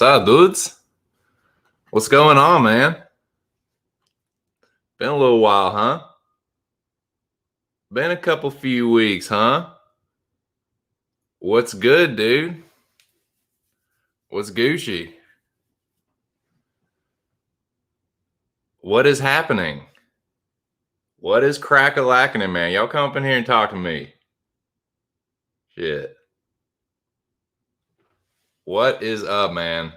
up, dudes? What's going on, man? Been a little while, huh? Been a few weeks, huh? What's good, dude? What's Gucci? What is happening? What is crack-a-lacking, man? Y'all come up in here and talk to me. Shit. What is up, man?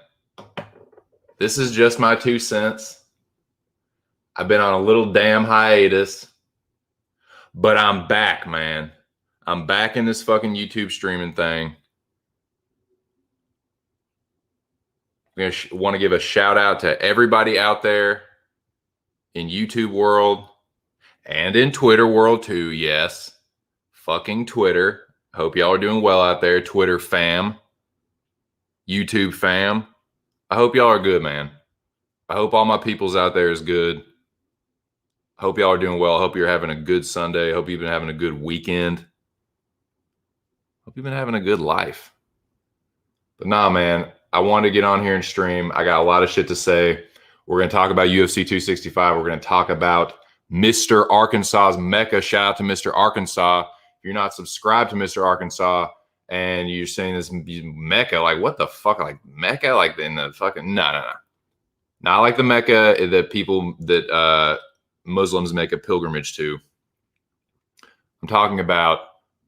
This is just my 2 cents. I've been on a little damn hiatus, but I'm back, man. I'm back in this fucking YouTube streaming thing. I'm going to want to give a shout out to everybody out there in YouTube world and in Twitter world too. Yes. Fucking Twitter. Hope y'all are doing well out there. Twitter fam. YouTube fam. I hope y'all are good, man. I hope all my peoples out there is good. I hope y'all are doing well. I hope you're having a good Sunday. I hope you've been having a good weekend. Hope you've been having a good life. But nah, man, I wanted to get on here and stream. I got a lot of shit to say. We're going to talk about UFC 265. We're going to talk about Mr. Arkansas's Mecca. Shout out to Mr. Arkansas. If you're not subscribed to Mr. Arkansas and you're saying this Mecca, like what the fuck? Like Mecca? Like in the fucking, no. Not like the Mecca that people that Muslims make a pilgrimage to. I'm talking about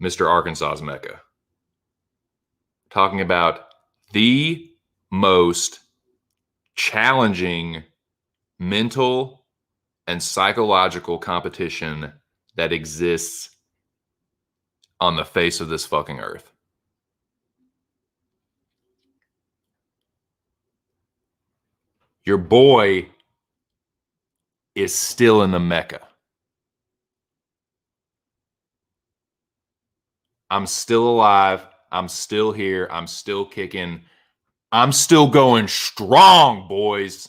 Mr. Arkansas's Mecca. I'm talking about the most challenging mental and psychological competition that exists on the face of this fucking earth. Your boy is still in the Mecca. I'm still alive. I'm still here. I'm still kicking. I'm still going strong, boys.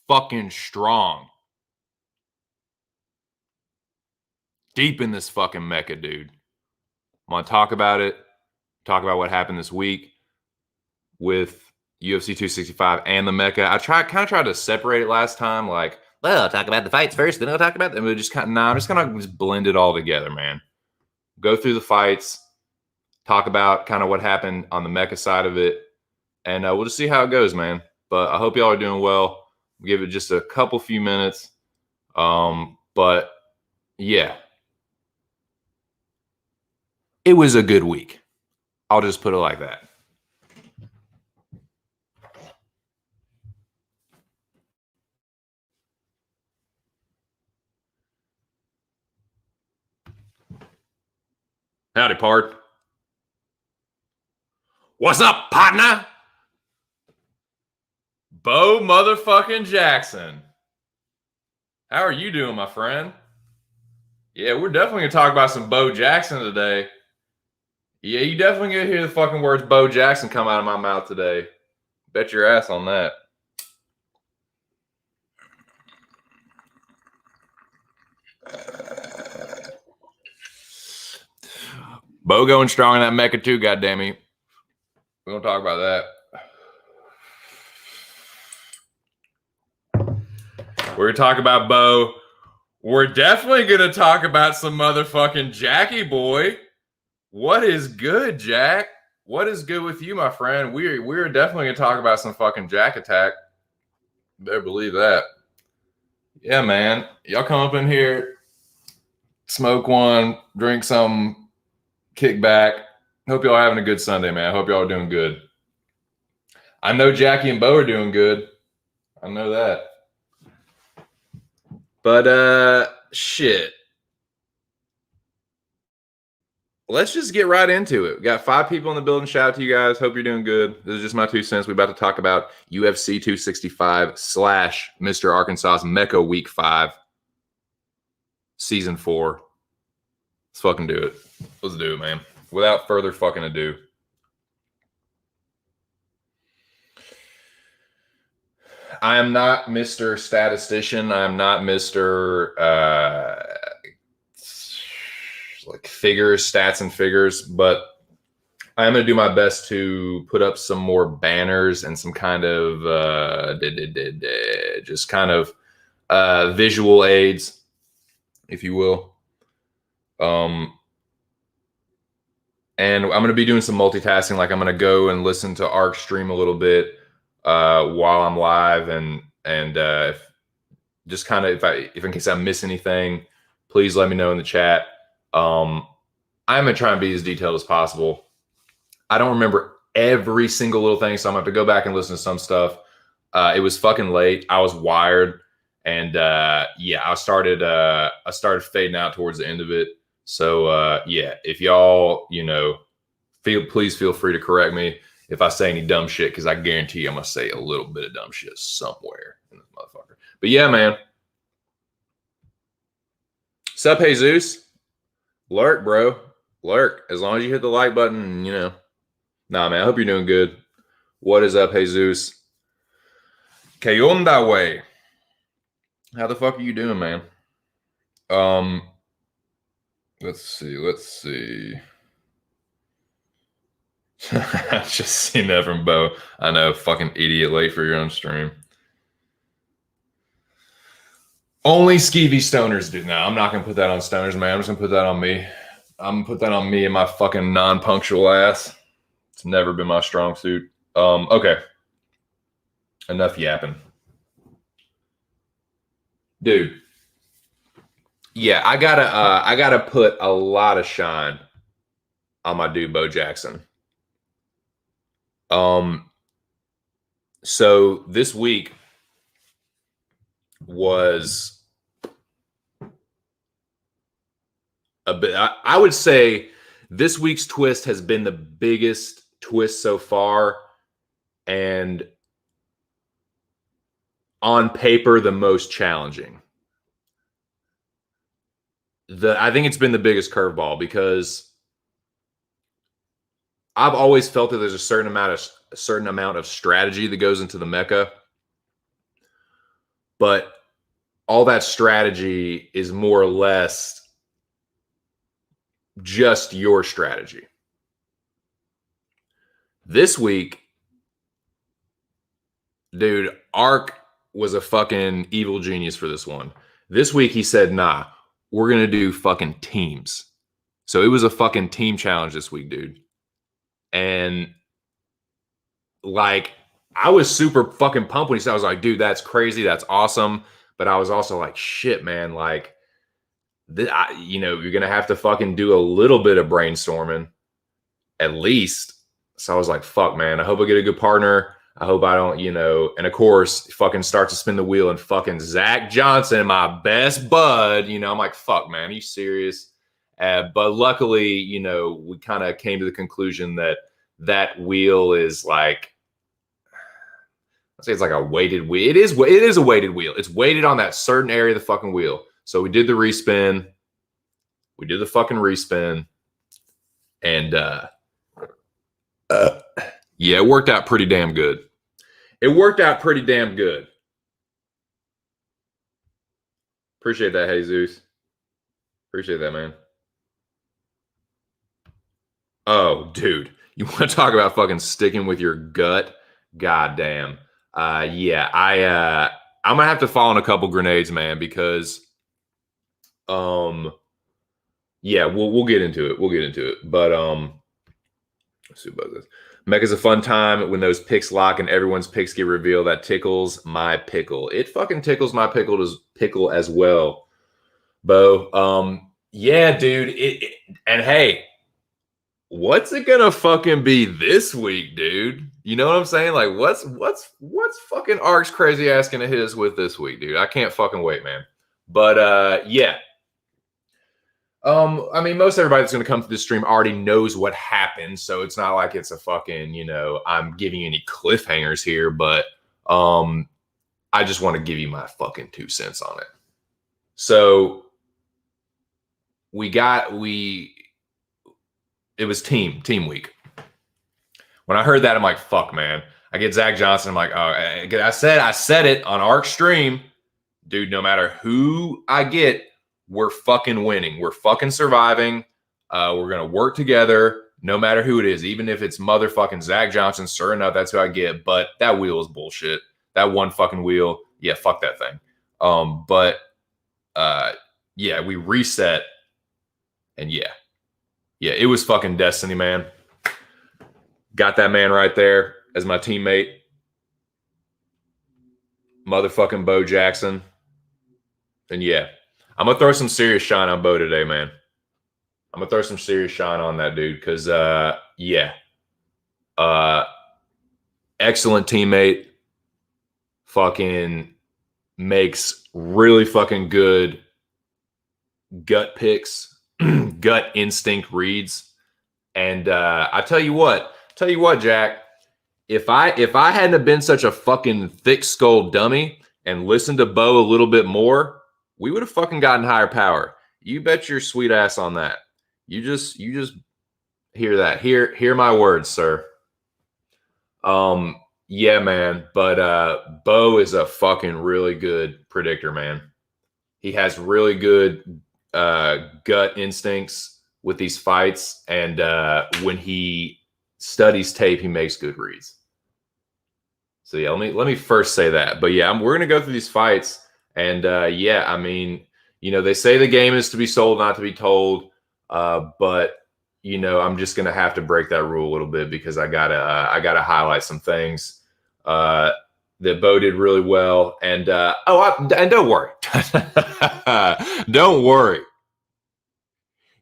Fucking strong. Deep in this fucking Mecca, dude. I'm going to talk about it. Talk about what happened this week with UFC 265 and the Mecca. I kind of tried to separate it last time. Like, well, I'll talk about the fights first, then I'll talk about them. But just kind of, I'm just going to blend it all together, man. Go through the fights. Talk about kind of what happened on the Mecca side of it. And we'll just see how it goes, man. But I hope y'all are doing well. We'll give it just a few minutes. But yeah. It was a good week. I'll just put it like that. Howdy, pard. What's up, partner? Bo motherfucking Jackson. How are you doing, my friend? Yeah, we're definitely going to talk about some Bo Jackson today. Yeah, you definitely going to hear the fucking words Bo Jackson come out of my mouth today. Bet your ass on that. Bo going strong in that Mecca too, goddammit. We're going to talk about that. We're going to talk about Bo. We're definitely going to talk about some motherfucking Jackie boy. What is good, Jack? What is good with you, my friend? We're definitely going to talk about some fucking Jack attack. Better believe that. Yeah, man. Y'all come up in here, smoke one, drink some, kick back. Hope y'all are having a good Sunday, man. I hope y'all are doing good. I know Jackie and Bo are doing good. I know that. But shit. Let's just get right into it. We got 5 people in the building. Shout out to you guys. Hope you're doing good. This is just my 2 cents. We're about to talk about UFC 265 / Mr. Arkansas's Mecca Week 5, Season 4. Let's fucking do it. Let's do it, man. Without further fucking ado. I am not Mr. Statistician. I am not Mr. Like figures, stats and figures, but I am going to do my best to put up some more banners and some kind of just kind of visual aids, if you will. And I'm going to be doing some multitasking. Like I'm going to go and listen to Arc stream a little bit while I'm live, and just kind of if in case I miss anything, please let me know in the chat. I'm going to try and be as detailed as possible. I don't remember every single little thing, so I'm going to have to go back and listen to some stuff. It was fucking late. I was wired, and yeah, I started fading out towards the end of it. So yeah, if y'all, please feel free to correct me if I say any dumb shit, because I guarantee I'm gonna say a little bit of dumb shit somewhere in this motherfucker. But yeah, man. Sup, Jesus? Lurk, bro. Lurk. As long as you hit the like button, Nah, man, I hope you're doing good. What is up, Jesus? Que onda, way? How the fuck are you doing, man? Let's see. I just seen that from Bo. I know, fucking idiot, late for your own stream. Only skeevy stoners do. No, I'm not gonna put that on stoners, man. I'm just gonna put that on me. I'm gonna put that on me and my fucking non-punctual ass. It's never been my strong suit. Okay. Enough yapping. Dude. Yeah, I gotta put a lot of shine on my dude Bo Jackson. So this week was a bit, I would say this week's twist has been the biggest twist so far, and on paper the most challenging. I think it's been the biggest curveball, because I've always felt that there's a certain amount of strategy that goes into the Mecca, but all that strategy is more or less just your strategy. This week, dude, Ark was a fucking evil genius for this one. This week he said, nah, we're going to do fucking teams. So it was a fucking team challenge this week, dude. And like, I was super fucking pumped when he said, I was like, dude, that's crazy. That's awesome. But I was also like, shit, man, like, you're going to have to fucking do a little bit of brainstorming at least. So I was like, fuck, man, I hope I get a good partner. I hope I don't, and of course, fucking start to spin the wheel and fucking Zach Johnson, my best bud, I'm like, fuck, man, are you serious? But luckily, we kind of came to the conclusion that wheel is like, I'd say it's like a weighted wheel. It is a weighted wheel. It's weighted on that certain area of the fucking wheel. So we did the respin. We did the fucking respin. And yeah, it worked out pretty damn good. Appreciate that, Jesus. Appreciate that, man. Oh, dude. You want to talk about fucking sticking with your gut? God damn. Yeah, I'm gonna have to fall on a couple grenades, man, because yeah, we'll get into it. But let's see about this. Mecca's a fun time when those picks lock and everyone's picks get revealed. That tickles my pickle. It fucking tickles my pickle as well, Bo. Yeah, dude. And hey, what's it gonna fucking be this week, dude? You know what I'm saying? Like, what's fucking Ark's crazy ass gonna hit us with this week, dude? I can't fucking wait, man. But yeah. I mean, most everybody that's going to come to this stream already knows what happened, so it's not like it's a fucking, I'm giving you any cliffhangers here, but I just want to give you my fucking 2 cents on it. So it was team week. When I heard that, I'm like, fuck, man. I get Zach Johnson. I'm like, oh, I said it on Arc stream, dude. No matter who I get, we're fucking winning. We're fucking surviving. We're going to work together. No matter who it is, even if it's motherfucking Zach Johnson, sure enough, that's who I get. But that wheel is bullshit. That one fucking wheel, yeah, fuck that thing. But yeah, we reset, and yeah, it was fucking destiny, man. Got that man right there as my teammate, motherfucking Bo Jackson. And yeah, I'm gonna throw some serious shine on Bo today, man. I'm gonna throw some serious shine on that dude because yeah, uh, excellent teammate. Fucking makes really fucking good gut picks, gut instinct reads, and I tell you what, Jack. If I hadn't have been such a fucking thick skulled dummy and listened to Bo a little bit more, we would have fucking gotten higher power. You bet your sweet ass on that. You just hear that. Hear my words, sir. Yeah, man. But Bo is a fucking really good predictor, man. He has really good gut instincts with these fights, and when he studies tape, he makes good reads. So yeah, let me first say that. But yeah, we're gonna go through these fights, and yeah, I mean, they say the game is to be sold, not to be told. But I'm just gonna have to break that rule a little bit because I gotta highlight some things that Bo did really well, and and don't worry, don't worry.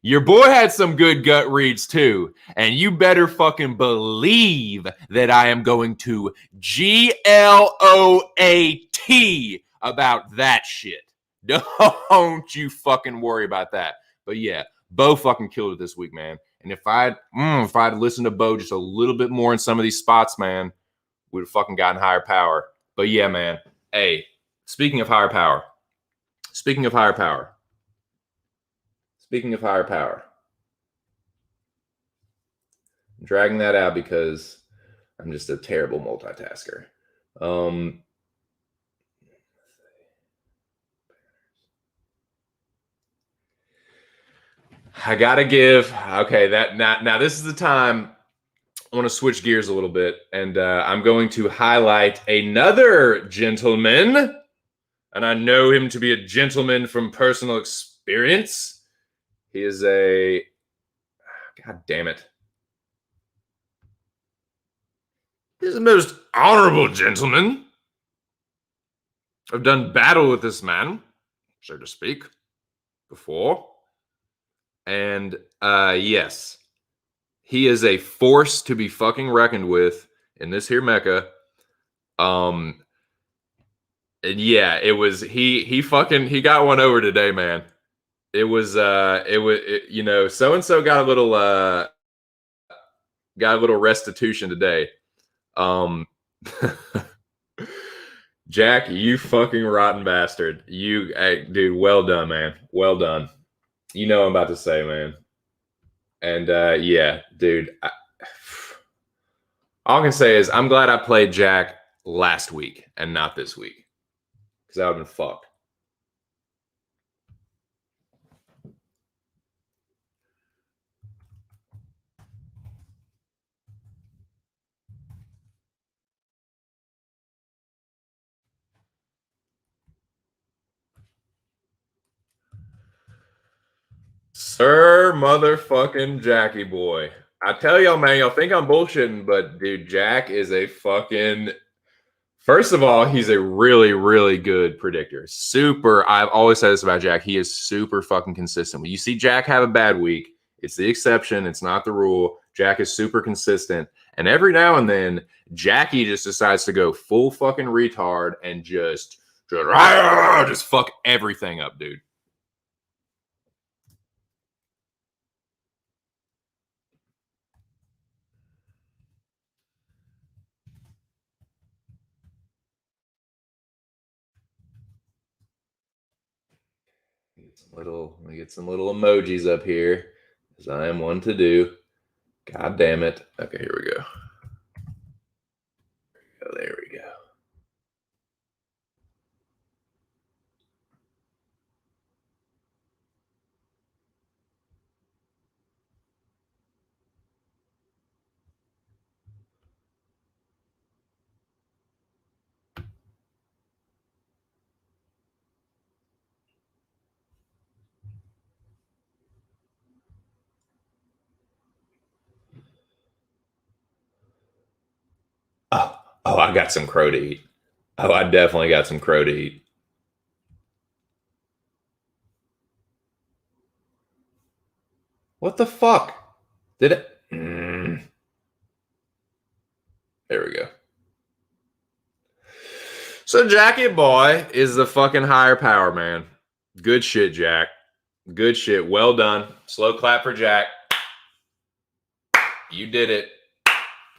Your boy had some good gut reads too, and you better fucking believe that I am going to GLOAT about that shit. Don't you fucking worry about that. But yeah, Bo fucking killed it this week, man. And if I'd listened to Bo just a little bit more in some of these spots, man, we'd have fucking gotten higher power. But yeah, man. Hey, speaking of higher power, speaking of higher power, speaking of higher power. I'm dragging that out because I'm just a terrible multitasker. I gotta give. Okay, that now this is the time I want to switch gears a little bit, and I'm going to highlight another gentleman, and I know him to be a gentleman from personal experience. He is a God damn it. He's the most honorable gentleman. I've done battle with this man, so to speak, before. And yes, he is a force to be fucking reckoned with in this here Mecca. And yeah, it was he got one over today, man. It was so and so got a little restitution today. Um Jack, you fucking rotten bastard. Hey, dude, well done, man. Well done. You know what I'm about to say, man. And yeah, dude. All I can say is I'm glad I played Jack last week and not this week. Because that would have been fucked. Sir motherfucking Jackie boy. I tell y'all, man, y'all think I'm bullshitting, but dude, Jack is a fucking. First of all, he's a really, really good predictor. Super. I've always said this about Jack. He is super fucking consistent. When you see Jack have a bad week, it's the exception. It's not the rule. Jack is super consistent. And every now and then, Jackie just decides to go full fucking retard and just fuck everything up, dude. Let me get some little emojis up here, as I am one to do. God damn it. Okay, here we go. Oh, there we go. Oh, I got some crow to eat. Oh, I definitely got some crow to eat. What the fuck? Did it? There we go. So Jackie boy is the fucking higher power, man. Good shit, Jack. Good shit. Well done. Slow clap for Jack. You did it.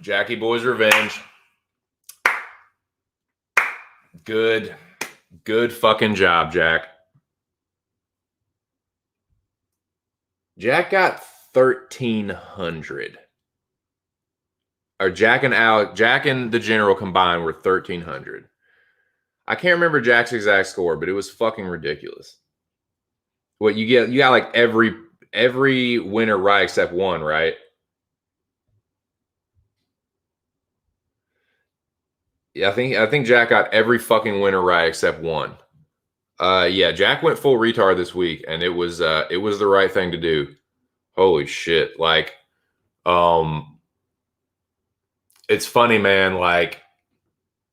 Jackie boy's revenge. Good. Good fucking job, Jack. Jack got 1,300. Or Jack and the general combined were 1,300. I can't remember Jack's exact score, but it was fucking ridiculous. What you got like every winner right except one, right? Yeah, I think Jack got every fucking winner right except one. Yeah, Jack went full retard this week, and it was the right thing to do. Holy shit. Like, it's funny, man, like,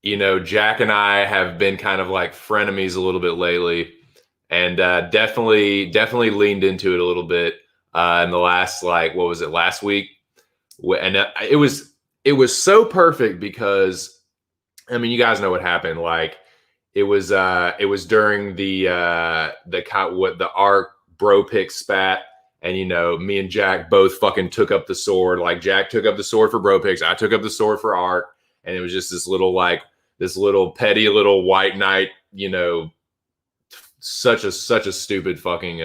Jack and I have been kind of like frenemies a little bit lately, and definitely leaned into it a little bit in the last, like, what was it, last week? And it was so perfect because, I mean, you guys know what happened. Like, it was during the arc bro pick spat, and me and Jack both fucking took up the sword. Like, Jack took up the sword for bro picks, I took up the sword for arc, and it was just this little petty little white knight, such a stupid fucking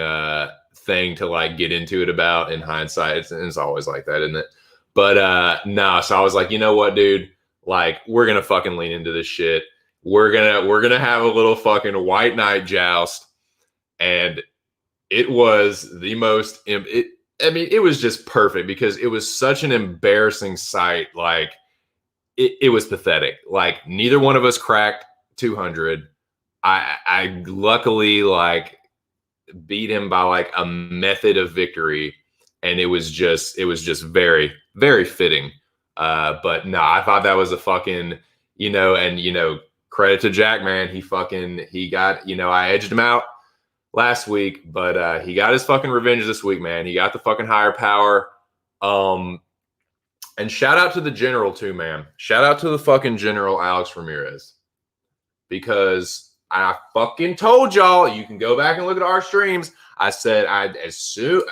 thing to like get into it about in hindsight. It's always like that, isn't it? But no, so I was like, you know what, dude? Like, we're gonna fucking lean into this shit. We're gonna have a little fucking white knight joust, and it was the most. It was just perfect because it was such an embarrassing sight. Like, it was pathetic. Like, neither one of us cracked 200. I luckily like beat him by like a method of victory, and it was just very, very fitting. But no, I thought that was a fucking, credit to Jack, man. He got, I edged him out last week, but he got his fucking revenge this week, man. He got the fucking higher power. And shout out to the general too, man. Shout out to the fucking general, Alex Ramirez, because I fucking told y'all, you can go back and look at our streams. I said, as soon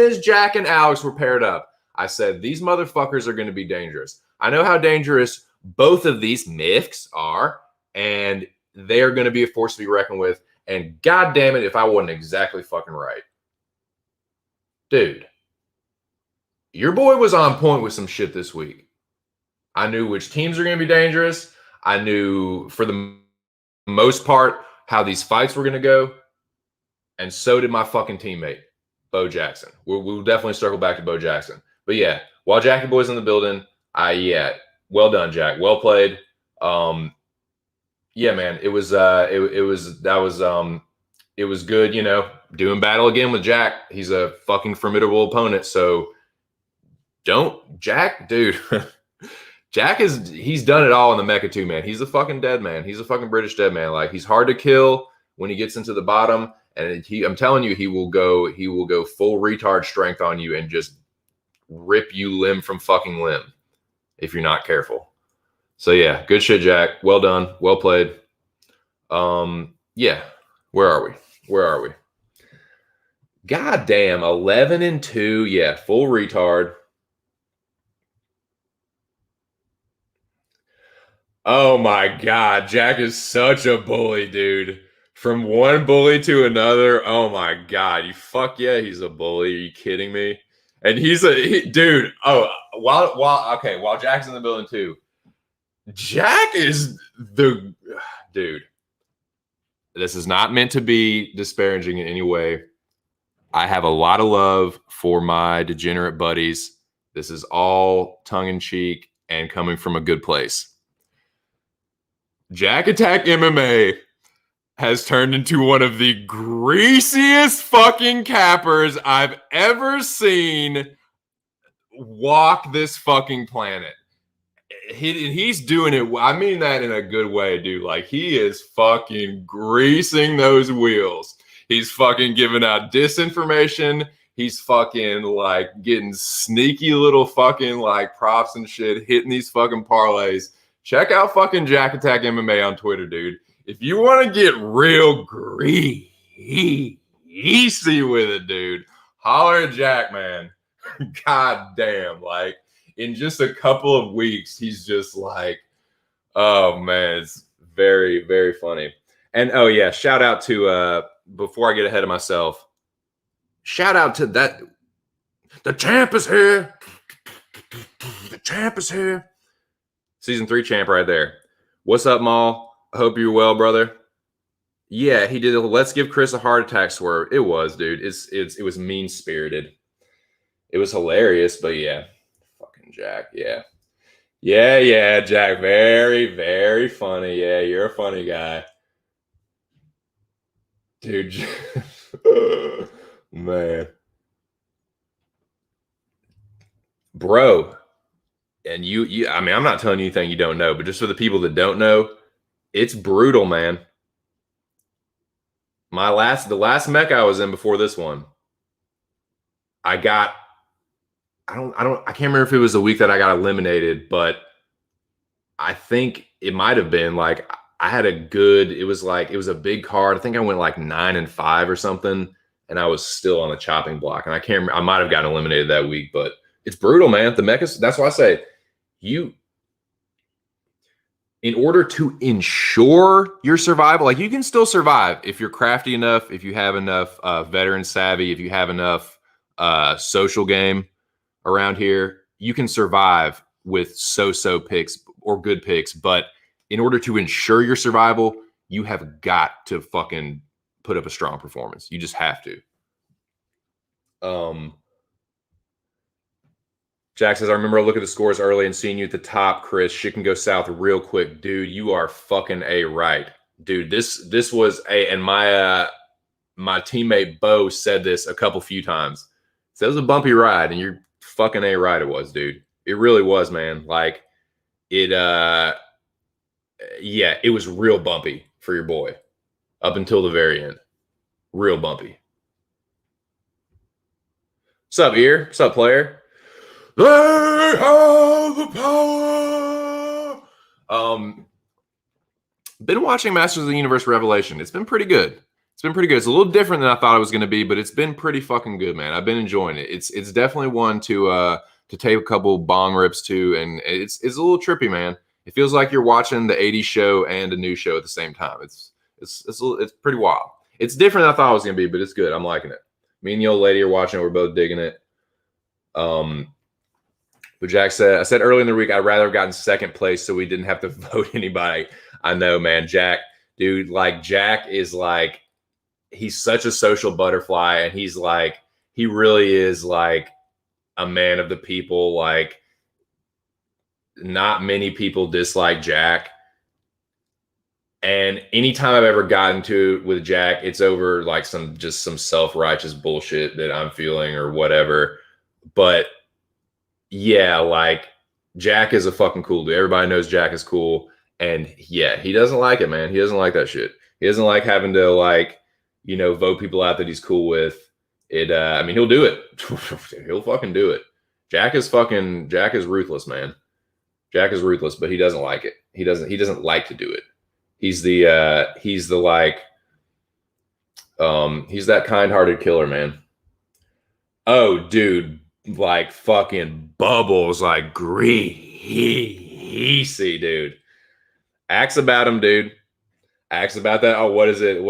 as Jack and Alex were paired up, I said, these motherfuckers are going to be dangerous. I know how dangerous both of these myths are, and they are going to be a force to be reckoned with. And God damn it, if I wasn't exactly fucking right. Dude, your boy was on point with some shit this week. I knew which teams are going to be dangerous. I knew, for the most part, how these fights were going to go. And so did my fucking teammate, Bo Jackson. We'll definitely circle back to Bo Jackson. But yeah, while Jackie Boy's in the building, well done, Jack. Well played. Yeah, man, it was good, doing battle again with Jack. He's a fucking formidable opponent. So Jack, dude. He's done it all in the Mecca too, man. He's a fucking dead man. He's a fucking British dead man. Like, he's hard to kill when he gets into the bottom, and I'm telling you, he will go full retard strength on you and just rip you limb from fucking limb if you're not careful. So yeah, good shit, Jack. Well done. Well played. Yeah. Where are we? God damn, 11-2. Yeah, full retard. Oh my God, Jack is such a bully, dude. From one bully to another. Oh my God, fuck yeah, he's a bully. Are you kidding me? And dude. Oh, while Jack's in the building too, Jack is the dude. This is not meant to be disparaging in any way. I have a lot of love for my degenerate buddies. This is all tongue in cheek and coming from a good place. Jack Attack MMA has turned into one of the greasiest fucking cappers I've ever seen walk this fucking planet. he's doing it. I mean that in a good way, dude. Like, he is fucking greasing those wheels. He's fucking giving out disinformation. He's fucking like getting sneaky little fucking like props and shit, hitting these fucking parlays. Check out fucking Jack Attack MMA on Twitter, dude. If you want to get real greasy with it, dude, holler at Jack, man. God damn, like, in just a couple of weeks, he's just like, oh man, it's very, very funny. And oh yeah, shout out to before I get ahead of myself, shout out to that. The champ is here. The champ is here. Season 3 champ right there. What's up, Maul? I hope you're well, brother. Yeah, he did a let's give Chris a heart attack swerve. It was, dude. It was mean spirited. It was hilarious, but yeah. Fucking Jack, yeah. Yeah, Jack. Very, very funny. Yeah, you're a funny guy. Dude. Man. Bro. And you, I mean, I'm not telling you anything you don't know, but just for the people that don't know, it's brutal, man. The last Mecca I was in before this one, I can't remember if it was the week that I got eliminated, but I think it might have been like I had it was a big card. I think I went like 9-5 or something, and I was still on the chopping block. And I can't remember, I might have gotten eliminated that week, but it's brutal, man. The Mecca's, that's why I say in order to ensure your survival, like, you can still survive if you're crafty enough, if you have enough veteran savvy, if you have enough social game around here, you can survive with so-so picks or good picks. But in order to ensure your survival, you have got to fucking put up a strong performance. You just have to. Jack says, I remember looking at the scores early and seeing you at the top, Chris. Shit can go south real quick. Dude, you are fucking right. Dude, this was and my teammate Bo said this a few times. So it was a bumpy ride, and you're fucking right it was, dude. It really was, man. Like, it it was real bumpy for your boy up until the very end. Real bumpy. What's up, Ear? What's up, player? They have the power. Been watching Masters of the Universe Revelation. It's been pretty good. It's a little different than I thought it was going to be, but it's been pretty fucking good, man. I've been enjoying it. It's definitely one to take a couple bong rips to, and it's a little trippy, man. It feels like you're watching the 80s show and a new show at the same time. It's pretty wild. It's different than I thought it was going to be, but it's good. I'm liking it. Me and the old lady are watching it. We're both digging it. But Jack said, I said early in the week, I'd rather have gotten second place so we didn't have to vote anybody. I know, man. Jack, dude, like, Jack is like, he's such a social butterfly, and he's like, he really is like a man of the people. Like, not many people dislike Jack. And anytime I've ever gotten to with Jack, it's over like some self-righteous bullshit that I'm feeling or whatever. But yeah, like, Jack is a fucking cool dude. Everybody knows Jack is cool. And yeah, he doesn't like it, man. He doesn't like that shit. He doesn't like having to, like, vote people out that he's cool with. I mean, he'll do it. He'll fucking do it. Jack is ruthless, man. Jack is ruthless, but he doesn't like it. He doesn't like to do it. He's that kind-hearted killer, man. Oh, dude. Like, fucking Bubbles, like, greasy, dude. Ask about him, dude. Ask about that. Oh, what is it?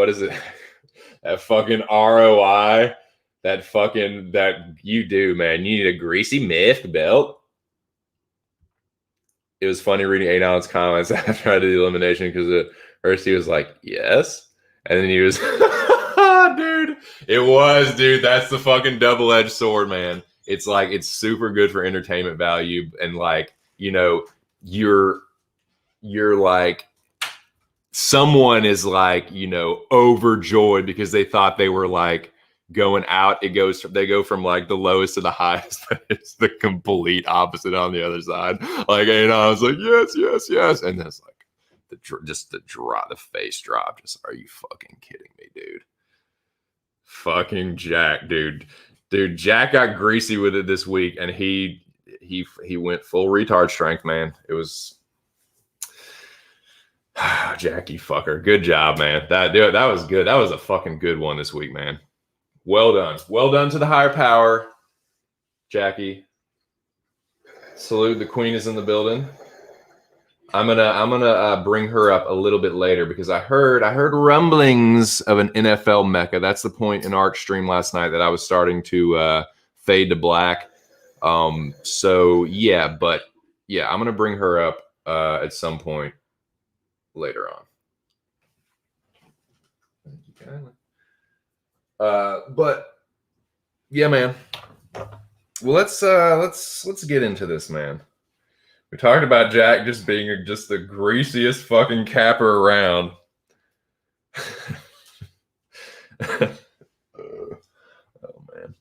That fucking ROI. That you do, man. You need a greasy myth belt. It was funny reading Anon's comments after I did the elimination, because at first he was like, yes. And then he was, dude. It was, dude. That's the fucking double-edged sword, man. It's like, it's super good for entertainment value. And like, you're like, someone is like, overjoyed because they thought they were like, going out, they go from like the lowest to the highest. It's the complete opposite on the other side. Like, and I was like, yes, yes, yes. And then it's like the face drop. Just, are you fucking kidding me, dude? Fucking Jack, dude. Jack got greasy with it this week, and he went full retard strength, man. It was Jackie fucker. Good job, man. That was good. That was a fucking good one this week, man. Well done. Well done to the higher power, Jackie. Salute. The queen is in the building. I'm gonna bring her up a little bit later because I heard rumblings of an NFL Mecca. That's the point in Arc stream last night that I was starting to fade to black. So yeah, but yeah, I'm gonna bring her up at some point later on. But yeah, man. Well, let's get into this, man. We talked about Jack just being just the greasiest fucking capper around. Oh, man.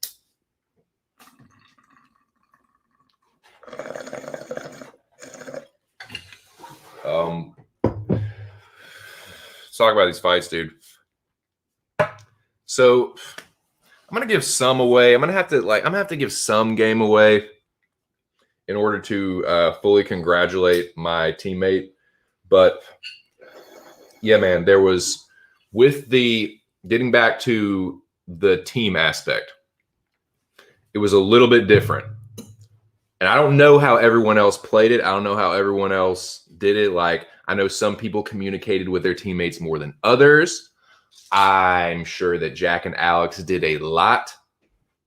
Let's talk about these fights, dude. So I'm gonna give some away. I'm gonna have to give some game away in order to fully congratulate my teammate. But yeah, man, there was, with the getting back to the team aspect, it was a little bit different. And I don't know how everyone else played it. I don't know how everyone else did it. Like, I know some people communicated with their teammates more than others. I'm sure that Jack and Alex did a lot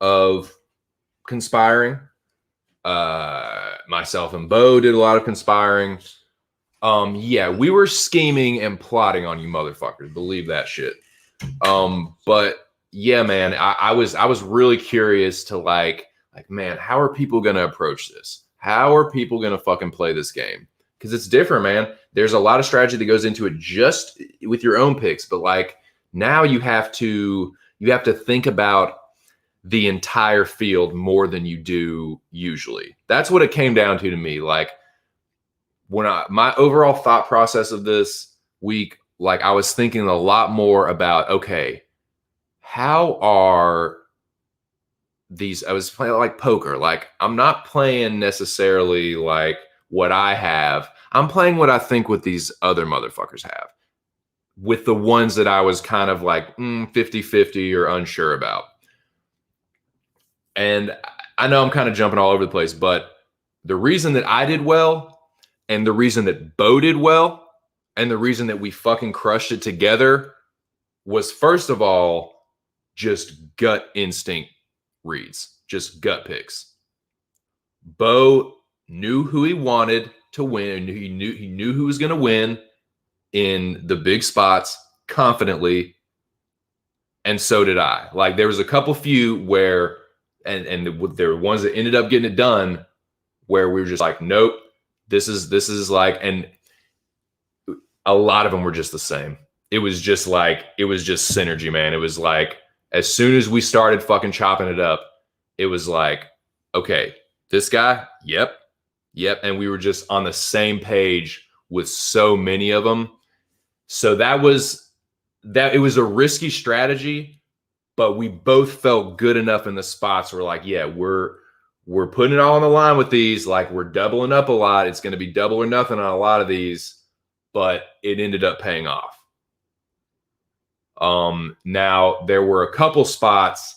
of conspiring. Myself and Bo did a lot of conspiring. Yeah, we were scheming and plotting on you motherfuckers. Believe that shit. But yeah, man, I was really curious to like, man, how are people gonna approach this? How are people gonna fucking play this game? Because it's different, man. There's a lot of strategy that goes into it just with your own picks, but like now you have to think about the entire field more than you do usually. That's what it came down to me. Like, when my overall thought process of this week, like, I was thinking a lot more about, okay, how are these, I was playing like poker. Like, I'm not playing necessarily like what I have. I'm playing what I think what these other motherfuckers have, with the ones that I was kind of like 50-50 or unsure about. And I know I'm kind of jumping all over the place, but the reason that I did well, and the reason that Bo did well, and the reason that we fucking crushed it together was, first of all, just gut instinct reads, just gut picks. Bo knew who he wanted to win. He knew who was going to win in the big spots confidently, and so did I. Like, there was a few where, and there were ones that ended up getting it done, where we were just like, nope, this is like, and a lot of them were just the same. It was just synergy, man. It was like, as soon as we started fucking chopping it up, it was like, okay, this guy, yep. And we were just on the same page with so many of them. So it was a risky strategy, but we both felt good enough in the spots. We're like, yeah, we're putting it all on the line with these. Like, we're doubling up a lot. It's going to be double or nothing on a lot of these, but it ended up paying off. Now there were a couple spots.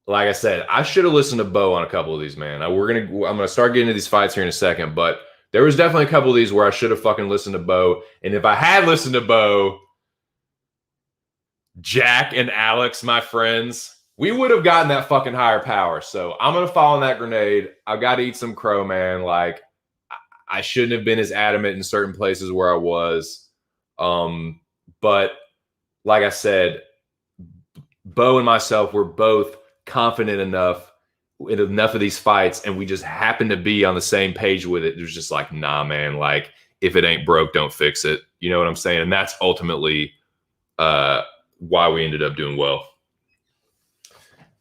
Like I said, I should have listened to Bo on a couple of these, man. I'm gonna start getting into these fights here in a second, but there was definitely a couple of these where I should have fucking listened to Bo. And if I had listened to Bo, Jack and Alex, my friends, we would have gotten that fucking higher power. So I'm gonna fall on that grenade. I've got to eat some crow, man. Like, I shouldn't have been as adamant in certain places where I was. But like I said, Bo and myself were both confident enough in enough of these fights, and we just happened to be on the same page with it. It was just like, nah, man, like, if it ain't broke, don't fix it. You know what I'm saying? And that's ultimately why we ended up doing well.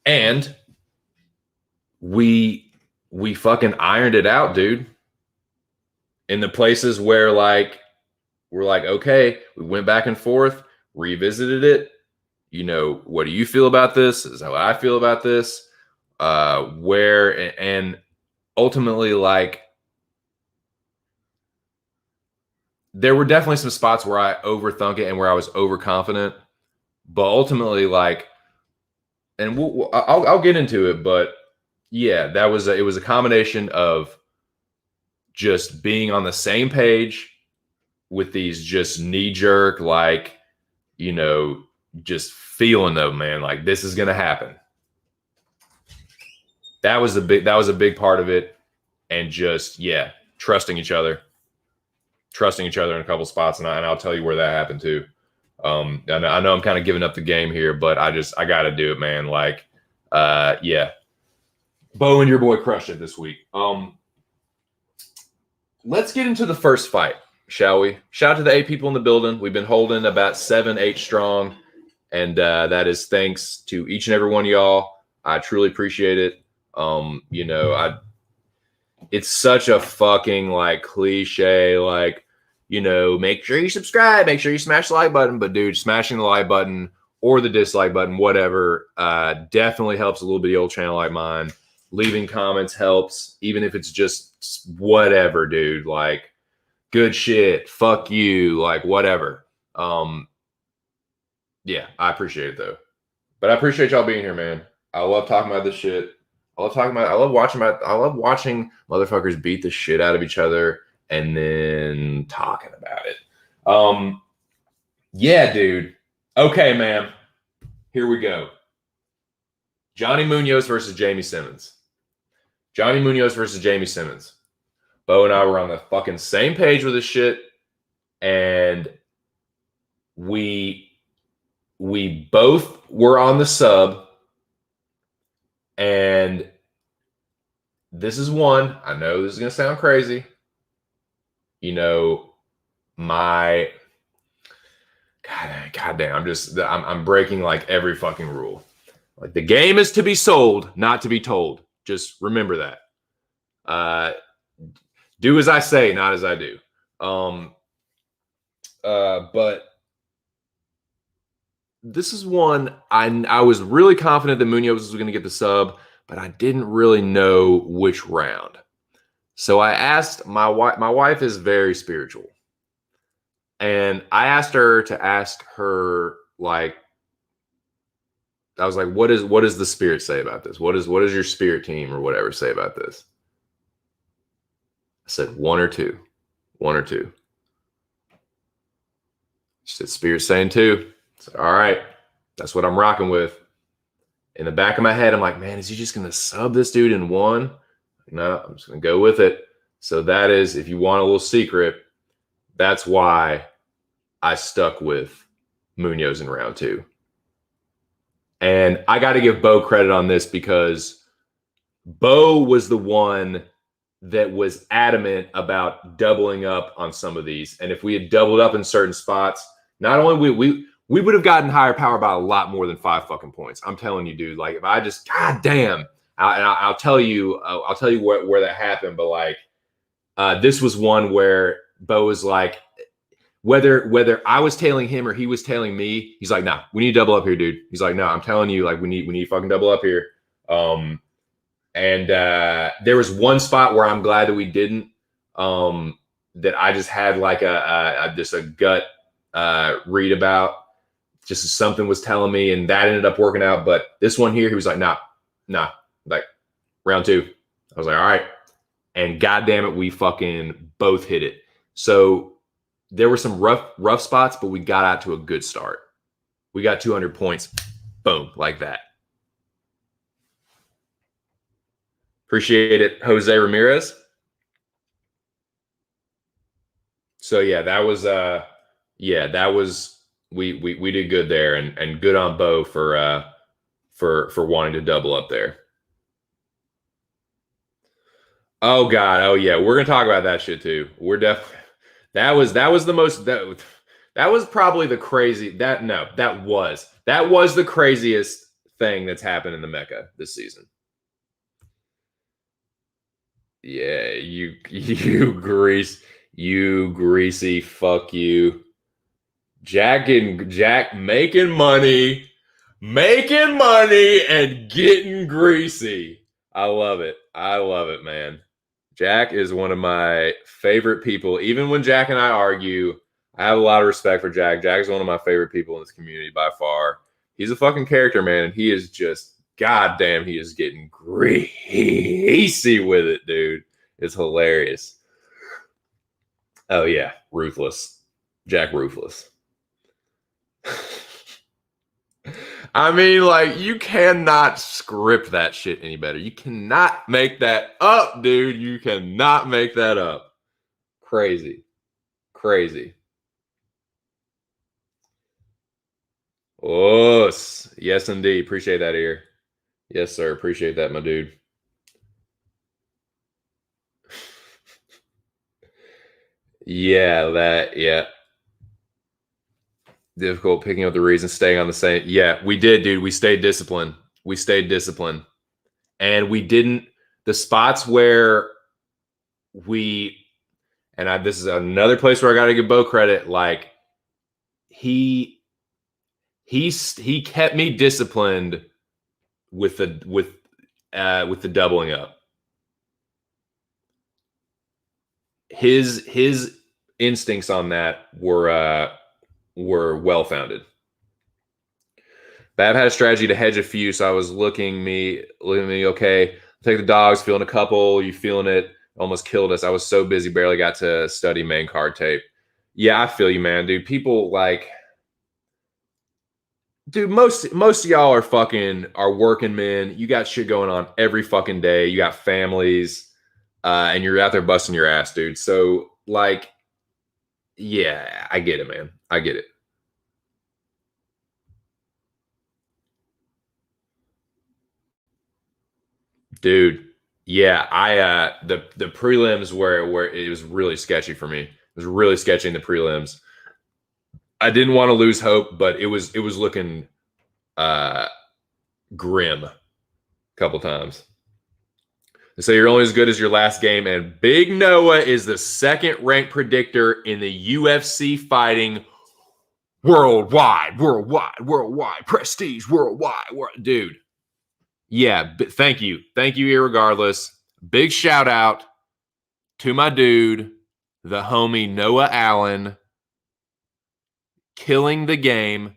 And we fucking ironed it out, dude. In the places where like we're like, okay, we went back and forth, revisited it. You know, what do you feel about this? Is how I feel about this. Where and ultimately, like, there were definitely some spots where I overthunk it and where I was overconfident. But ultimately, like, and I'll get into it, but yeah, it was a combination of just being on the same page with these just knee jerk, like, you know, just feeling though, man, like this is gonna happen. That was a big part of it, and just trusting each other in a couple spots, and I'll tell you where that happened too. I know I'm kind of giving up the game here, but I got to do it, man. Like, yeah, Bo and your boy crushed it this week. Let's get into the first fight, shall we? Shout out to the 8 people in the building. We've been holding about 7, 8 strong, and that is thanks to each and every one of y'all. I truly appreciate it. You know, it's such a fucking like cliche, like, you know, make sure you subscribe, make sure you smash the like button. But dude, smashing the like button or the dislike button, whatever, definitely helps a little bitty old channel like mine. Leaving comments helps, even if it's just whatever, dude. Like, good shit, fuck you, like whatever. Yeah, I appreciate it though. But I appreciate y'all being here, man. I love talking about this shit. I love watching motherfuckers beat the shit out of each other and then talking about it. Yeah, dude. Okay, man. Here we go. Johnny Munoz versus Jamie Simmons. Johnny Munoz versus Jamie Simmons. Bo and I were on the fucking same page with this shit, and we both were on the sub. And this is one, I know this is going to sound crazy. You know, my God damn, I'm breaking like every fucking rule. Like, the game is to be sold, not to be told. Just remember that. Do as I say, not as I do. But this is one I was really confident that Munoz was going to get the sub, but I didn't really know which round. So I asked my wife. My wife is very spiritual, and I asked her to ask her, like, I was like, what does the spirit say about this? What does your spirit team or whatever say about this? I said 1 or 2. 1 or 2. She said spirit saying 2. I said, all right, that's what I'm rocking with. In the back of my head, I'm like, man, is he just gonna sub this dude in 1? No, I'm just gonna go with it. So that is, if you want a little secret, that's why I stuck with Munoz in round 2. And I got to give Bo credit on this, because Bo was the one that was adamant about doubling up on some of these. And if we had doubled up in certain spots, not only we would have gotten higher power by a lot more than 5 fucking points. I'm telling you, dude. Like, if I just, god damn, I'll tell you where that happened. But like, this was one where Bo was like, whether I was tailing him or he was tailing me, he's like, nah, we need to double up here, dude. He's like, no, I'm telling you, like, we need to fucking double up here. And there was one spot where I'm glad that we didn't, that I just had like just a gut read about, just something was telling me, and that ended up working out. But this one here, he was like, nah, like round 2. I was like, all right. And goddamn it, we fucking both hit it. So there were some rough spots, but we got out to a good start. We got 200 points. Boom, like that. Appreciate it, Jose Ramirez. So yeah, that was we did good there, and good on Bo for wanting to double up there. Oh God, oh yeah, we're gonna talk about that shit too. We're definitely that was probably the crazy that was the craziest thing that's happened in the Mecca this season. Yeah, you greasy fuck you. Jack making money and getting greasy. I love it. I love it, man. Jack is one of my favorite people. Even when Jack and I argue, I have a lot of respect for Jack. Jack is one of my favorite people in this community by far. He's a fucking character, man, and he is just goddamn. He is getting greasy with it, dude. It's hilarious. Oh yeah, ruthless, Jack, ruthless. I mean, like, you cannot script that shit any better. You cannot make that up, dude. You cannot make that up. Crazy. Crazy. Oh, yes, indeed. Appreciate that, ear. Yes, sir. Appreciate that, my dude. Yeah. Difficult picking up the reasons, staying on the same. Yeah, we did, dude. We stayed disciplined. We stayed disciplined. And we didn't, the spots where this is another place where I got to give Bo credit. Like, he kept me disciplined with the doubling up. His instincts on that were well founded. Bab had a strategy to hedge a few, so I was looking at me, okay, take the dogs, feeling a couple, you feeling it, almost killed us. I was so busy, barely got to study main card tape. Yeah, I feel you, man, dude. People like, dude, most of y'all are working men. You got shit going on every fucking day. You got families, and you're out there busting your ass, dude. So, like, yeah, I get it, man. I get it. Dude, yeah, I the prelims where it was really sketchy for me. It was really sketchy in the prelims. I didn't want to lose hope, but it was looking grim a couple times. They say you're only as good as your last game, and Big Noah is the second ranked predictor in the UFC fighting worldwide, prestige worldwide, dude. Yeah, thank you, irregardless. Big shout out to my dude, the homie Noah Allen, killing the game.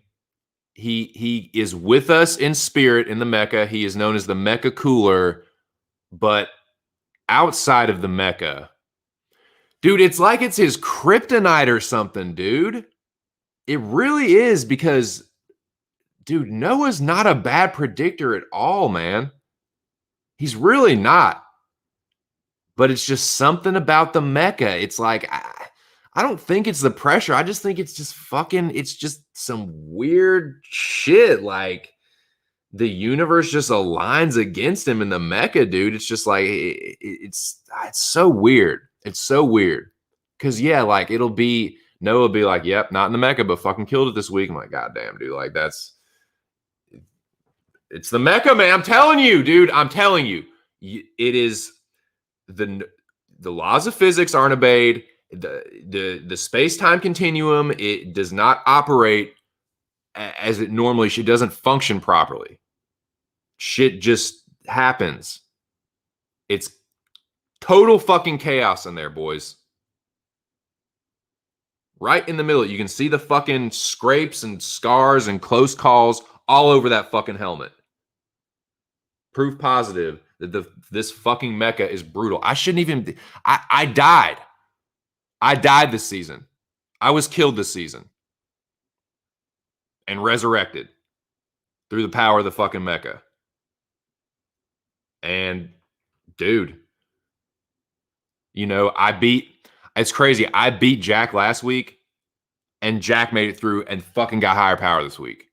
He is with us in spirit in the Mecca. He is known as the Mecca Cooler, but outside of the Mecca, dude, it's like it's his kryptonite or something, dude. It really is, because, dude, Noah's not a bad predictor at all, man. He's really not. But it's just something about the Mecca. It's like, I don't think it's the pressure. I just think it's just it's just some weird shit. Like, the universe just aligns against him in the Mecca, dude. It's just like, it's so weird. It's so weird. Because, yeah, like, Noah will be like, yep, not in the Mecca, but fucking killed it this week. I'm like, God damn, dude. Like, it's the Mecca, man. I'm telling you, dude. I'm telling you. It is the laws of physics aren't obeyed. The space-time continuum, it does not operate as it normally should. It doesn't function properly. Shit just happens. It's total fucking chaos in there, boys. Right in the middle, you can see the fucking scrapes and scars and close calls all over that fucking helmet. Proof positive that this fucking Mecca is brutal. I shouldn't even. I died. I died this season. I was killed this season and resurrected through the power of the fucking Mecca. And, dude, it's crazy. I beat Jack last week, and Jack made it through and fucking got higher power this week.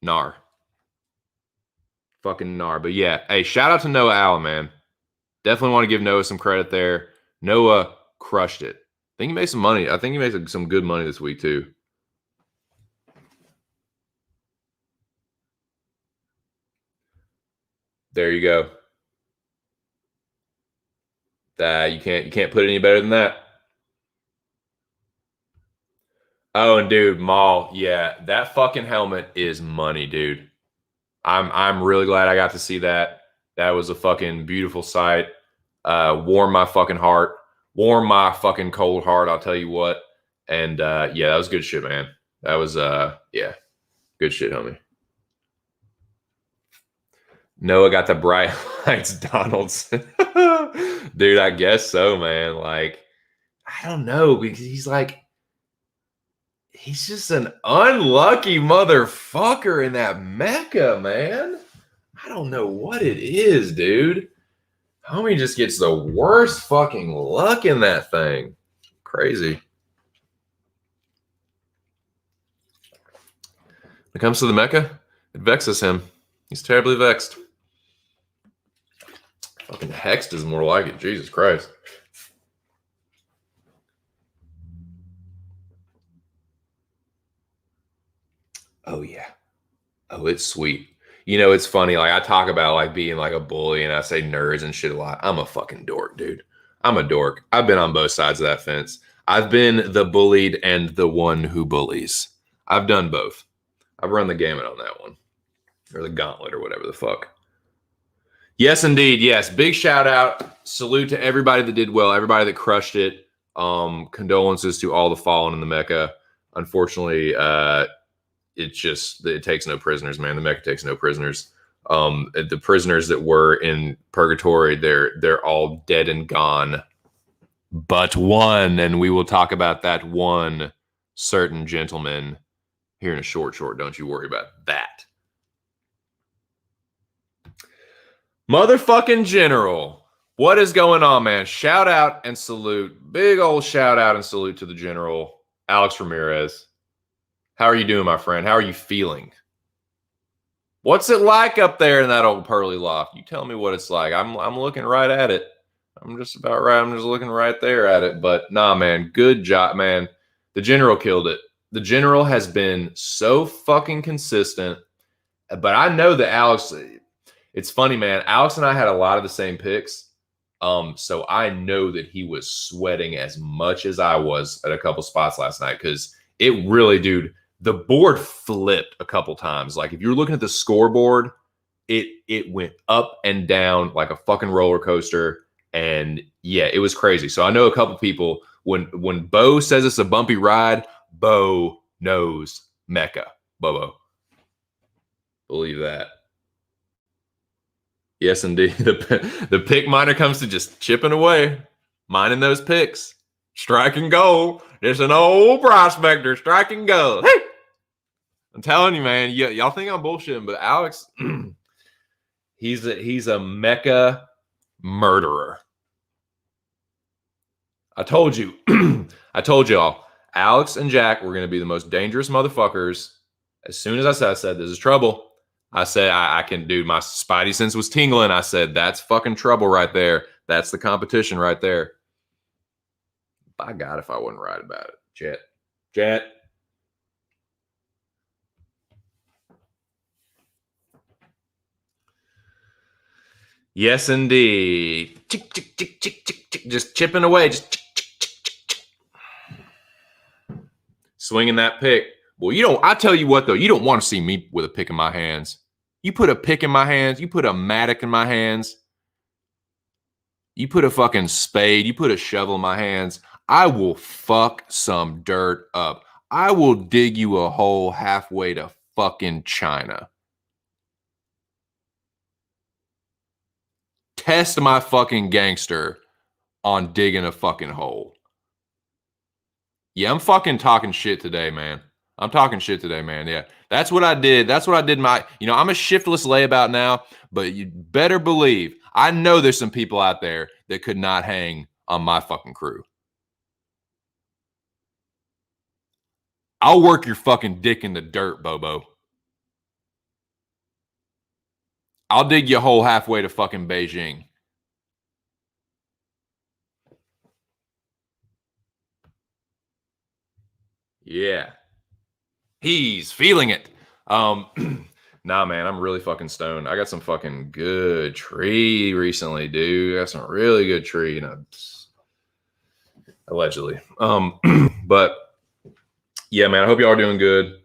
Nar. Fucking nar. But yeah, hey, shout out to Noah Allen, man. Definitely want to give Noah some credit there. Noah crushed it. I think he made some money. I think he made some good money this week, too. There you go. You can't put it any better than that. Oh, and dude, Maul, yeah, that fucking helmet is money, dude. I'm really glad I got to see that. That was a fucking beautiful sight. Warmed my fucking heart. Warmed my fucking cold heart, I'll tell you what. And yeah, that was good shit, man. That was yeah, good shit, homie. Noah got the bright lights Donaldson. Dude, I guess so, man. Like, I don't know, because he's just an unlucky motherfucker in that Mecca, man. I don't know what it is, dude. Homie just gets the worst fucking luck in that thing. Crazy. When it comes to the Mecca, it vexes him. He's terribly vexed. Fucking hexed is more like it. Jesus Christ. Oh yeah. Oh, it's sweet. You know, it's funny. Like I talk about like being like a bully and I say nerds and shit a lot. I'm a fucking dork, dude. I'm a dork. I've been on both sides of that fence. I've been the bullied and the one who bullies. I've done both. I've run the gamut on that one. Or the gauntlet or whatever the fuck. Yes, indeed. Yes. Big shout out. Salute to everybody that did well, everybody that crushed it. Condolences to all the fallen in the Mecca. Unfortunately, it takes no prisoners, man. The Mecca takes no prisoners. The prisoners that were in purgatory, they're all dead and gone. But one, and we will talk about that one certain gentleman here in a short. Don't you worry about that. Motherfucking General. What is going on, man? Shout out and salute. Big old shout out and salute to the General, Alex Ramirez. How are you doing, my friend? How are you feeling? What's it like up there in that old pearly loft? You tell me what it's like. I'm looking right at it. I'm just about right. I'm just looking right there at it. But nah, man, good job, man. The General killed it. The General has been so fucking consistent. But I know that Alex, it's funny, man. Alex and I had a lot of the same picks. So I know that he was sweating as much as I was at a couple spots last night because it really, dude, the board flipped a couple times. Like if you're looking at the scoreboard, it went up and down like a fucking roller coaster. And yeah, it was crazy. So I know a couple people when Bo says it's a bumpy ride, Bo knows Mecca. Bobo. Believe that. Yes, indeed. The pick miner comes to just chipping away, mining those picks. Striking gold. Just an old prospector striking gold. Hey! I'm telling you, man. Y'all think I'm bullshitting, but Alex, he's a Mecca murderer. I told you. I told y'all. Alex and Jack were going to be the most dangerous motherfuckers. As soon as I said this is trouble. I said, I can, dude, my spidey sense was tingling. I said, that's fucking trouble right there. That's the competition right there. By God, if I wasn't right about it. Jet. Yes, indeed. Just chipping away. Just swinging that pick. Well, I tell you what, though, you don't want to see me with a pick in my hands. You put a pick in my hands. You put a mattock in my hands. You put a fucking spade. You put a shovel in my hands. I will fuck some dirt up. I will dig you a hole halfway to fucking China. Test my fucking gangster on digging a fucking hole. Yeah, I'm fucking talking shit today, man. I'm talking shit today, man. Yeah, that's what I did. That's what I did. I'm a shiftless layabout now, but you better believe I know there's some people out there that could not hang on my fucking crew. I'll work your fucking dick in the dirt, Bobo. I'll dig you a hole halfway to fucking Beijing. Yeah. He's feeling it. Nah, man, I'm really fucking stoned. I got some fucking good tree recently, dude. I got some really good tree, allegedly. But yeah, man, I hope y'all are doing good.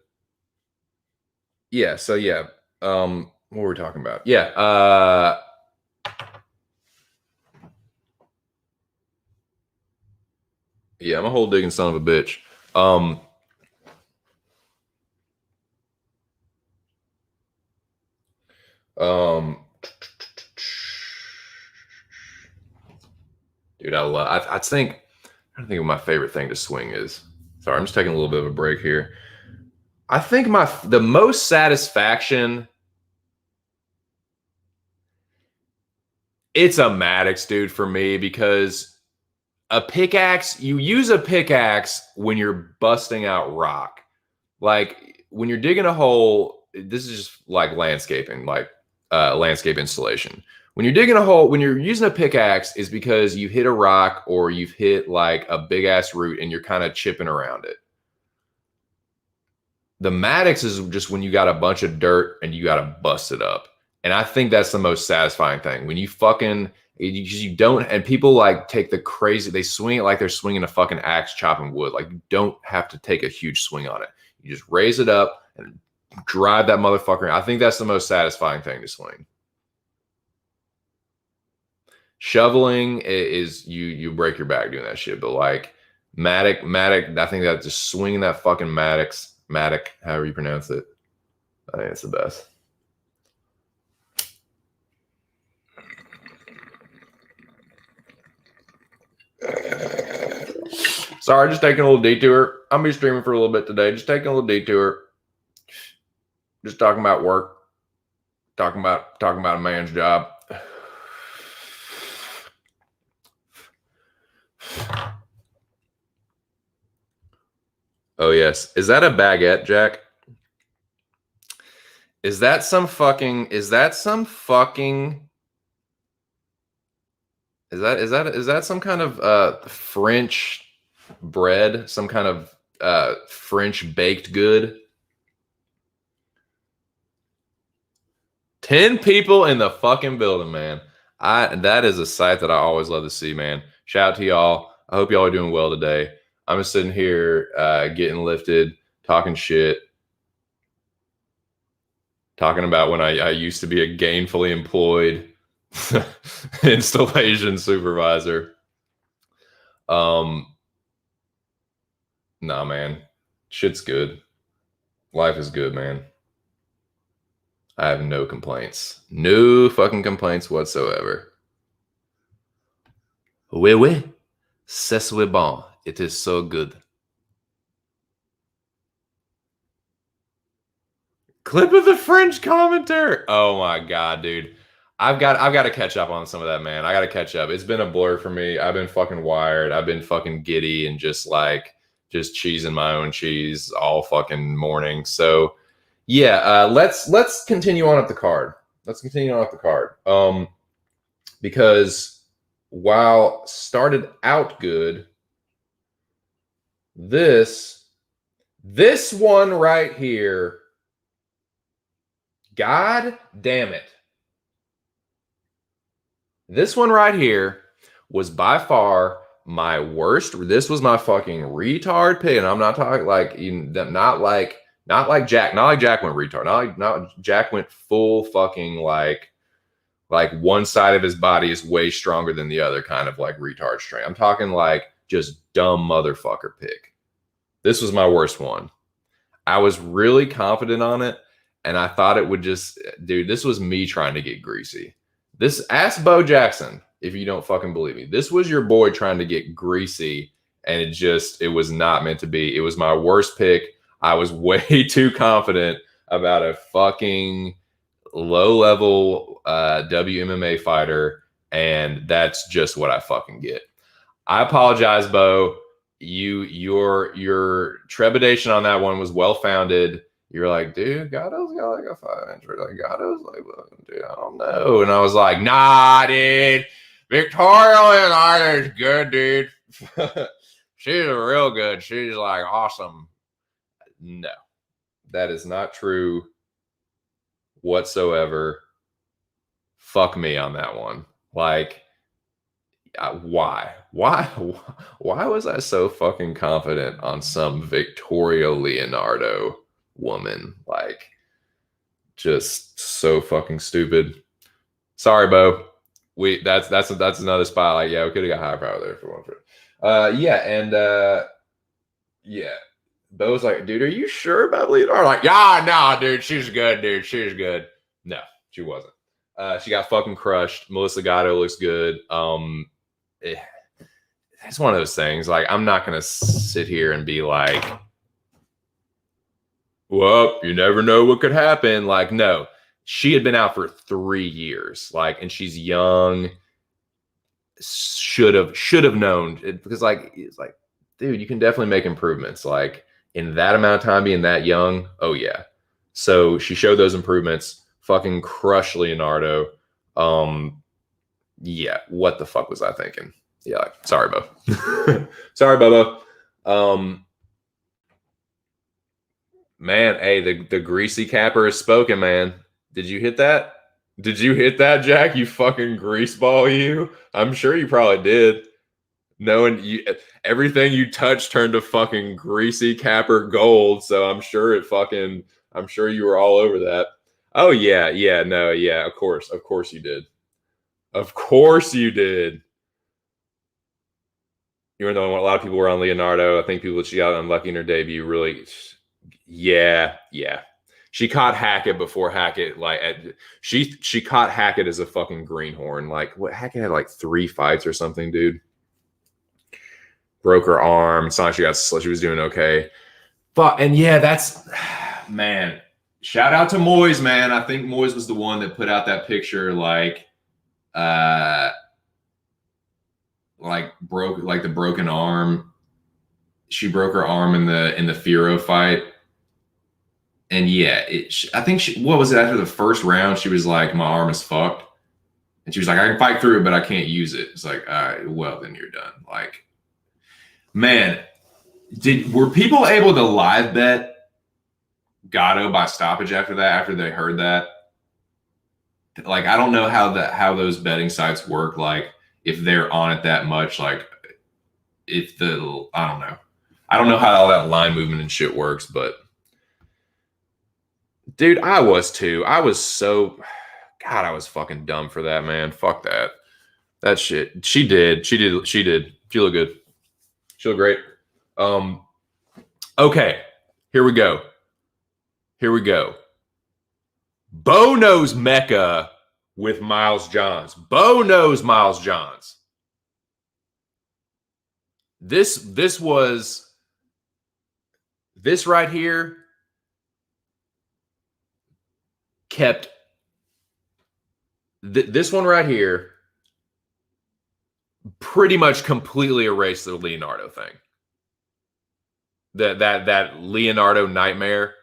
Yeah, so yeah. What were we talking about? Yeah, yeah, I'm a whole digging son of a bitch. Um, um, dude, I think I think what my favorite thing to swing is. Sorry, I'm just taking a little bit of a break here. I think the most satisfaction, it's a Maddox, dude, for me, because a pickaxe, you use a pickaxe when you're busting out rock. Like when you're digging a hole, this is just like landscaping, like landscape installation. When you're digging a hole, when you're using a pickaxe, is because you've hit a rock or you've hit like a big ass root and you're kind of chipping around it. The Maddox is just when you got a bunch of dirt and you got to bust it up. And I think that's the most satisfying thing when you don't, and people like take the crazy, they swing it like they're swinging a fucking axe chopping wood. Like you don't have to take a huge swing on it. You just raise it up and drive that motherfucker. I think that's the most satisfying thing to swing. Shoveling is you break your back doing that shit, but like Matic, I think that just swinging that fucking Matic, however you pronounce it, I think it's the best. Sorry, just taking a little detour. I'm gonna be streaming for a little bit today. Just taking a little detour. Just talking about work. Talking about a man's job. Oh yes. Is that a baguette, Jack? Is that some fucking is that some kind of French bread, some kind of French baked good? 10 people in the fucking building, man. That is a sight that I always love to see, man. Shout out to y'all. I hope y'all are doing well today. I'm just sitting here getting lifted, talking shit, talking about when I used to be a gainfully employed installation supervisor. Nah, man. Shit's good. Life is good, man. I have no complaints. No fucking complaints whatsoever. Oui, oui. C'est bon. It is so good. Clip of the French commentator. Oh my god, dude. I've got to catch up on some of that, man. I got to catch up. It's been a blur for me. I've been fucking wired. I've been fucking giddy and just cheesing my own cheese all fucking morning. So, yeah, let's continue on up the card. Let's continue on up the card. Because while started out good, this one right here, god damn it. This one right here was by far my worst. This was my fucking retard pick. And I'm not talking like not like Jack. Not like Jack went retard. Not Jack went full fucking like one side of his body is way stronger than the other kind of like retard strain. I'm talking like just dumb motherfucker pick. This was my worst one. I was really confident on it, and I thought it would just, dude, this was me trying to get greasy. Ask Bo Jackson if you don't fucking believe me. This was your boy trying to get greasy, and it was not meant to be. It was my worst pick. I was way too confident about a fucking low-level WMMA fighter, and that's just what I fucking get. I apologize, Bo. Your trepidation on that one was well-founded. You're like, dude, Gatto's got like a 5-inch. Like Gatto's like, dude, I don't know. And I was like, nah, dude. Victoria Leonardo's good, dude. She's real good. She's like awesome. No, that is not true whatsoever. Fuck me on that one. Like, why? Why was I so fucking confident on some Victoria Leonardo woman? Like, just so fucking stupid. Sorry, Bo. That's another spot. Like, yeah, we could have got high power there for one. Yeah. Bo's like, dude, are you sure about Leonardo? Like, yeah, no, dude, she's good, dude. She's good. No, she wasn't. She got fucking crushed. Melissa Gatto looks good. It's one of those things. Like, I'm not gonna sit here and be like, well, you never know what could happen. Like, no, she had been out for 3 years. Like, and she's young. Should have known it, because like it's like, dude, you can definitely make improvements. Like, in that amount of time being that young, oh yeah. So she showed those improvements. Fucking crush Leonardo. Yeah, what the fuck was I thinking? Yeah, like, sorry, Bo. Sorry, Bobo. Man, hey, the greasy capper has spoken, man. Did you hit that? Did you hit that, Jack? You fucking greaseball, you. I'm sure you probably did. Knowing you, everything you touched turned to fucking greasy capper gold. So I'm sure I'm sure you were all over that. Oh yeah, no, yeah, of course you did. Of course you did. Even though a lot of people were on Leonardo, I think people that she got unlucky in her debut really, yeah. She caught Hackett before Hackett, like she caught Hackett as a fucking greenhorn. Like, what, Hackett had like 3 fights or something, dude. Broke her arm. It's not like she was doing okay. But and yeah, that's, man. Shout out to Moyes, man. I think Moyes was the one that put out that picture, like broke, like the broken arm. She broke her arm in the Firo fight. And yeah, I think what was it, after the first round, she was like, my arm is fucked. And she was like, I can fight through it, but I can't use it. It's like, all right, well, then you're done. Like, man, were people able to live bet Gatto by stoppage after that, after they heard that? Like, I don't know how those betting sites work. Like, if they're on it that much, like, I don't know. I don't know how all that line movement and shit works, but dude, I was too. I was so, God, I was fucking dumb for that, man. Fuck that. That shit. She did. She looked good. She looked great. Okay. Here we go. Bo knows Mecca with Miles Johns. Bo knows Miles Johns. This right here kept this one right here pretty much completely erased the Leonardo thing. That Leonardo nightmare.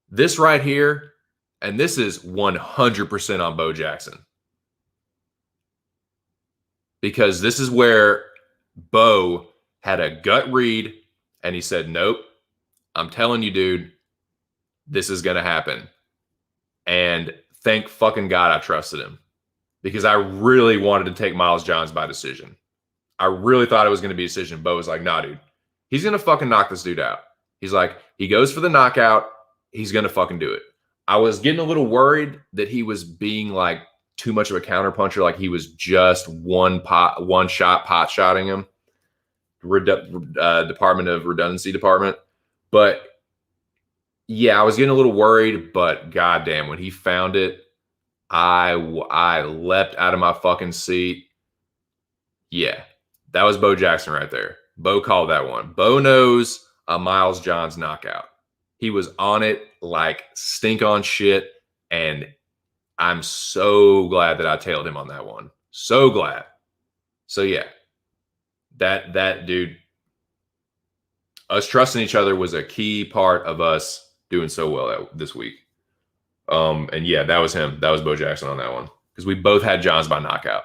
This right here, and this is 100% on Bo Jackson. Because this is where Bo had a gut read and he said, nope, I'm telling you, dude, this is going to happen. And thank fucking God I trusted him, because I really wanted to take Miles Johns by decision. I really thought it was going to be a decision. Bo was like, nah, dude, he's going to fucking knock this dude out. He's like, he goes for the knockout. He's going to fucking do it. I was getting a little worried that he was being like too much of a counterpuncher. Like he was just one shot pot shotting him. Department of Redundancy department. But yeah, I was getting a little worried, but goddamn, when he found it, I leapt out of my fucking seat. Yeah, that was Bo Jackson right there. Bo called that one. Bo knows a Miles Johns knockout. He was on it like stink on shit, and I'm so glad that I tailed him on that one. So glad. So yeah, that dude, us trusting each other was a key part of us doing so well this week. And yeah, that was him. That was Bo Jackson on that one, because we both had Johns by knockout.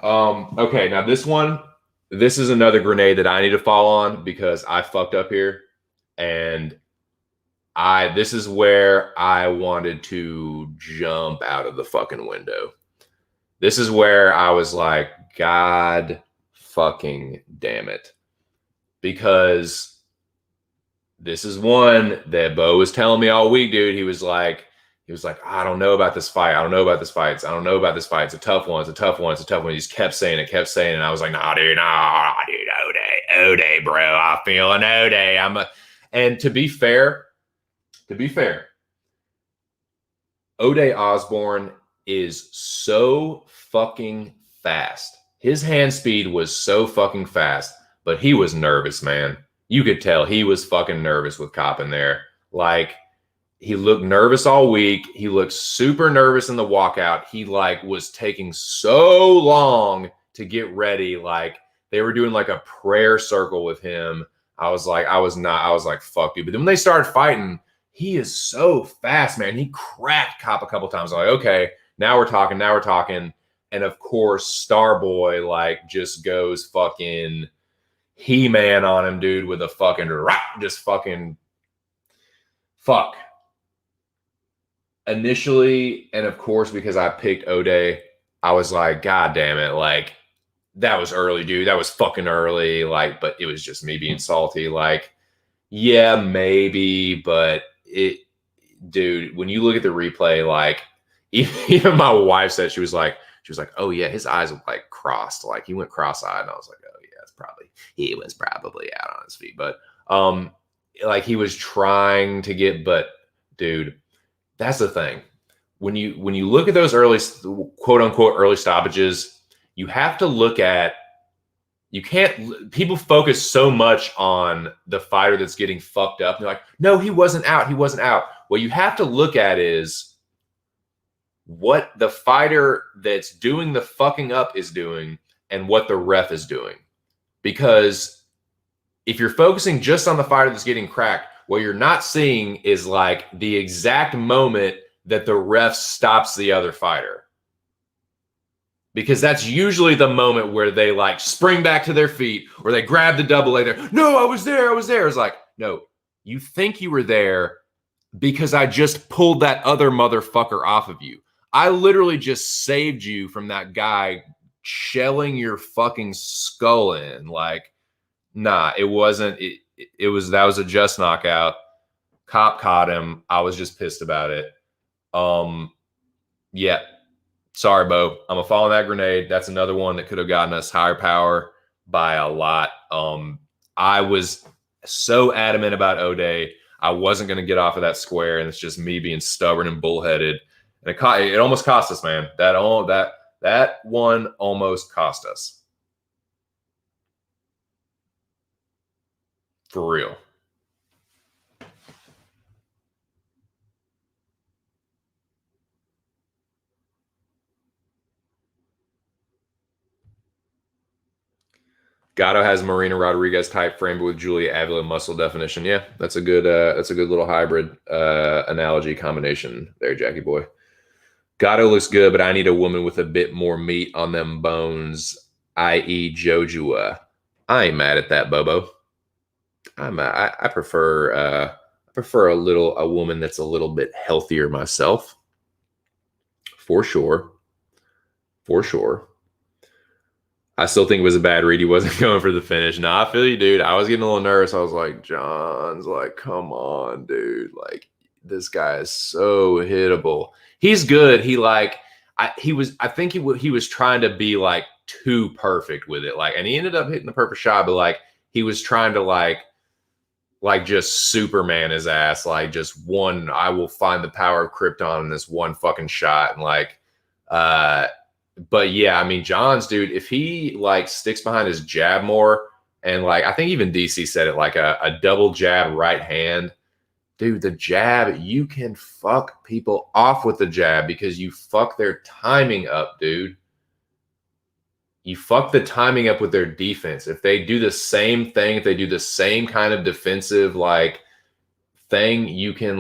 Okay, now this is another grenade that I need to fall on because I fucked up here. And This is where I wanted to jump out of the fucking window. This is where I was like, God fucking damn it. Because this is one that Bo was telling me all week, dude. He was like, I don't know about this fight. I don't know about this fight. I don't know about this fight. It's a tough one. It's a tough one. It's a tough one. He just kept saying it, And I was like, nah, dude, O'Day, bro. I'm feeling O'Day. And to be fair, O'Day Osborne is so fucking fast. His hand speed was so fucking fast, but he was nervous, man. You could tell he was fucking nervous with Cop in there. Like, he looked nervous all week. He looked super nervous in the walkout. He like was taking so long to get ready. Like, they were doing like a prayer circle with him. I was like, fuck you. But then when they started fighting, he is so fast, man. He cracked Cop a couple times. I'm like, okay, now we're talking. And of course, Starboy like just goes fucking He-Man on him, dude, with a fucking just fucking fuck. Initially, and of course, because I picked O'Day, I was like, God damn it, like that was early, dude. That was fucking early. Like, but it was just me being salty. Like, yeah, maybe, but dude, when you look at the replay, like even my wife said she was like, oh yeah, his eyes were like crossed, like he went cross-eyed, and I was like, oh yeah, he was probably out on his feet, but like he was trying to get, but dude, that's the thing. When you look at those early, quote unquote, early stoppages, you have to look at, people focus so much on the fighter that's getting fucked up. And they're like, no, he wasn't out. What you have to look at is what the fighter that's doing the fucking up is doing and what the ref is doing. Because if you're focusing just on the fighter that's getting cracked, what you're not seeing is like the exact moment that the ref stops the other fighter. Because that's usually the moment where they like spring back to their feet or they grab the double leg there. No, I was there. It's like, no, you think you were there because I just pulled that other motherfucker off of you. I literally just saved you from that guy shelling your fucking skull in. Like, nah, it wasn't. That was a just knockout. Cop caught him. I was just pissed about it. Yeah. Sorry, Bo. I'm a following that grenade. That's another one that could have gotten us higher power by a lot. I was so adamant about O'Day. I wasn't going to get off of that square, and it's just me being stubborn and bullheaded. And it almost cost us, man. That one almost cost us. For real. Gatto has Marina Rodriguez type frame, but with Julia Avila muscle definition. Yeah, that's a good little hybrid analogy combination there, Jackie boy. Gatto looks good, but I need a woman with a bit more meat on them bones, i.e. Jojua. I ain't mad at that, Bobo. I prefer a woman that's a little bit healthier myself. For sure. I still think it was a bad read. He wasn't going for the finish. Nah, I feel you, dude. I was getting a little nervous. I was like, John's like, come on, dude. Like, this guy is so hittable. He's good. I think he was trying to be like too perfect with it. Like, and he ended up hitting the perfect shot, but like he was trying to like just Superman his ass. Like, just one, I will find the power of Krypton in this one fucking shot. And like, but yeah, I mean, Johns, dude, if he like sticks behind his jab more, and like I think even DC said it, like a double jab right hand, dude, the jab, you can fuck people off with the jab because you fuck their timing up, dude. You fuck the timing up with their defense. If they do the same thing, if they do the same kind of defensive like thing, you can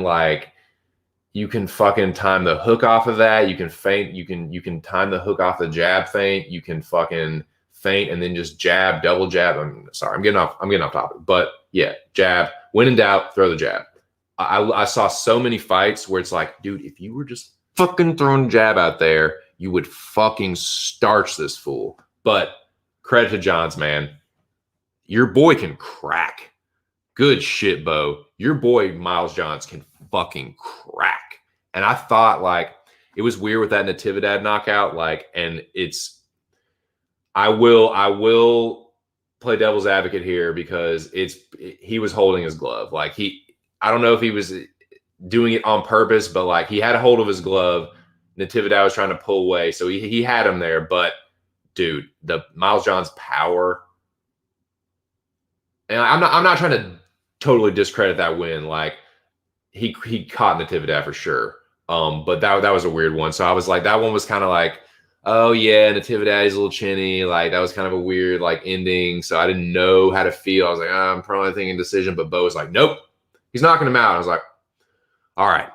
fucking time the hook off of that. You can feint. You can time the hook off the jab feint. You can fucking feint and then just jab, double jab. I'm sorry, I'm getting off topic. But yeah, jab. When in doubt, throw the jab. I saw so many fights where it's like, dude, if you were just fucking throwing a jab out there, you would fucking starch this fool. But credit to Johns, man. Your boy can crack. Good shit, Bo. Your boy Miles Johns can fucking crack. And I thought like it was weird with that Natividad knockout. Like, and it's I will play devil's advocate here because he was holding his glove. Like I don't know if he was doing it on purpose, but like he had a hold of his glove. Natividad was trying to pull away, so he had him there. But dude, the Miles Johns power, and I'm not trying to totally discredit that win. Like he caught Natividad for sure. But that was a weird one. So I was like, that one was kind of like, oh yeah, Natividad is a little chinny. Like that was kind of a weird like ending. So I didn't know how to feel. I was like, oh, I'm probably thinking decision. But Bo was like, nope, he's knocking him out. I was like, all right.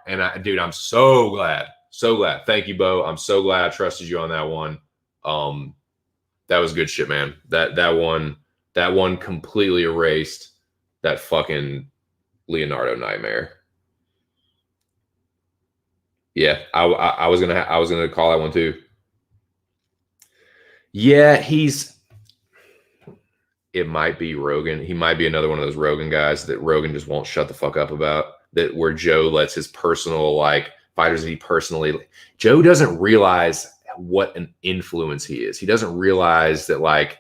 And dude, I'm so glad. So glad. Thank you, Bo. I'm so glad I trusted you on that one. That was good shit, man. That one completely erased that fucking Leonardo nightmare. Yeah, I was gonna call that one too. Yeah, it might be Rogan. He might be another one of those Rogan guys that Rogan just won't shut the fuck up about. That where Joe lets his personal like fighters that he personally. Joe doesn't realize what an influence he is. He doesn't realize that like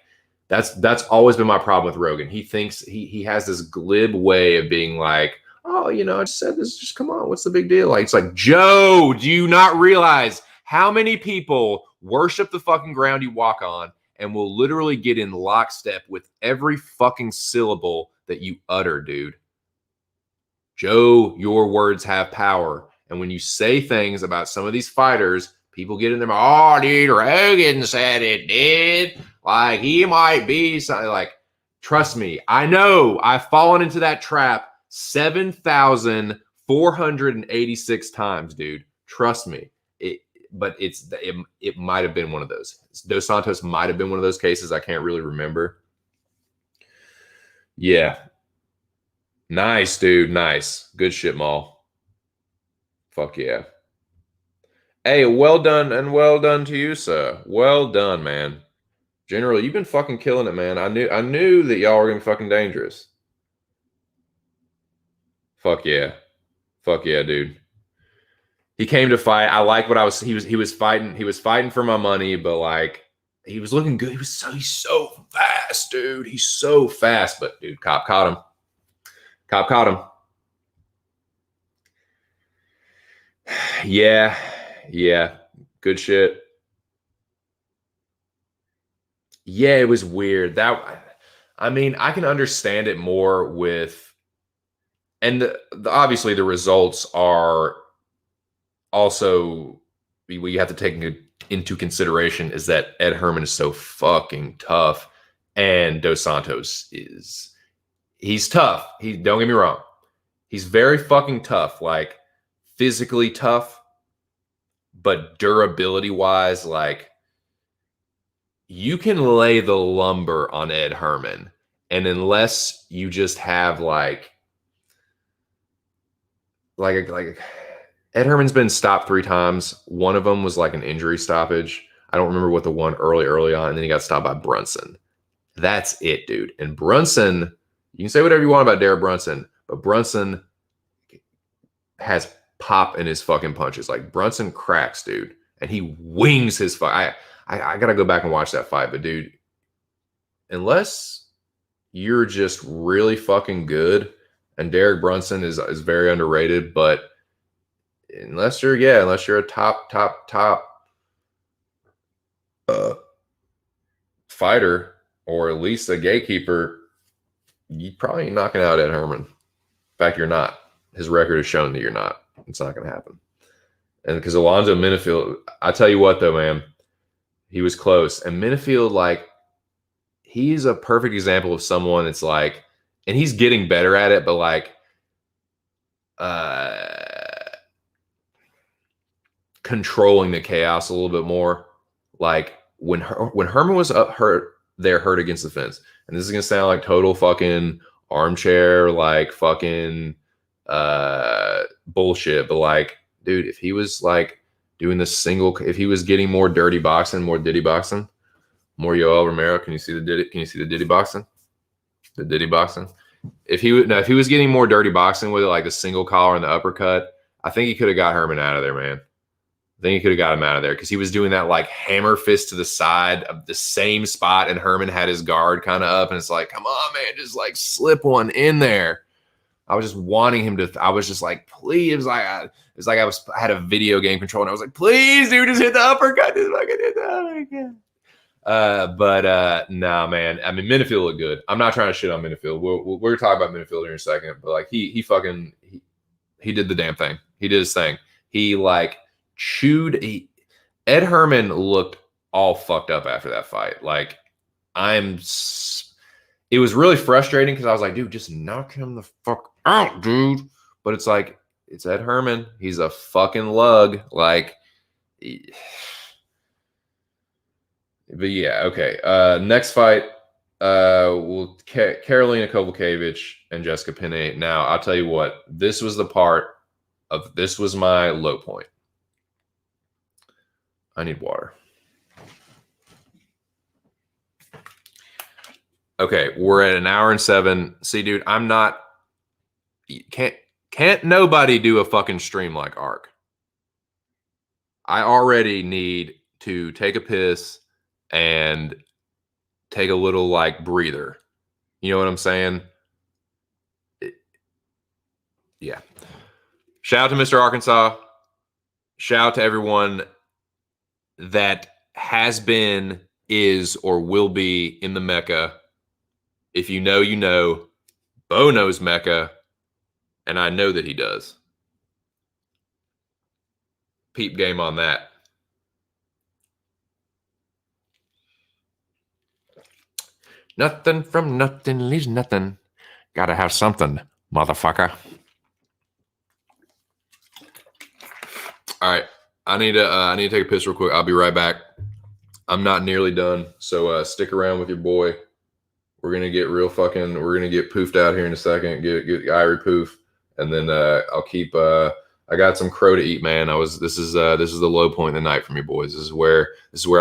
that's always been my problem with Rogan. He thinks he has this glib way of being like, oh, I just said this. Just come on. What's the big deal? Like it's like, Joe, do you not realize how many people worship the fucking ground you walk on and will literally get in lockstep with every fucking syllable that you utter, dude? Joe, your words have power. And when you say things about some of these fighters, people get in there, oh, dude, Rogan said it, dude. Like, he might be something like, trust me, I know I've fallen into that trap 7,486 times, dude. Trust me. But it might have been one of those. Dos Santos might have been one of those cases. I can't really remember. Yeah. Nice, dude. Nice. Good shit, Maul. Fuck yeah. Hey, well done and well done to you, sir. Well done, man. Generally, you've been fucking killing it, man. I knew that y'all were gonna be fucking dangerous. Fuck yeah. Fuck yeah, dude. He came to fight. I like what he was fighting for my money, but like he was looking good. He's so fast, dude. He's so fast. But dude, Cop caught him. Cop caught him. Yeah. Good shit. Yeah, it was weird. I mean, I can understand it more with, and obviously the results are also, we have to take into consideration is that Ed Herman is so fucking tough, and Dos Santos he's tough. Don't get me wrong, he's very fucking tough, like physically tough, but durability wise, like you can lay the lumber on Ed Herman, and unless you just have like Ed Herman's been stopped 3 times. One of them was like an injury stoppage. I don't remember what the one early on, and then he got stopped by Brunson. That's it, dude. And Brunson, you can say whatever you want about Derek Brunson, but Brunson has pop in his fucking punches. Like Brunson cracks, dude, and he wings his fight. I gotta go back and watch that fight, but dude, unless you're just really fucking good, and Derek Brunson is very underrated, but unless you're a top fighter, or at least a gatekeeper, you probably ain't knocking out Ed Herman. In fact, you're not. His record has shown that you're not. It's not going to happen. And because Alonzo Menifield, I tell you what though, man, he was close. And Menifield, like, he's a perfect example of someone that's like, and he's getting better at it, but like, controlling the chaos a little bit more. Like when Herman was hurt against the fence, and this is gonna sound like total fucking armchair, like fucking bullshit. But like, dude, if he was like doing the single, if he was getting more dirty boxing, more Diddy boxing, more Yoel Romero, can you see the Diddy? Can you see the Diddy boxing? The Diddy boxing. If he would, now, if he was getting more dirty boxing with it, like the single collar and the uppercut, I think he could have got Herman out of there, man. I think he could have got him out of there because he was doing that like hammer fist to the side of the same spot, and Herman had his guard kind of up, and it's like, come on, man, just like slip one in there. I was just wanting him to. I was just like, please. It was like I had a video game controller, and I was like, please, dude, just hit the uppercut, just fucking hit the uppercut. Nah, man. I mean, Minifield looked good. I'm not trying to shit on Minifield. We're talking about Minifield in a second, but like he fucking he did the damn thing. He did his thing. He like chewed. Ed Herman looked all fucked up after that fight. Like it was really frustrating because I was like, dude, just knock him the fuck out, dude. But it's like, it's Ed Herman. He's a fucking lug. Like, but yeah, okay. Next fight, Karolina Kowalkiewicz and Jessica Penne. Now, I'll tell you what, this was my low point. I need water. Okay, we're at 1 hour and 7. See, dude, can't nobody do a fucking stream like Ark. I already need to take a piss and take a little like breather. You know what I'm saying? Yeah. Shout out to Mr. Arkansas. Shout out to everyone that has been, is, or will be in the Mecca. If you know, you know. Bo knows Mecca, and I know that he does. Peep game on that. Nothing from nothing leaves nothing. Gotta have something, motherfucker. All right. I need to take a piss real quick. I'll be right back. I'm not nearly done, so stick around with your boy. We're gonna get poofed out here in a second. Get Irie poof, and then I'll keep. I got some crow to eat, man. This is the low point in the night for me, boys. This is where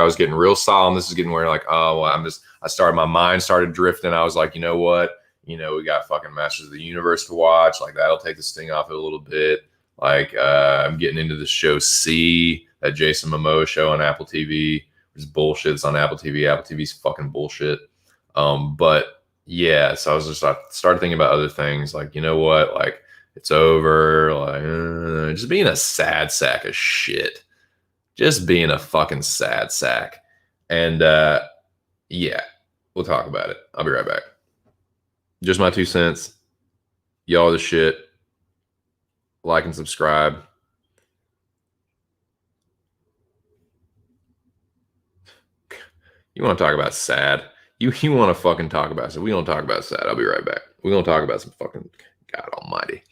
I was getting real solemn. This is getting where like, oh, well, my mind started drifting. I was like, you know what? We got fucking Masters of the Universe to watch. Like that'll take the sting off it a little bit. Like I'm getting into the show C, that Jason Momoa show on Apple TV. It's bullshit. It's on Apple TV. Apple TV's fucking bullshit. But yeah, so I started thinking about other things. Like, you know what? Like it's over. Like just being a sad sack of shit. Just being a fucking sad sack. And yeah, we'll talk about it. I'll be right back. Just my 2 cents. Y'all the shit. Like and subscribe. You want to talk about sad? You want to fucking talk about sad? We don't talk about sad. I'll be right back. We're gonna talk about some fucking God Almighty.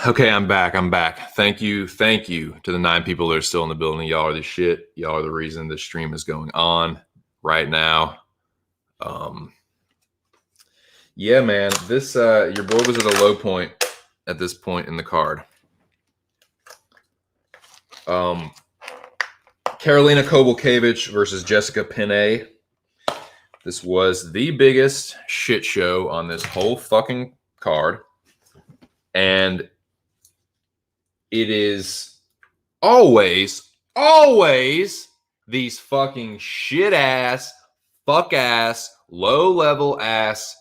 Okay, I'm back. I'm back. Thank you to the 9 people that are still in the building. Y'all are the shit. Y'all are the reason this stream is going on right now. Yeah, man. This your boy was at a low point at this point in the card. Karolina Kowalkiewicz versus Jessica Penne. This was the biggest shit show on this whole fucking card. And it is always these fucking shit ass, fuck ass, low level ass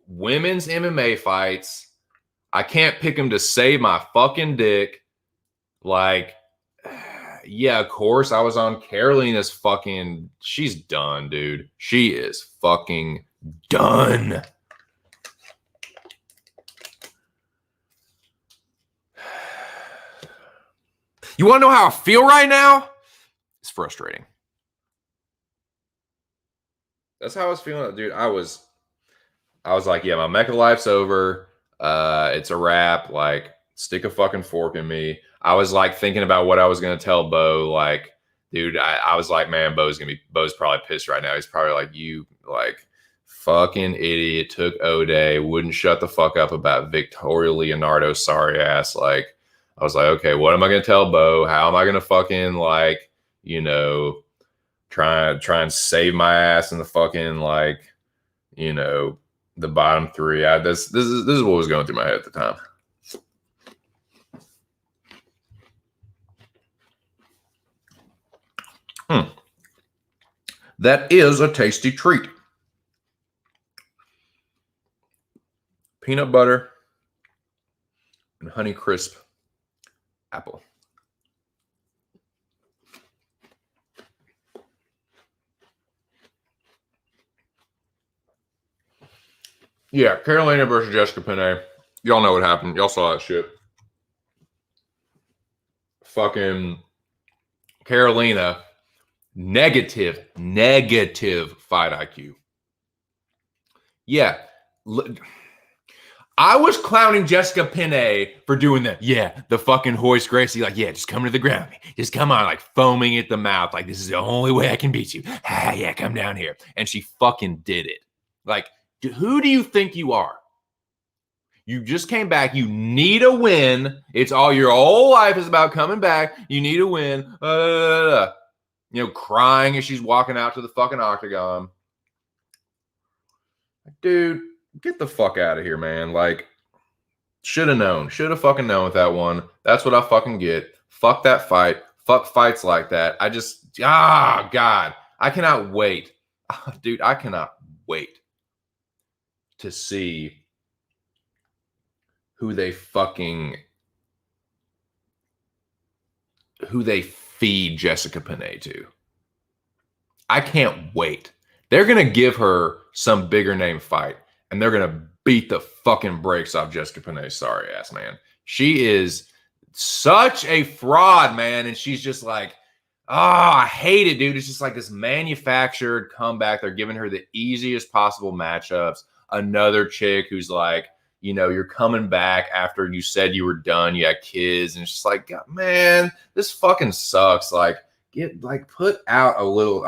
women's MMA fights. I can't pick them to save my fucking dick. Like, yeah, of course, I was on Karolina's fucking. She's done, dude. She is fucking done. You want to know how I feel right now? It's frustrating. That's how I was feeling, dude. I was like, yeah, my Mecca life's over. It's a wrap. Like, stick a fucking fork in me. I was like thinking about what I was gonna tell Bo. Like, dude, I was like, man, Bo's probably pissed right now. He's probably like, you like fucking idiot, took O-Day, wouldn't shut the fuck up about Victoria Leonardo, sorry ass. Like, I was like, okay, what am I gonna tell Bo? How am I gonna fucking like, you know, try and save my ass in the fucking like, you know, the bottom 3. This is what was going through my head at the time. That is a tasty treat. Peanut butter and Honey Crisp apple. Yeah, Karolina versus Jessica Penne. Y'all know what happened. Y'all saw that shit. Fucking Karolina, negative fight IQ. Yeah. I was clowning Jessica Penne for doing that. Yeah, the fucking Hoist Gracie, like, yeah, just come to the ground. Just come on, like foaming at the mouth. Like, this is the only way I can beat you. Ah, yeah, come down here. And she fucking did it. Like, who do you think you are? You just came back. You need a win. It's all your whole life is about coming back. You need a win. You know, crying as she's walking out to the fucking octagon. Dude, get the fuck out of here, man. Like, should have known. Should have fucking known with that one. That's what I fucking get. Fuck that fight. Fuck fights like that. God. I cannot wait. Dude, I cannot wait to see who they feed Jessica Penne to. I can't wait. They're going to give her some bigger name fight, and they're going to beat the fucking brakes off Jessica Penne's sorry ass, man. She is such a fraud, man, and she's just like, I hate it, dude. It's just like this manufactured comeback. They're giving her the easiest possible matchups. Another chick who's like, you know, you're coming back after you said you were done. You had kids, and it's just like, God, man, this fucking sucks. Like, put out a little.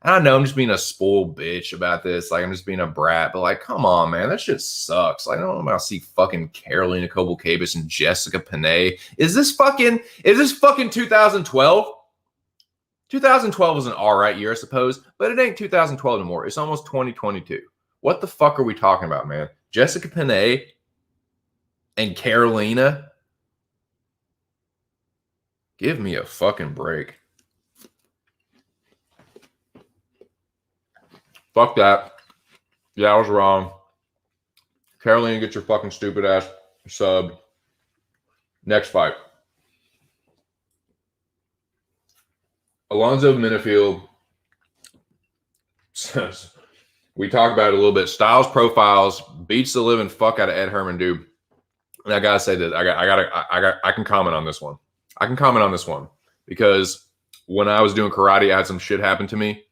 I know I'm just being a spoiled bitch about this. Like, I'm just being a brat, but like, come on, man, that shit sucks. Like, I don't know about to see fucking Karolina Kowalkiewicz and Jessica Penne. Is this fucking 2012? 2012 was an all right year, I suppose, but it ain't 2012 anymore. It's almost 2022. What the fuck are we talking about, man? Jessica Penne and Karolina? Give me a fucking break. Fuck that. Yeah, I was wrong. Karolina, get your fucking stupid ass subbed. Next fight. Alonzo Menifield says, we talked about it a little bit. Styles profiles beats the living fuck out of Ed Herman, dude. And I gotta say that I can comment on this one. I can comment on this one because when I was doing karate, I had some shit happen to me.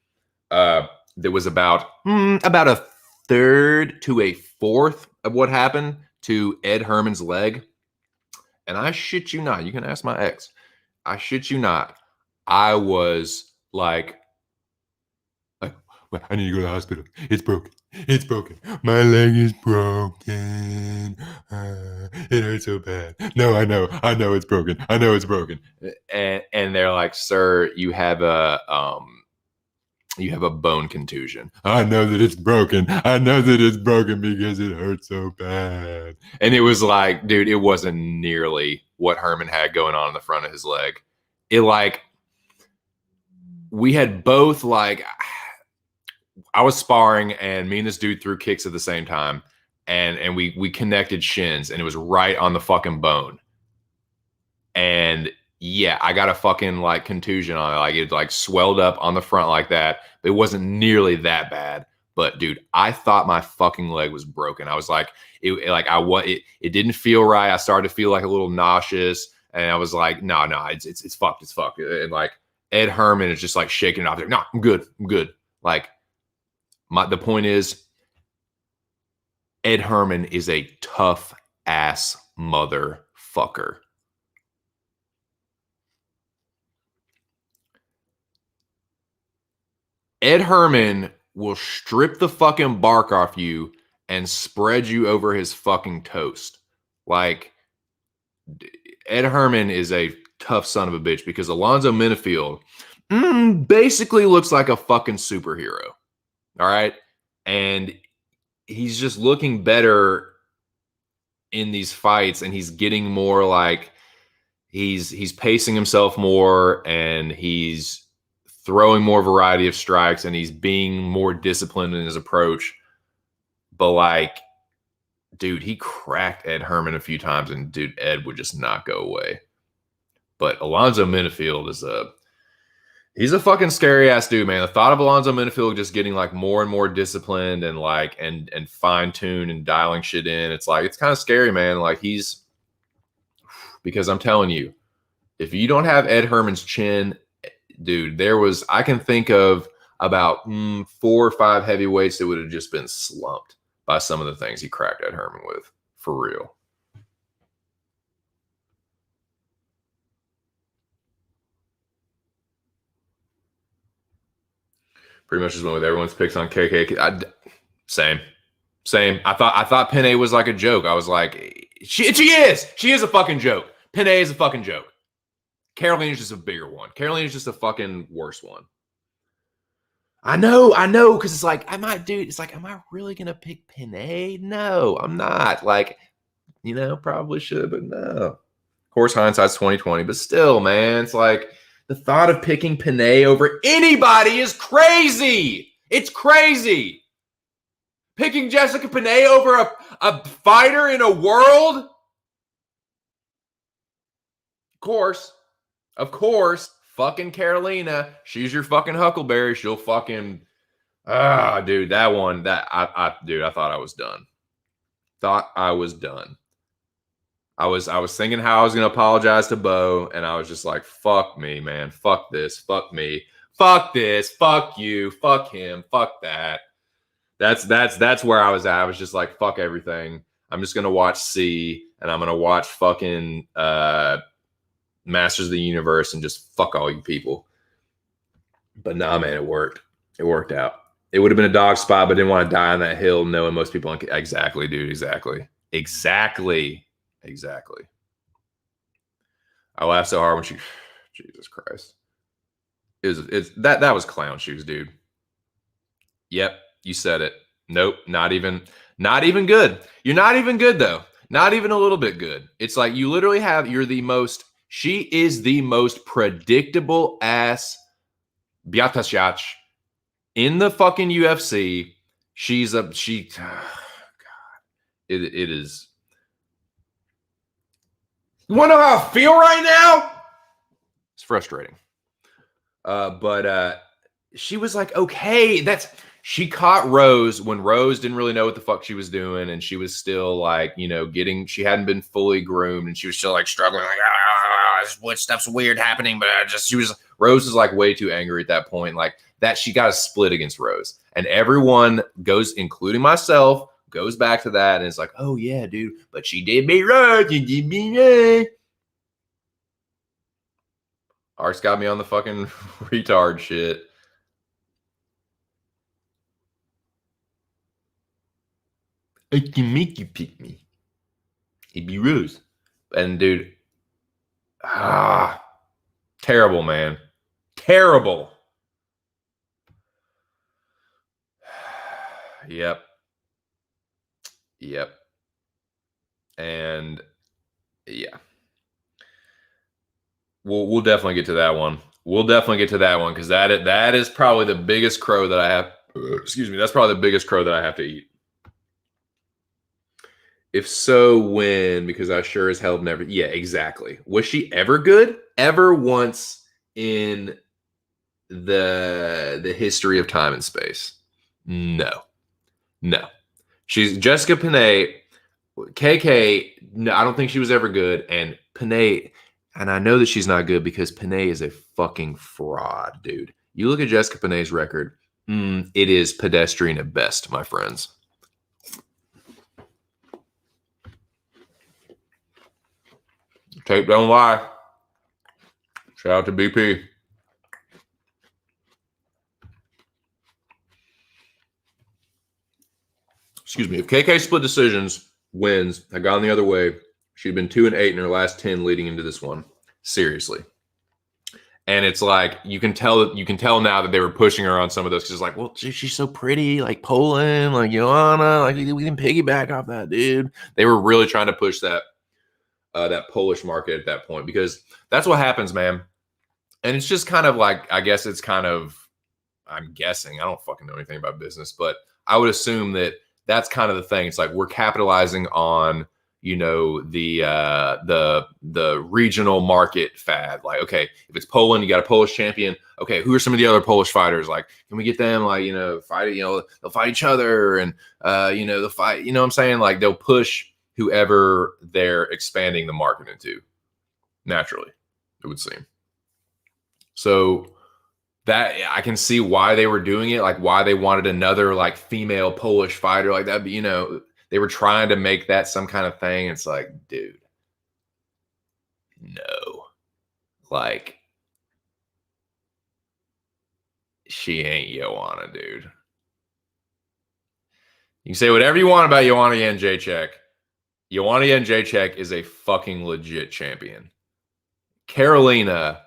There was about a third to a fourth of what happened to Ed Herman's leg. And I shit you not, you can ask my ex. I shit you not. I was like, well, I need to go to the hospital. It's broken. It's broken. My leg is broken. It hurts so bad. No, I know it's broken. I know it's broken. And they're like, sir, you have a bone contusion. I know that it's broken. I know that it's broken because it hurts so bad. And it was like, dude, it wasn't nearly what Herman had going on in the front of his leg. It like, we had both like, I was sparring and me and this dude threw kicks at the same time. And we connected shins and it was right on the fucking bone. And yeah, I got a fucking like contusion on it. Like it like swelled up on the front like that. It wasn't nearly that bad. But dude, I thought my fucking leg was broken. I was like, it didn't feel right. I started to feel like a little nauseous. And I was like, no, it's fucked. It's fucked. And like Ed Herman is just like shaking it off. Like, no, I'm good. Like the point is, Ed Herman is a tough ass motherfucker. Ed Herman will strip the fucking bark off you and spread you over his fucking toast. Like, Ed Herman is a tough son of a bitch because Alonzo Menifield basically looks like a fucking superhero. All right. And he's just looking better in these fights and he's getting more like he's pacing himself more and he's throwing more variety of strikes and he's being more disciplined in his approach. But like, dude, he cracked Ed Herman a few times and dude, Ed would just not go away. But Alonzo Menifield he's a fucking scary ass dude, man. The thought of Alonzo Menifield just getting like more and more disciplined and like and fine tuned and dialing shit in. It's like, it's kind of scary, man. Like because I'm telling you, if you don't have Ed Herman's chin, dude, I can think of about 4 or 5 heavyweights that would have just been slumped by some of the things he cracked Ed Herman with, for real. Pretty much just went with everyone's picks on KK. Same. I thought Penne was like a joke. I was like, she is a fucking joke. Penne is a fucking joke. Carolina's just a bigger one. Carolina's just a fucking worse one. I know, because it's like, am I really gonna pick Penne? No, I'm not. Like, probably should, but no. Of course, hindsight's 20/20, but still, man, it's like the thought of picking Penne over anybody is crazy. It's crazy. Picking Jessica Penne over a fighter in a world? Of course, fucking Carolina. She's your fucking Huckleberry. She'll fucking, dude, that one, I thought I was done. I was thinking how I was going to apologize to Bo, and I was just like, fuck me, man. Fuck this. Fuck me. Fuck this. Fuck you. Fuck him. Fuck that. That's where I was at. I was just like, fuck everything. I'm just going to watch C, and I'm going to watch fucking Masters of the Universe and just fuck all you people. But nah, man, it worked. It worked out. It would have been a dog spot, but I didn't want to die on that hill knowing most people. Exactly, dude. Exactly. I laughed so hard when she, Jesus Christ. That was clown shoes, dude. Yep, you said it. Nope, not even good. You're not even good though. Not even a little bit good. It's like you literally she is the most predictable ass Biatasiach in the fucking UFC. It is. You want to know how I feel right now? It's frustrating. But she was like, okay, she caught Rose when Rose didn't really know what the fuck she was doing. And she was still like, she hadn't been fully groomed and she was still like struggling, like, what stuff's weird happening. But Rose is like way too angry at that point. Like that she got a split against Rose and everyone including myself, goes back to that, and it's like, oh yeah, dude, but she did me right. You did me right. Art's got me on the fucking retard shit. I can make you pick me. He'd be Rose. And dude, terrible, man. Terrible. Yep. And yeah. We'll definitely get to that one. We'll definitely get to that one because that is probably the biggest crow that I have. Excuse me. That's probably the biggest crow that I have to eat. If so, when? Because I sure as hell never. Yeah, exactly. Was she ever good? Ever once in the history of time and space? No. She's Jessica Panay. KK, no, I don't think she was ever good. And Panay, and I know that she's not good because Panay is a fucking fraud, dude. You look at Jessica Panay's record, it is pedestrian at best, my friends. Tape don't lie. Shout out to BP. Excuse me. If KK split decisions wins, had gone the other way, she'd been 2-8 in her last 10 leading into this one. Seriously. And it's like you can tell now that they were pushing her on some of those because it's like, well, she's so pretty, like Poland, like Joanna, like we can piggyback off that, dude. They were really trying to push that Polish market at that point because that's what happens, man. And it's just kind of like, I guess it's kind of, I'm guessing, I don't fucking know anything about business, but I would assume that that's kind of the thing. It's like we're capitalizing on, you know, the regional market fad. Like, okay, if it's Poland, you got a Polish champion. Okay, who are some of the other Polish fighters? Like, can we get them? Like, you know, fight. You know, they'll fight each other, and you know, they'll fight. You know what I'm saying? Like, they'll push whoever they're expanding the market into. Naturally, it would seem. So that I can see why they were doing it, like why they wanted another like female Polish fighter like that. But you know, they were trying to make that some kind of thing. It's like, dude, no, like she ain't Joanna, dude. You can say whatever you want about Joanna Jędrzejczyk. Joanna Jędrzejczyk is a fucking legit champion. Carolina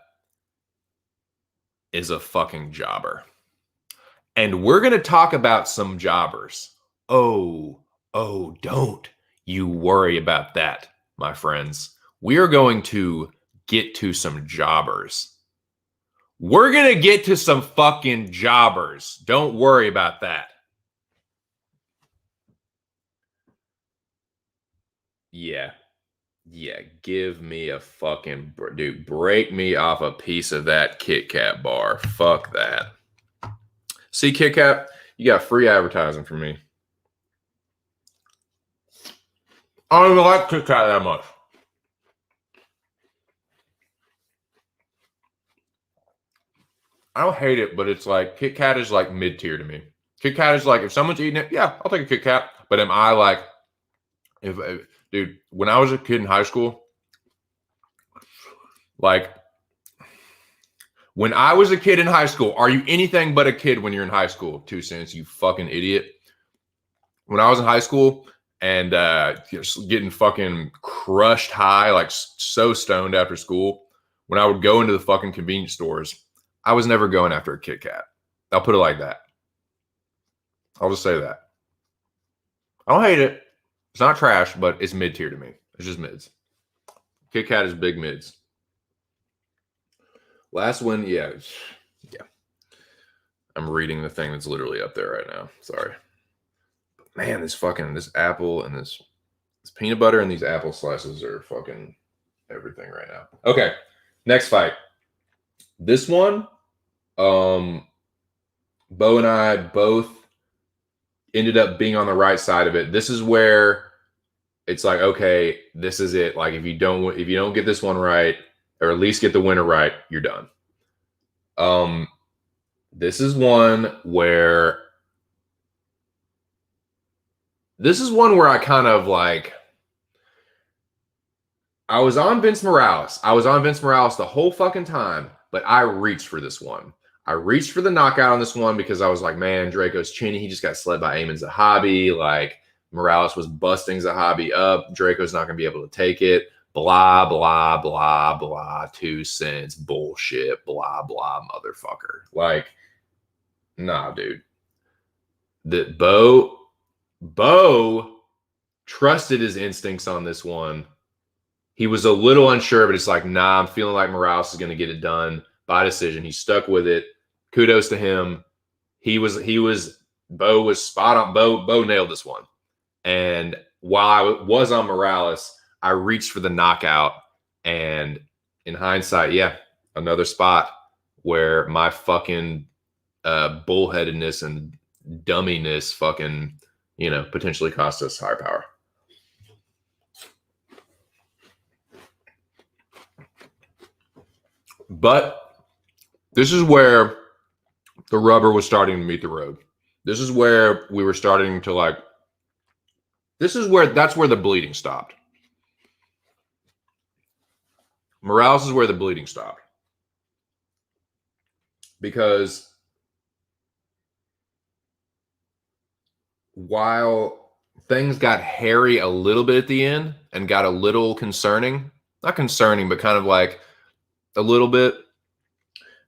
is a fucking jobber. And we're going to talk about some jobbers. Oh, don't you worry about that, my friends. We are going to get to some jobbers. We're going to get to some fucking jobbers. Don't worry about that. Yeah, give me a fucking, dude, break me off a piece of that Kit Kat bar. Fuck that. See, Kit Kat, you got free advertising from me. I don't even like Kit Kat that much. I don't hate it, but it's like Kit Kat is like mid-tier to me. Kit Kat is like, if someone's eating it, yeah, I'll take a Kit Kat. But am I like, if dude, when I was a kid in high school, like, when I was a kid in high school, are you anything but a kid when you're in high school? 2 cents, you fucking idiot. When I was in high school and getting fucking crushed high, like so stoned after school, when I would go into the fucking convenience stores, I was never going after a Kit Kat. I'll put it like that. I'll just say that. I don't hate it. It's not trash, but it's mid-tier to me. It's just mids. Kit Kat is big mids. Last one, yeah. I'm reading the thing that's literally up there right now. Sorry. But man, this apple and this peanut butter and these apple slices are fucking everything right now. Okay, next fight. This one, Bo and I both ended up being on the right side of it. This is where it's like, okay, this is it. Like if you don't get this one right, or at least get the winner right, you're done. This is one where this is one where I kind of like, I was on Vince Morales. I was on Vince Morales the whole fucking time, but I reached for this one. I reached for the knockout on this one because I was like, man, Draco's chinny. He just got sled by Eamon Zahabi. Like, Morales was busting Zahabi up. Draco's not going to be able to take it. Blah, blah, blah, blah. 2 cents. Bullshit. Blah, blah, motherfucker. Like, nah, dude. Bo trusted his instincts on this one. He was a little unsure, but it's like, nah, I'm feeling like Morales is going to get it done by decision. He stuck with it. Kudos to him. Bo was spot on. Bo nailed this one. And while I was on Morales, I reached for the knockout. And in hindsight, yeah, another spot where my fucking bullheadedness and dumminess fucking, potentially cost us higher power. But this is where the rubber was starting to meet the road. This is where we were starting to that's where the bleeding stopped. Morales is where the bleeding stopped. Because while things got hairy a little bit at the end and got a little concerning, not concerning, but kind of like a little bit,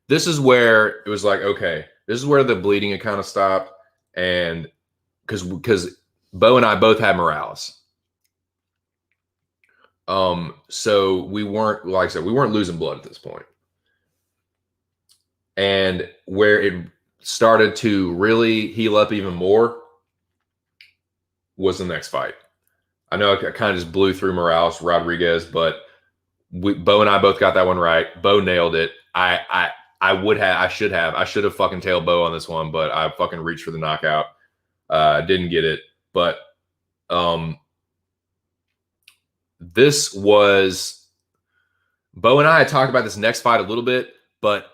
this is where it was like, okay, this is where the bleeding had kind of stopped. And because Bo and I both had Morales. So we weren't, like I said, we weren't losing blood at this point. And where it started to really heal up even more was the next fight. I know I kind of just blew through Morales, Rodriguez, but Bo and I both got that one right. Bo nailed it. I should have fucking tailed Bo on this one, but I fucking reached for the knockout. Didn't get it. But this was, Bo and I had talked about this next fight a little bit, but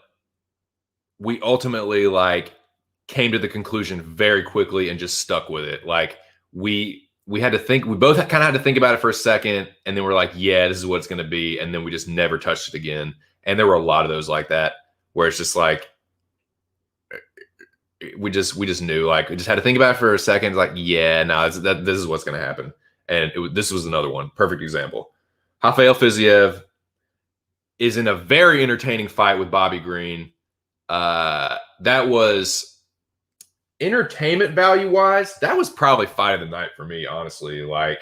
we ultimately came to the conclusion very quickly and just stuck with it. Like we had to think, we both kind of had to think about it for a second, and then we're like, yeah, this is what it's going to be. And then we just never touched it again. And there were a lot of those like that, where it's just like, we just knew, we just had to think about it for a second. Like, yeah, no, this is what's going to happen. And this was another one. Perfect example. Rafael Fiziev is in a very entertaining fight with Bobby Green. That was, entertainment value wise, that was probably fight of the night for me, honestly. I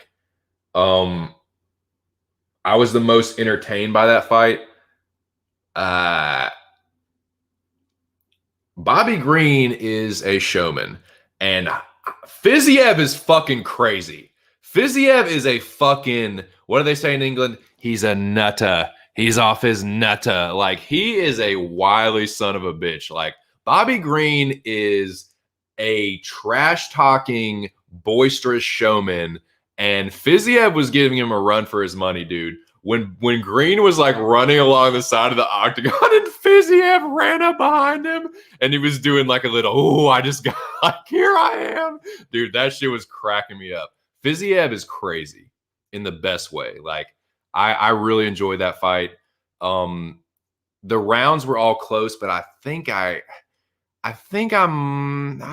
was the most entertained by that fight. Bobby Green is a showman, and Fiziev is fucking crazy. Fiziev is a fucking, what do they say in England? He's a nutter. He's off his nutter. He is a wily son of a bitch. Bobby Green is a trash-talking, boisterous showman, and Fiziev was giving him a run for his money, dude. When Green was running along the side of the octagon and Fiziev ran up behind him and he was doing a little, oh, I just got, here I am. Dude, that shit was cracking me up. Fiziev is crazy in the best way. I really enjoyed that fight. The rounds were all close, but I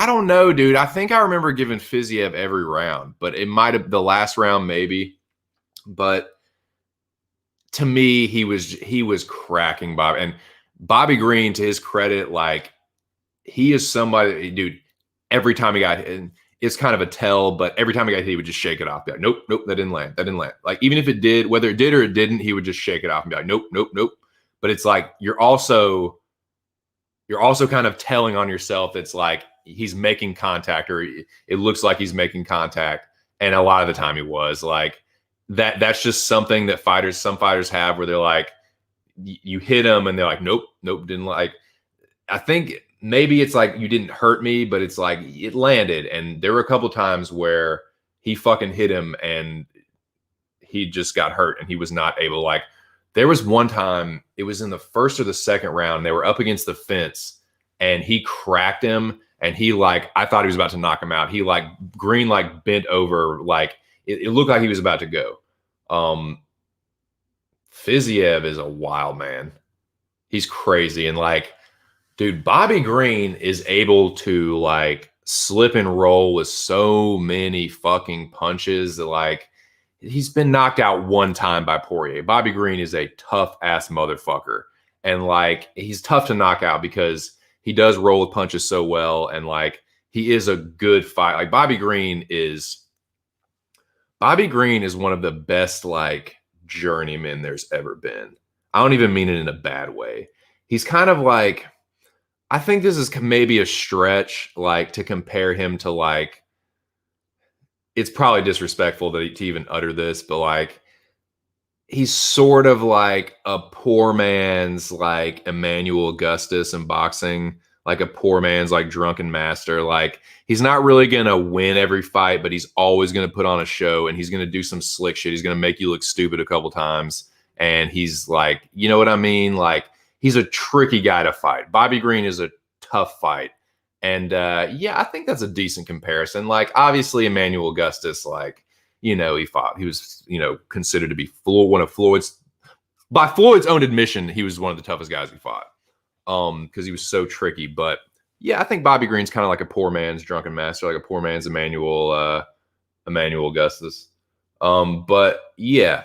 don't know, dude. I think I remember giving Fiziev every round, but it might have, the last round maybe. But to me, he was cracking Bobby. And Bobby Green, to his credit, he is somebody, dude, every time he got hit, it's kind of a tell, but every time he got hit, he would just shake it off. Be like, nope, that didn't land. Even if it did, whether it did or it didn't, he would just shake it off and be like, nope. But it's you're also kind of telling on yourself. It's he's making contact, or it looks like he's making contact. And a lot of the time he was that's just something that some fighters have, where they're you hit them and they're like, nope, didn't I think maybe it's you didn't hurt me, but it's it landed. And there were a couple times where he fucking hit him and he just got hurt and he was not able, there was one time, it was in the first or the second round, they were up against the fence and he cracked him and he like I thought he was about to knock him out. He like Green like bent over, like it looked like he was about to go. Fiziev is a wild man. He's crazy, and like, dude, Bobby Green is able to like slip and roll with so many fucking punches that like he's been knocked out one time by Poirier. Bobby Green is a tough ass motherfucker. And like he's tough to knock out because he does roll with punches so well. And like he is a good fight. Like Bobby Green is one of the best like journeymen there's ever been. I don't even mean it in a bad way. He's kind of like, I think this is maybe a stretch, like to compare him to like, it's probably disrespectful to even utter this, but like he's sort of like a poor man's like Emmanuel Augustus in boxing, like a poor man's like drunken master. Like he's not really gonna win every fight, but he's always gonna put on a show and he's gonna do some slick shit. He's gonna make you look stupid a couple times. And he's like, you know what I mean? Like he's a tricky guy to fight. Bobby Green is a tough fight. And yeah, I think that's a decent comparison. Like obviously Emmanuel Augustus, like, he was, considered to be one of Floyd's, by Floyd's own admission, he was one of the toughest guys he fought. Because he was so tricky. But yeah, I think Bobby Green's kind of like a poor man's drunken master, like a poor man's Emmanuel Augustus. But yeah.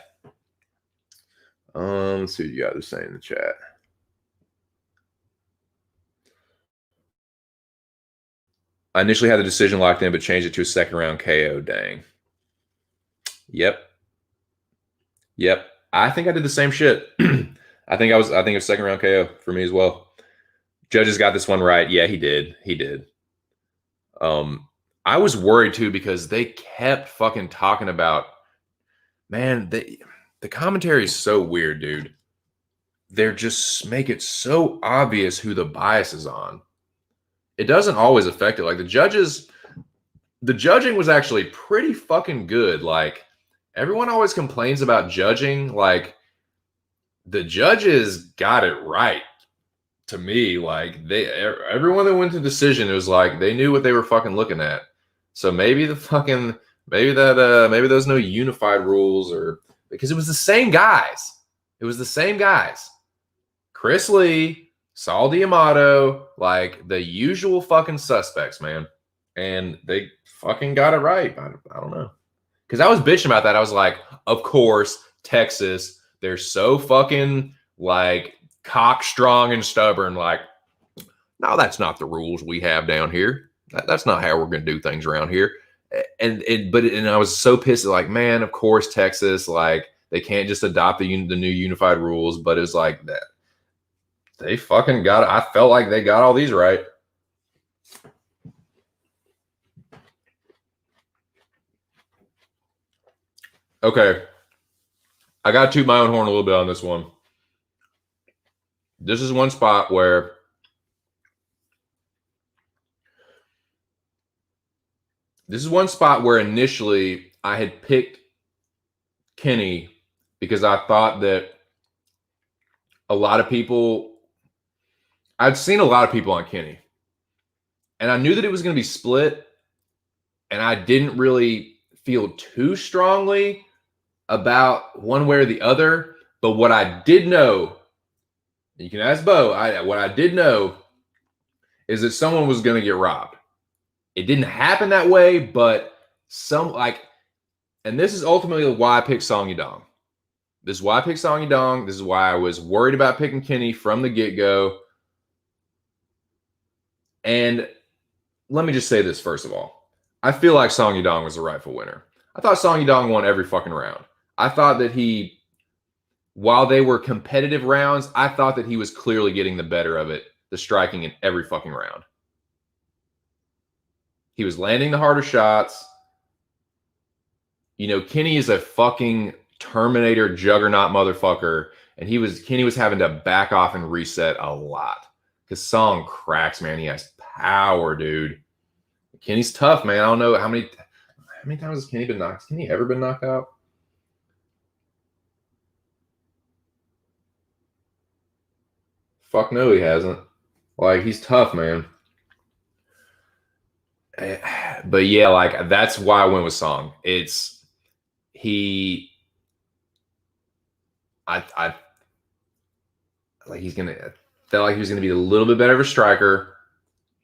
Let's see what you guys are saying in the chat. I initially had the decision locked in, but changed it to a second round KO. Dang. Yep. I think I did the same shit. I think it was second round KO for me as well. Judges got this one right. Yeah, he did. I was worried too because they kept fucking talking about, man, the commentary is so weird, dude. They're just make it so obvious who the bias is on. It doesn't always affect it. Like the judging was actually pretty fucking good. Like everyone always complains about judging. Like the judges got it right. To me, like everyone that went to decision, it was like they knew what they were fucking looking at. So maybe maybe there's no unified rules, or because it was the same guys. Chris Lee, Saul D'Amato, like the usual fucking suspects, man. And they fucking got it right. I don't know. Because I was bitching about that. I was like, of course, Texas, they're so fucking like cock strong and stubborn. Like, no, that's not the rules we have down here. That's not how we're going to do things around here. And I was so pissed. Like, man, of course, Texas, like they can't just adopt the new unified rules. But it's like that. They fucking got it. I felt like they got all these right. Okay. I got to toot my own horn a little bit on this one. This is one spot where initially I had picked Kenny because I thought that I'd seen a lot of people on Kenny. And I knew that it was going to be split. And I didn't really feel too strongly about one way or the other. But what I did know, you can ask Bo, what I did know is that someone was going to get robbed. It didn't happen that way, but and this is ultimately why I picked Song Yadong. This is why I picked Song Yadong. This is why I was worried about picking Kenny from the get-go. And let me just say this first of all. I feel like Song Yadong was the rightful winner. I thought Song Yadong won every fucking round. I thought that while they were competitive rounds, I thought that he was clearly getting the better of it, the striking in every fucking round. He was landing the harder shots. Kenny is a fucking Terminator juggernaut motherfucker. And Kenny was having to back off and reset a lot. Because Song cracks, man. He has power, dude. Kenny's tough, man. I don't know how many times has Kenny been knocked? Has Kenny ever been knocked out? Fuck no, he hasn't. Like, he's tough, man. But yeah, like that's why I went with Song. It's he. I like he's gonna felt like he was gonna be a little bit better of a striker.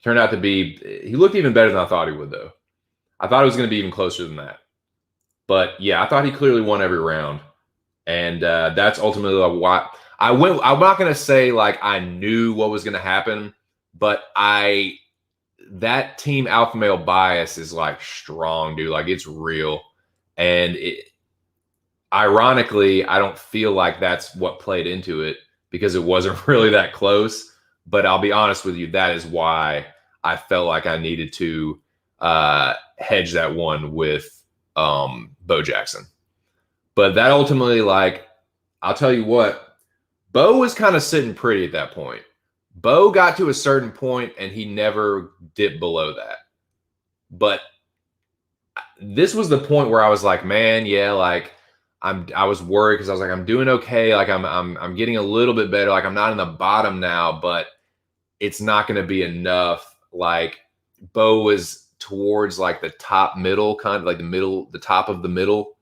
Turned out to be he looked even better than I thought he would though. I thought it was gonna be even closer than that. But yeah, I thought he clearly won every round, and that's ultimately why I went. I'm not gonna say like I knew what was gonna happen, but that team alpha male bias is like strong, dude. Like it's real, and ironically, I don't feel like that's what played into it because it wasn't really that close. But I'll be honest with you, that is why I felt like I needed to hedge that one with Bo Jackson. But that ultimately, like, I'll tell you what, Bo was kind of sitting pretty at that point. Bo got to a certain point and he never dipped below that. But this was the point where I was like, man, yeah, like I was worried because I was like, I'm doing okay. Like I'm getting a little bit better. Like I'm not in the bottom now, but it's not going to be enough. Like Bo was towards like the top middle, kind of like the top of the middle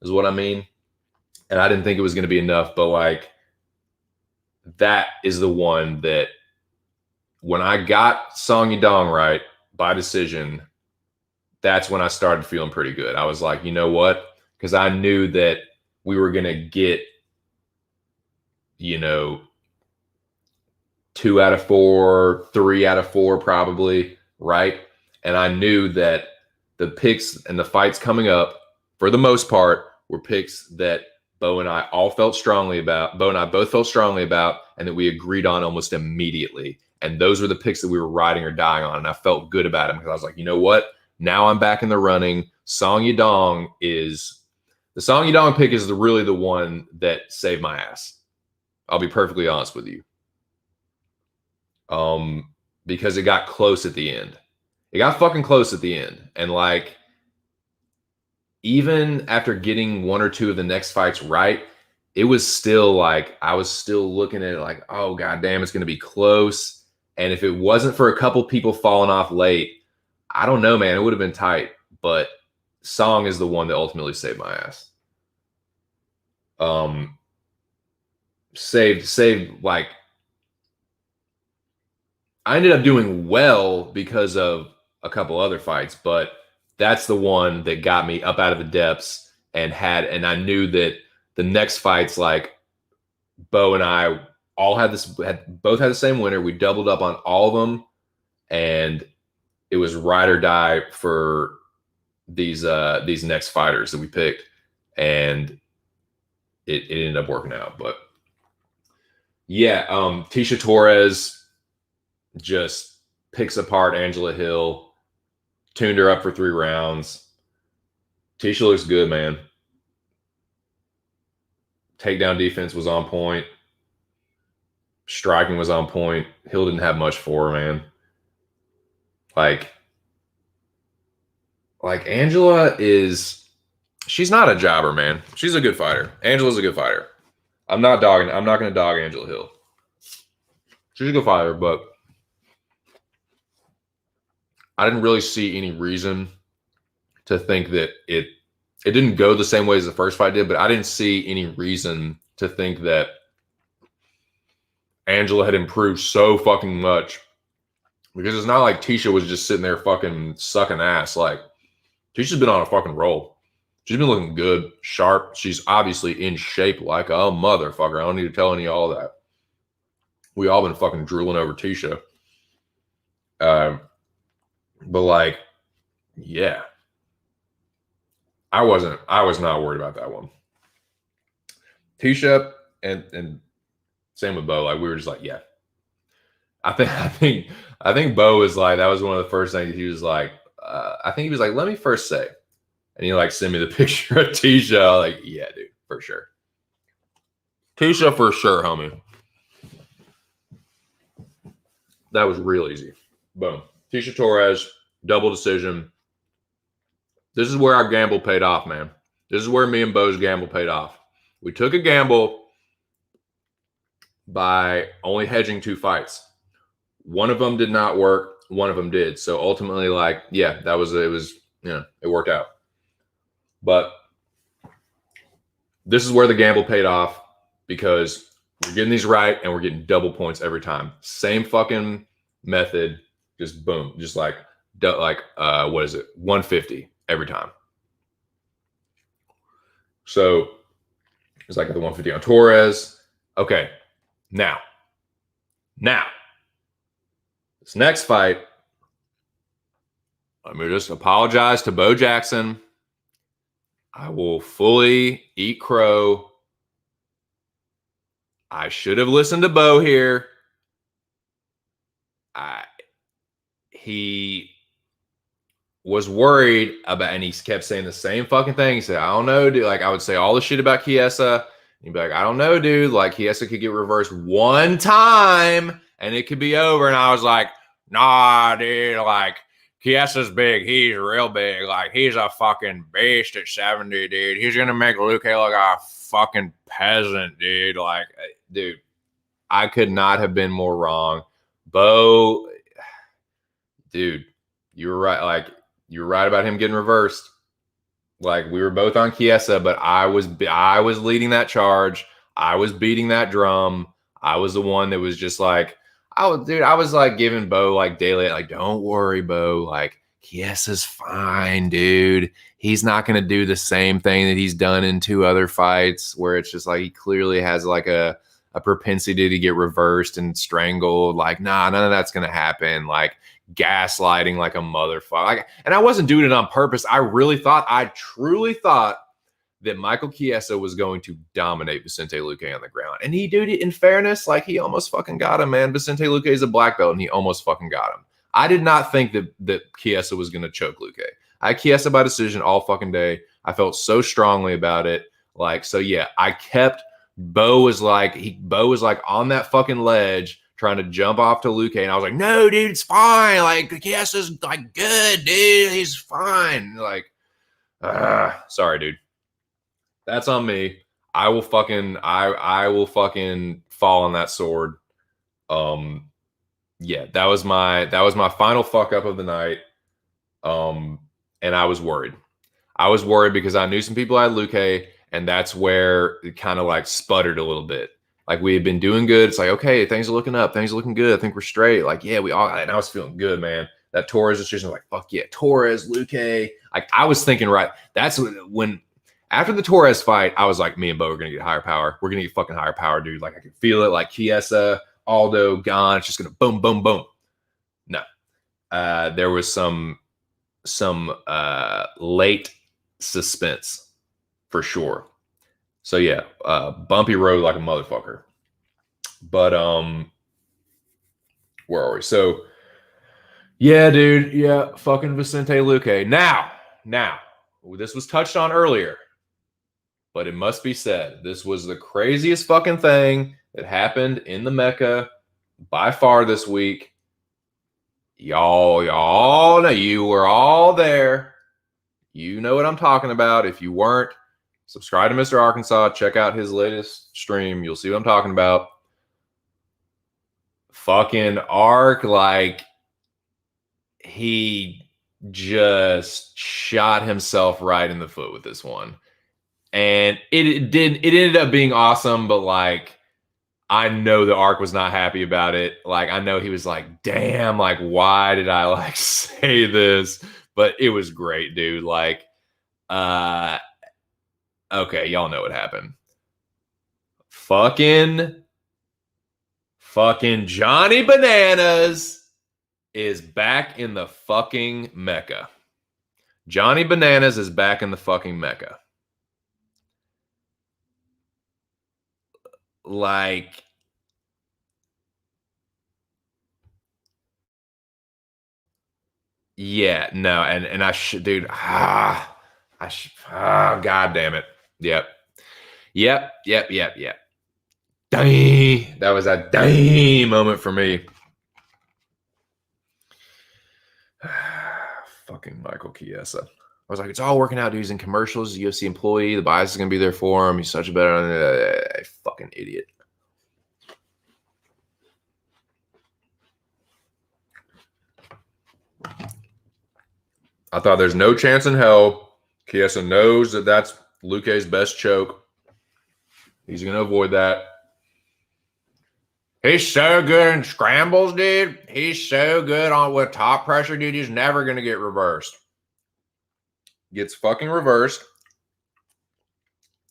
is what I mean. And I didn't think it was going to be enough, but like that is the one that when I got Song Yadong right by decision, that's when I started feeling pretty good. I was like, you know what? Because I knew that we were going to get, 2 out of 4, 3 out of 4 probably, right? And I knew that the picks and the fights coming up, for the most part, were picks that Bo and I all felt strongly about. Bo and I both felt strongly about, and that we agreed on almost immediately. And those were the picks that we were riding or dying on. And I felt good about them because I was like, you know what? Now I'm back in the running. Song Yadong the Song Yadong pick is really the one that saved my ass. I'll be perfectly honest with you. Because it got close at the end. It got fucking close at the end. And like, even after getting 1 or 2 of the next fights right, it was still like, I was still looking at it like, oh, God damn, it's going to be close. And if it wasn't for a couple people falling off late, I don't know, man, it would have been tight. But Song is the one that ultimately saved my ass. Saved like, I ended up doing well because of a couple other fights, but that's the one that got me up out of the depths and I knew that the next fights, like Bo and I all both had the same winner. We doubled up on all of them, and it was ride or die for these next fighters that we picked, and it ended up working out. But yeah, Tisha Torres just picks apart Angela Hill, tuned her up for 3 rounds. Tisha looks good, man. Takedown defense was on point. Striking was on point. Hill didn't have much for her, man. Like Angela she's not a jobber, man. She's a good fighter. Angela's a good fighter. I'm not going to dog Angela Hill. She's a good fighter, but I didn't really see any reason to think that it didn't go the same way as the first fight did, but I didn't see any reason to think that Angela had improved so fucking much, because it's not like Tisha was just sitting there fucking sucking ass. Like, Tisha's been on a fucking roll. She's been looking good, sharp. She's obviously in shape like a motherfucker. I don't need to tell any of all that. We all been fucking drooling over Tisha. But like, yeah. I was not worried about that one. Tisha and same with Bo. Like, we were just like, yeah. I think Bo was like, that was one of the first things he was like, I think he was like, let me first say. And he like sent me the picture of Tisha. Like, yeah, dude, for sure. Tisha for sure, homie. That was real easy. Boom. Tisha Torres, double decision. This is where our gamble paid off, man. This is where me and Bo's gamble paid off. We took a gamble by only hedging 2 fights. One of them did not work. one of them did. So ultimately, like, yeah, it was, it worked out. But this is where the gamble paid off because we're getting these right and we're getting double points every time. Same fucking method, just boom, just like what is it, 150 every time. So it's like the 150 on Torres. Okay, now this next fight, let me just apologize to Bo Jackson. I will fully eat crow. I should have listened to Bo here. He was worried about, and he kept saying the same fucking thing. He said, I don't know, dude. Like, I would say all the shit about Chiesa. He'd be like, I don't know, dude. Like, Chiesa could get reversed one time and it could be over. And I was like, nah, dude. Like, Chiesa's big. He's real big. Like, he's a fucking beast at 70, dude. He's going to make Luke look like a fucking peasant, dude. Like, dude, I could not have been more wrong. Bo, dude, you were right. Like, you were right about him getting reversed. Like, we were both on Chiesa, but I was leading that charge. I was beating that drum. I was the one that was just like, I was like giving Bo like daily, like, don't worry, Bo. Like, Chiesa's fine, dude. He's not going to do the same thing that he's done in 2 other fights where it's just like he clearly has like a propensity to get reversed and strangled. Like, nah, none of that's going to happen. Like, gaslighting like a motherfucker. Like, and I wasn't doing it on purpose. I truly thought that Michael Chiesa was going to dominate Vicente Luque on the ground. And he, dude, in fairness, like, he almost fucking got him, man. Vicente Luque is a black belt and he almost fucking got him. I did not think that Chiesa was going to choke Luque. I had Chiesa by decision all fucking day. I felt so strongly about it. Like, so yeah, I kept, Bo was like on that fucking ledge trying to jump off to Luque, and I was like, no, dude, it's fine. Like, Chiesa's like good, dude. He's fine. Like, sorry, dude. That's on me. I will fucking fall on that sword. Yeah, that was my final fuck up of the night. And I was worried. I was worried because I knew some people had Luque, and that's where it kind of like sputtered a little bit. Like, we had been doing good. It's like, okay, things are looking up. Things are looking good. I think we're straight. Like, yeah, we all, and I was feeling good, man. That Torres decision, like, fuck yeah, Torres, Luque. Like, I was thinking, right, that's when, after the Torres fight, I was like, me and Bo are going to get higher power. We're going to get fucking higher power, dude. Like, I can feel it. Like, Chiesa, Aldo, gone. It's just going to boom, boom, boom. No. There was some late suspense for sure. So yeah, bumpy road like a motherfucker. But where are we? So yeah, dude, yeah, fucking Vicente Luque. Now, this was touched on earlier, but it must be said, this was the craziest fucking thing that happened in the Mecca by far this week. Y'all know, you were all there. You know what I'm talking about. If you weren't, subscribe to Mr. Arkansas. Check out his latest stream. You'll see what I'm talking about. Fucking Ark, like, he just shot himself right in the foot with this one. And it ended up being awesome, but like, I know the Ark was not happy about it. Like, I know he was like, damn, like, why did I like say this? But it was great, dude. Like, okay, y'all know what happened. Fucking Johnny Bananas is back in the fucking Mecca. Johnny Bananas is back in the fucking Mecca. Like, yeah, no, and I should, dude, god damn it. Yep. Dang, that was a dang moment for me. Fucking Michael Chiesa. I was like, it's all working out, dude. He's in commercials. He's a UFC employee. The bias is going to be there for him. He's such a better fucking idiot. I thought there's no chance in hell. Chiesa knows that that's Luque's best choke. He's going to avoid that. He's so good in scrambles, dude. He's so good on with top pressure, dude. He's never going to get reversed. Gets fucking reversed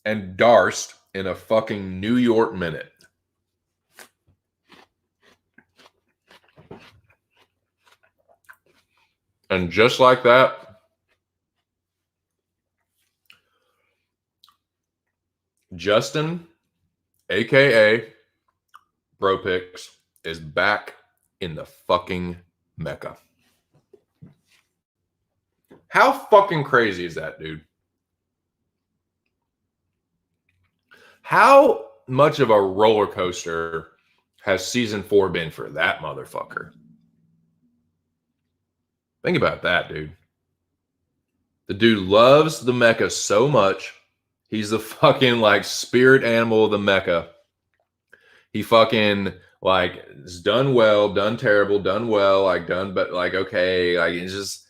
and darsed in a fucking New York minute. And just like that, Justin, a.k.a. Bro Picks, is back in the fucking Mecca. How fucking crazy is that, dude? How much of a roller coaster has season 4 been for that motherfucker? Think about that, dude. The dude loves the Mecca so much. He's the fucking like spirit animal of the Mecca. He fucking like is done well, done terrible, done well, like done, but like okay, like it's just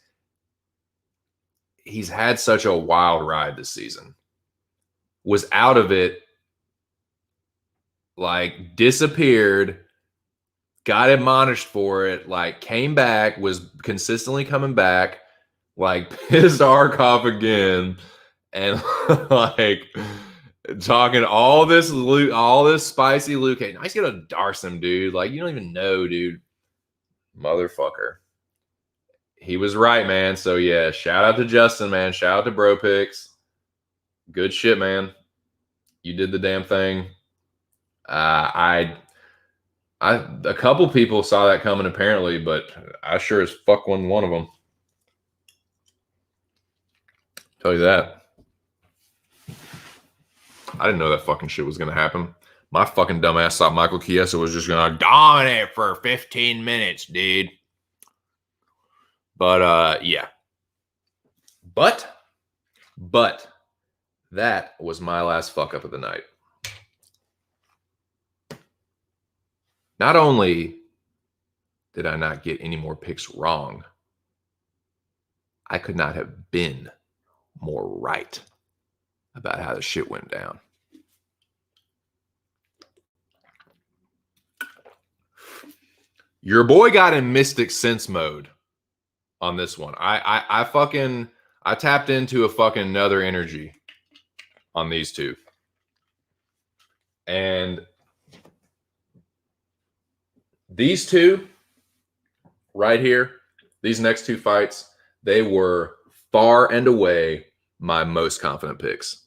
he's had such a wild ride this season. Was out of it, like disappeared, got admonished for it, like came back, was consistently coming back, like pissed Ark off again, and like talking all this spicy Luke. Now he's gonna darce him, dude. Like you don't even know, dude. Motherfucker. He was right, man. So yeah, shout out to Justin, man. Shout out to Bro Picks. Good shit, man. You did the damn thing. A couple people saw that coming apparently, but I sure as fuck wasn't one of them. Tell you that. I didn't know that fucking shit was gonna happen. My fucking dumbass thought Michael Chiesa was just gonna dominate for 15 minutes, dude. But yeah. But that was my last fuck up of the night. Not only did I not get any more picks wrong, I could not have been more right about how the shit went down. Your boy got in Mystic Sense mode on this one. I tapped into a fucking another energy on these two. And these two right here, these next two fights, they were far and away my most confident picks.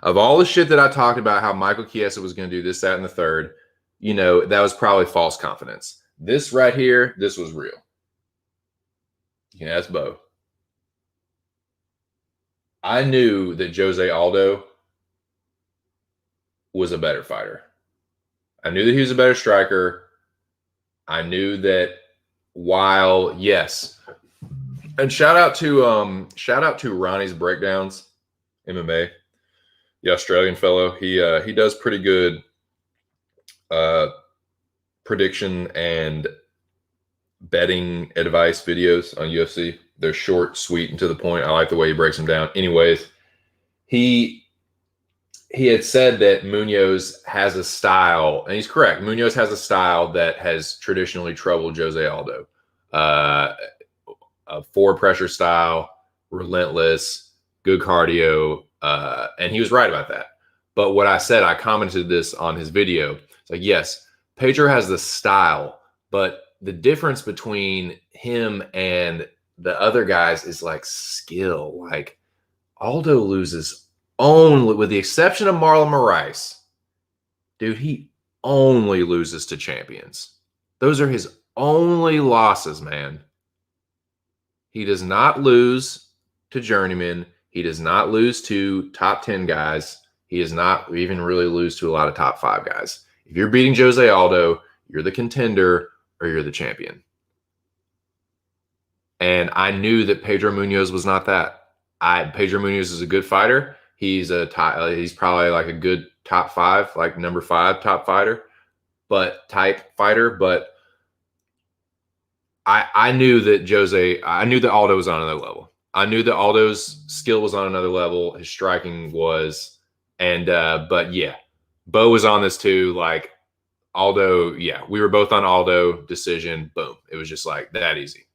Of all the shit that I talked about, how Michael Chiesa was going to do this, that, and the third, you know, that was probably false confidence. This right here, this was real. You can ask Bo. I knew that Jose Aldo was a better fighter. I knew that he was a better striker. I knew that while, yes, and shout out to Ronnie's Breakdowns MMA, the Australian fellow. He does pretty good prediction and betting advice videos on UFC. They're short, sweet, and to the point. I like the way he breaks them down. Anyways, he had said that Munoz has a style, and he's correct. Munoz has a style that has traditionally troubled Jose Aldo. A forward pressure style, relentless, good cardio, and he was right about that. But what I said, I commented this on his video. It's like, yes, Pedro has the style, but the difference between him and the other guys is like skill. Like Aldo loses only, with the exception of Marlon Moraes, dude, he only loses to champions. Those are his only losses, man. He does not lose to journeymen. He does not lose to top 10 guys. He does not even really lose to a lot of top 5 guys. If you're beating Jose Aldo, you're the contender or you're the champion. And I knew that Pedro Munoz was not that. Pedro Munoz is a good fighter. He's probably like a good top 5, like number 5 top fighter, but type fighter. But I knew that Aldo was on another level. I knew that Aldo's skill was on another level. His striking was, but yeah, Bo was on this too. Like Aldo, yeah, we were both on Aldo decision. Boom, it was just like that easy.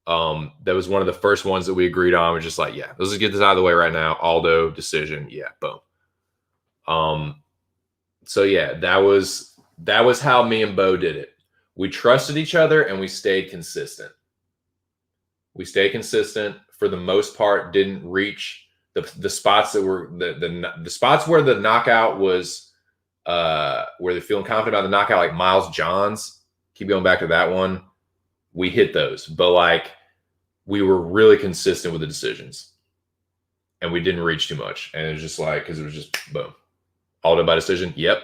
That was one of the first ones that we agreed on. We're just like, yeah, let's just get this out of the way right now. Aldo decision, yeah, boom. So yeah, that was how me and Bo did it. We trusted each other and we stayed consistent. We stayed consistent for the most part. Didn't reach the spots that were the spots where the knockout was, where they're feeling confident about the knockout, like Miles Johns. Keep going back to that one. We hit those, but like we were really consistent with the decisions, and we didn't reach too much. And it was just like because it was just boom, all done by decision. Yep.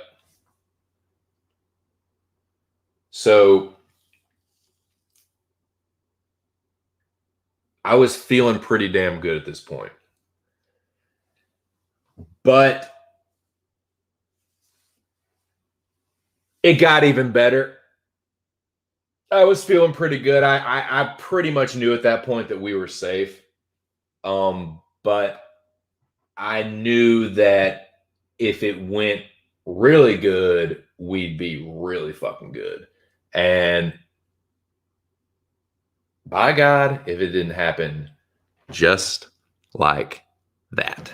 So I was feeling pretty damn good at this point. But it got even better. I was feeling pretty good. I pretty much knew at that point that we were safe. But I knew that if it went really good, we'd be really fucking good. And by God, if it didn't happen just like that.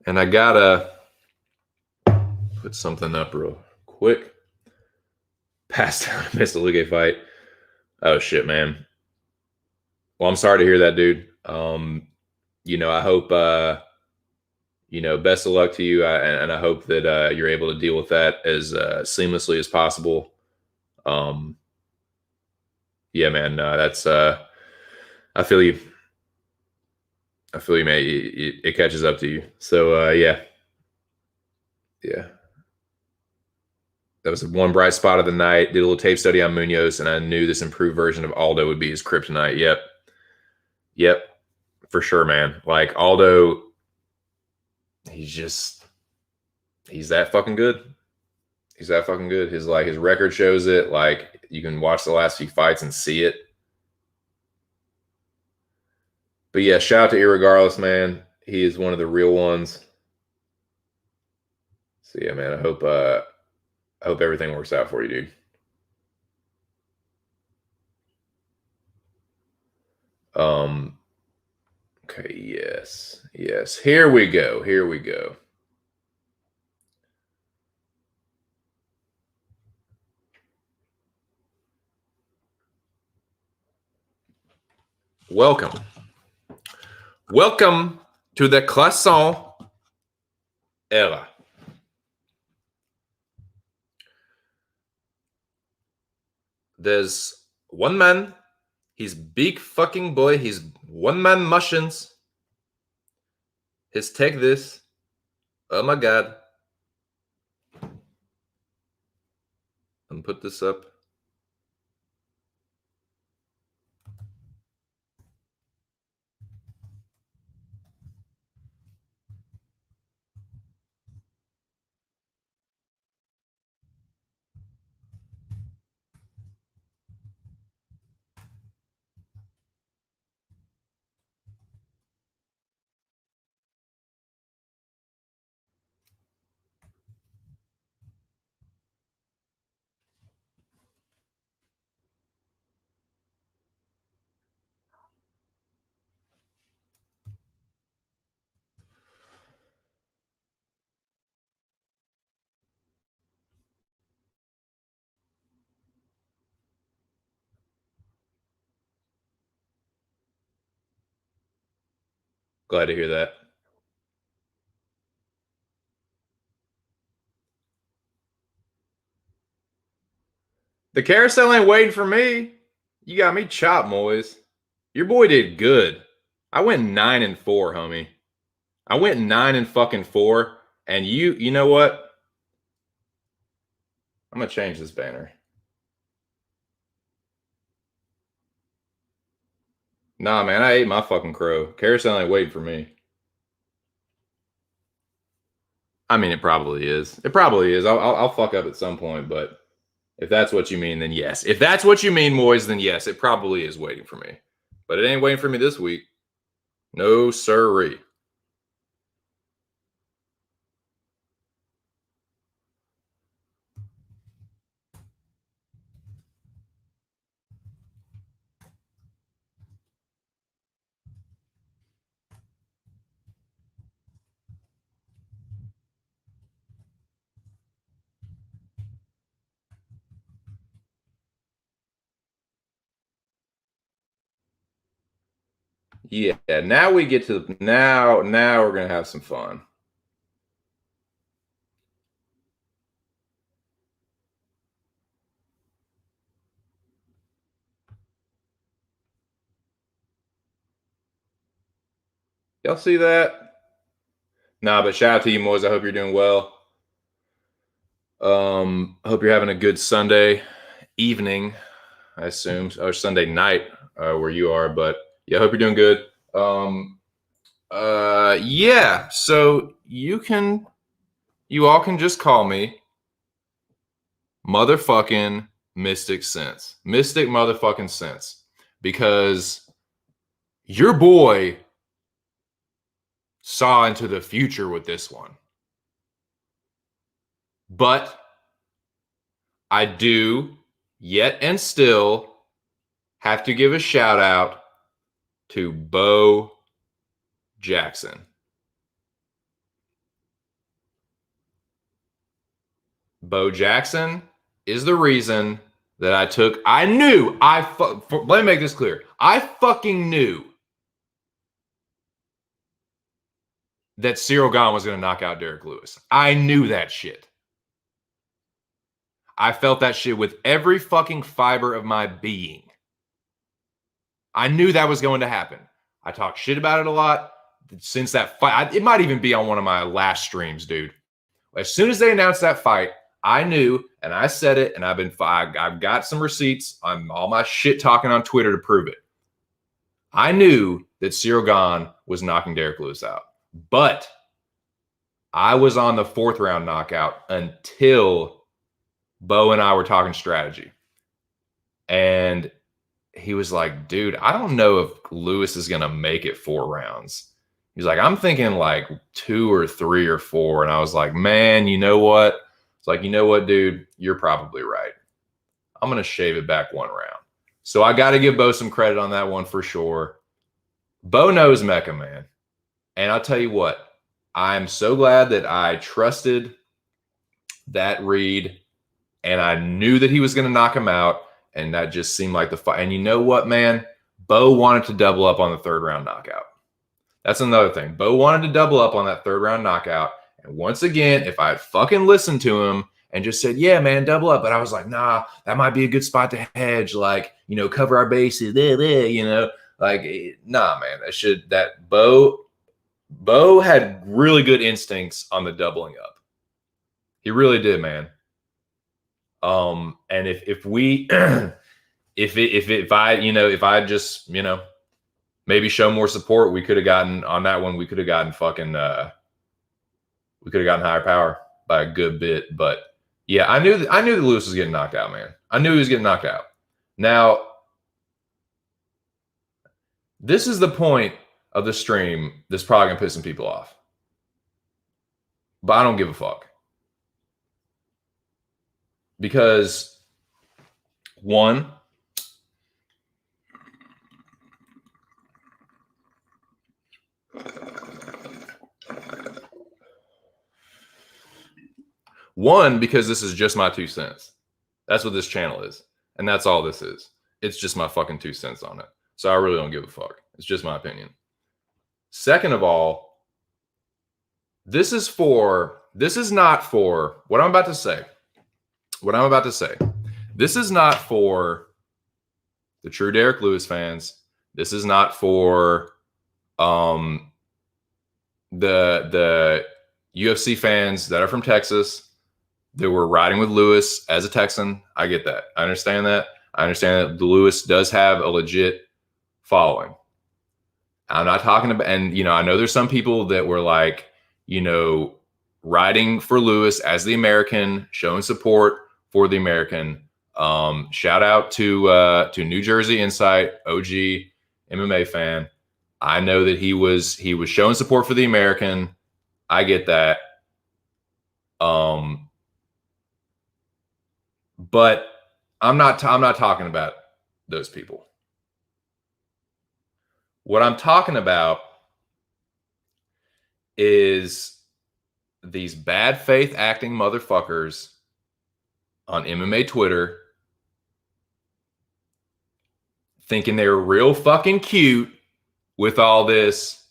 And I gotta put something up real quick. Passed out, missed the Luque fight. Oh shit, man. Well, I'm sorry to hear that, dude. I hope best of luck to you, and I hope that you're able to deal with that as seamlessly as possible. Yeah, man, that's I feel you. I feel you, man. It catches up to you. So yeah. That was one bright spot of the night. Did a little tape study on Munoz, and I knew this improved version of Aldo would be his kryptonite. Yep, for sure, man. Like Aldo, he's that fucking good. He's that fucking good. His record shows it. Like you can watch the last few fights and see it. But yeah, shout out to Irregardless, man. He is one of the real ones. So yeah, man. I hope everything works out for you, dude. Okay, yes. Here we go. Welcome to the Croissant era. There's one man. He's big fucking boy. He's one man machines. He's take this. Oh my God. And put this up. Glad to hear that. The carousel ain't waiting for me. You got me chopped, Moise. Your boy did good. I went 9-4, homie. I went 9-4, and you know what? I'm gonna change this banner. Nah, man, I ate my fucking crow. Carousel ain't waiting for me. I mean, it probably is. I'll fuck up at some point, but If that's what you mean, then yes. If that's what you mean, Moise, then yes, it probably is waiting for me. But it ain't waiting for me this week. No sirree. Yeah, now we get to now we're gonna have some fun. Y'all see that? Nah, but shout out to you, Moise. I hope you're doing well. I hope you're having a good Sunday evening, I assume, or Sunday night where you are. But yeah, I hope you're doing good. Yeah. So you all can just call me motherfucking Mystic Sense, Mystic motherfucking Sense, because your boy saw into the future with this one. But I do yet and still have to give a shout out to Bo Jackson. Bo Jackson is the reason that I knew, let me make this clear. I fucking knew that Cyril Gane was going to knock out Derek Lewis. I knew that shit. I felt that shit with every fucking fiber of my being. I knew that was going to happen. I talked shit about it a lot since that fight. It might even be on one of my last streams, dude. As soon as they announced that fight, I knew, and I said it, and I've got some receipts on all my shit talking on Twitter to prove it. I knew that Cyril Gane was knocking Derek Lewis out, but I was on the 4th round knockout until Bo and I were talking strategy. And he was like, dude, I don't know if Lewis is going to make it 4 rounds. He's like, I'm thinking like 2 or 3 or 4. And I was like, man, you know what? It's like, you know what, dude? You're probably right. I'm going to shave it back 1 round. So I got to give Bo some credit on that one for sure. Bo knows Mecca, man. And I'll tell you what, I'm so glad that I trusted that read and I knew that he was going to knock him out. And that just seemed like the fight. And you know what, man? Bo wanted to double up on the 3rd round knockout. That's another thing. Bo wanted to double up on that 3rd round knockout. And once again, if I had fucking listened to him and just said, yeah, man, double up. But I was like, nah, that might be a good spot to hedge. Like, you know, cover our bases. You know, like, nah, man, Bo had really good instincts on the doubling up. He really did, man. And if we, if I just, you know, maybe show more support, we could have gotten on that one. We could have gotten higher power by a good bit. But yeah, I knew that Lewis was getting knocked out, man. I knew he was getting knocked out. Now, this is the point of the stream that's probably gonna piss some people off, but I don't give a fuck. Because one, because this is just my 2 cents. That's what this channel is. And that's all this is. It's just my fucking 2 cents on it. So I really don't give a fuck. It's just my opinion. Second of all, this is not for what I'm about to say. This is not for the true Derek Lewis fans. This is not for the UFC fans that are from Texas that were riding with Lewis as a Texan. I get that. I understand that. I understand that Lewis does have a legit following. I'm not talking about, and you know, I know there's some people that were like, you know, riding for Lewis as the American, showing support for the American. Shout out to New Jersey Insight, OG MMA fan. I know that he was showing support for the American. I get that. But I'm not talking about those people. What I'm talking about is these bad faith acting motherfuckers on MMA Twitter thinking they're real fucking cute with all this.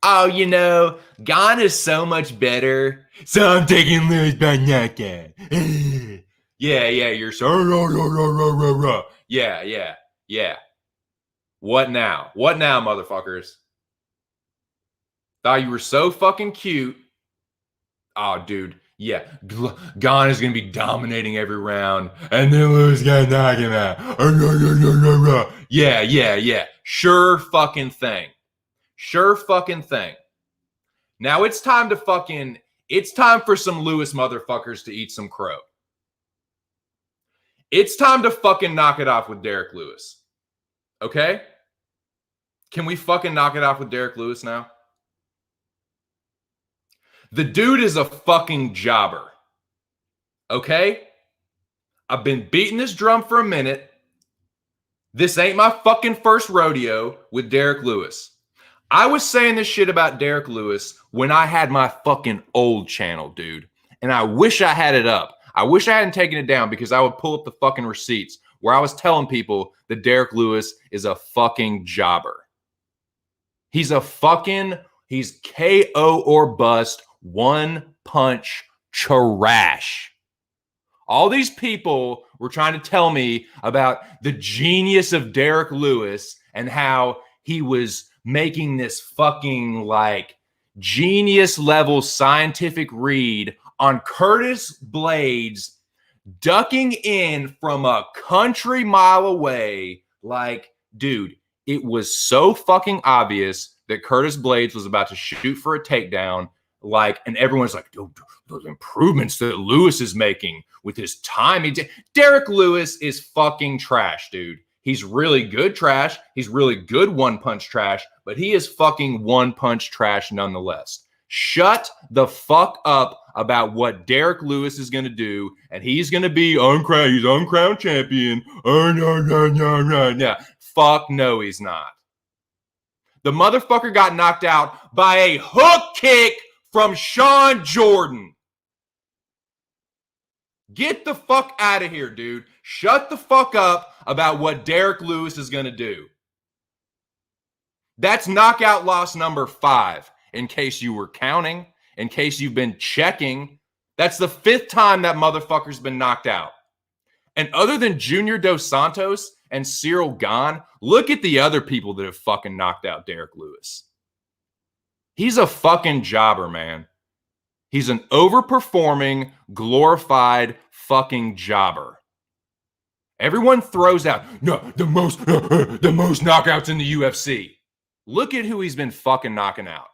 Oh, you know, Gon is so much better, so I'm taking Lewis by knockout. Yeah, you're so yeah. What now? What now, motherfuckers? Thought you were so fucking cute. Oh, dude. Yeah. Gon is going to be dominating every round, and then Lewis got to knock him out. Yeah. Sure fucking thing. Sure fucking thing. Now it's time for some Lewis motherfuckers to eat some crow. It's time to fucking knock it off with Derek Lewis. Okay? Can we fucking knock it off with Derek Lewis now? The dude is a fucking jobber. Okay? I've been beating this drum for a minute. This ain't my fucking first rodeo with Derek Lewis. I was saying this shit about Derek Lewis when I had my fucking old channel, dude. And I wish I had it up. I wish I hadn't taken it down because I would pull up the fucking receipts where I was telling people that Derek Lewis is a fucking jobber. He's KO or bust, one punch trash. All these people were trying to tell me about the genius of Derek Lewis and how he was making this fucking like genius level scientific read on Curtis Blades ducking in from a country mile away. Like, dude, it was so fucking obvious that Curtis Blades was about to shoot for a takedown. Like, and everyone's like, dude, those improvements that Lewis is making with his timing. Derek Lewis is fucking trash, dude. He's really good trash. He's really good one-punch trash, but he is fucking one-punch trash nonetheless. Shut the fuck up about what Derek Lewis is going to do, and he's going to be he's uncrowned champion. Oh, no. Fuck no, he's not. The motherfucker got knocked out by a hook kick from Sean Jordan. Get the fuck out of here, dude. Shut the fuck up about what Derek Lewis is going to do. That's knockout loss number 5, in case you were counting, in case you've been checking. That's the 5th time that motherfucker's been knocked out. And other than Junior Dos Santos and Cyril Gane, look at the other people that have fucking knocked out Derek Lewis. He's a fucking jobber, man. He's an overperforming, glorified fucking jobber. Everyone throws out, no, the most knockouts in the UFC. Look at who he's been fucking knocking out.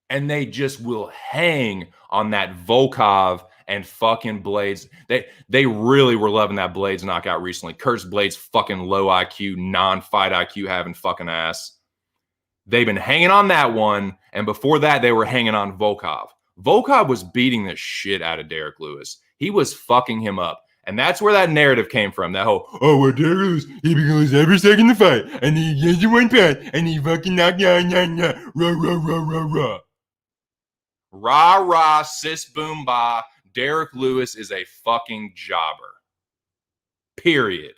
And they just will hang on that Volkov and fucking Blades. They really were loving that Blades knockout recently. Curtis Blades fucking low IQ, non-fight IQ having fucking ass. They've been hanging on that one, and before that, they were hanging on Volkov. Volkov was beating the shit out of Derek Lewis. He was fucking him up, and that's where that narrative came from. That whole, well, Derek Lewis, he can lose every second of the fight, and he gets you one punch, and he fucking knocked you out, rah. Rah, sis, boom, bah. Derek Lewis is a fucking jobber. Period.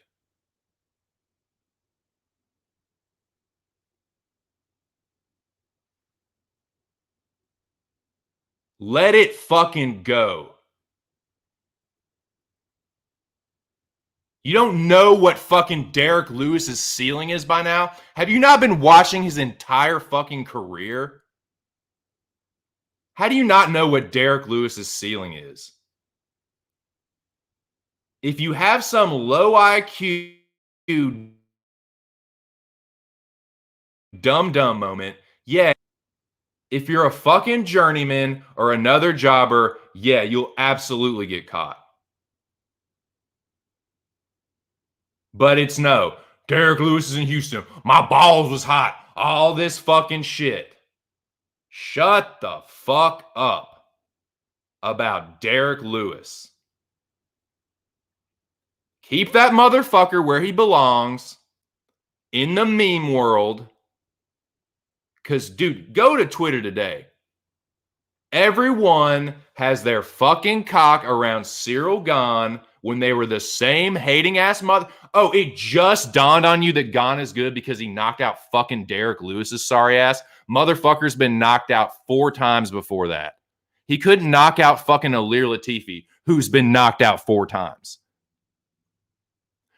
Let it fucking go. You don't know what fucking Derek Lewis's ceiling is by now? Have you not been watching his entire fucking career? How do you not know what Derek Lewis's ceiling is? If you have some low IQ dumb moment, yeah. If you're a fucking journeyman or another jobber, yeah, you'll absolutely get caught. But it's no. Derek Lewis is in Houston. My balls was hot. All this fucking shit. Shut the fuck up about Derek Lewis. Keep that motherfucker where he belongs in the meme world. Because, dude, go to Twitter today. Everyone has their fucking cock around Cyril Gahn when they were the same hating ass mother. Oh, it just dawned on you that Gahn is good because he knocked out fucking Derek Lewis's sorry ass. Motherfucker's been knocked out 4 times before that. He couldn't knock out fucking Alir Latifi, who's been knocked out 4 times.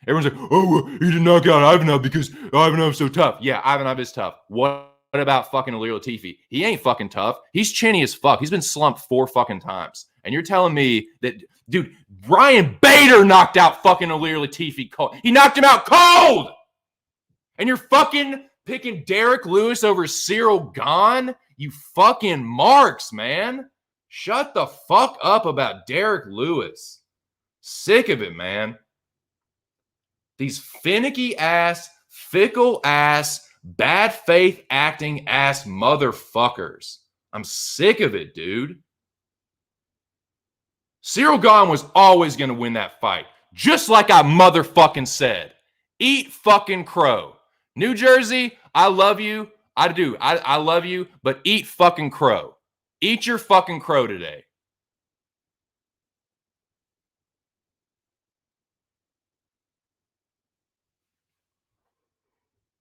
Everyone's like, oh, he didn't knock out Ivanov because Ivanov's so tough. Yeah, Ivanov is tough. What about fucking Alir Latifi? He ain't fucking tough. He's chinny as fuck. He's been slumped 4 fucking times. And you're telling me that, dude, Ryan Bader knocked out fucking Alir Latifi cold. He knocked him out cold! And you're fucking picking Derek Lewis over Cyril Gahn? You fucking marks, man. Shut the fuck up about Derek Lewis. Sick of it, man. These finicky ass, fickle ass, bad faith acting ass motherfuckers. I'm sick of it, dude. Cyril Gahn was always going to win that fight. Just like I motherfucking said. Eat fucking crow. New Jersey, I love you. I do. I love you, but eat fucking crow. Eat your fucking crow today.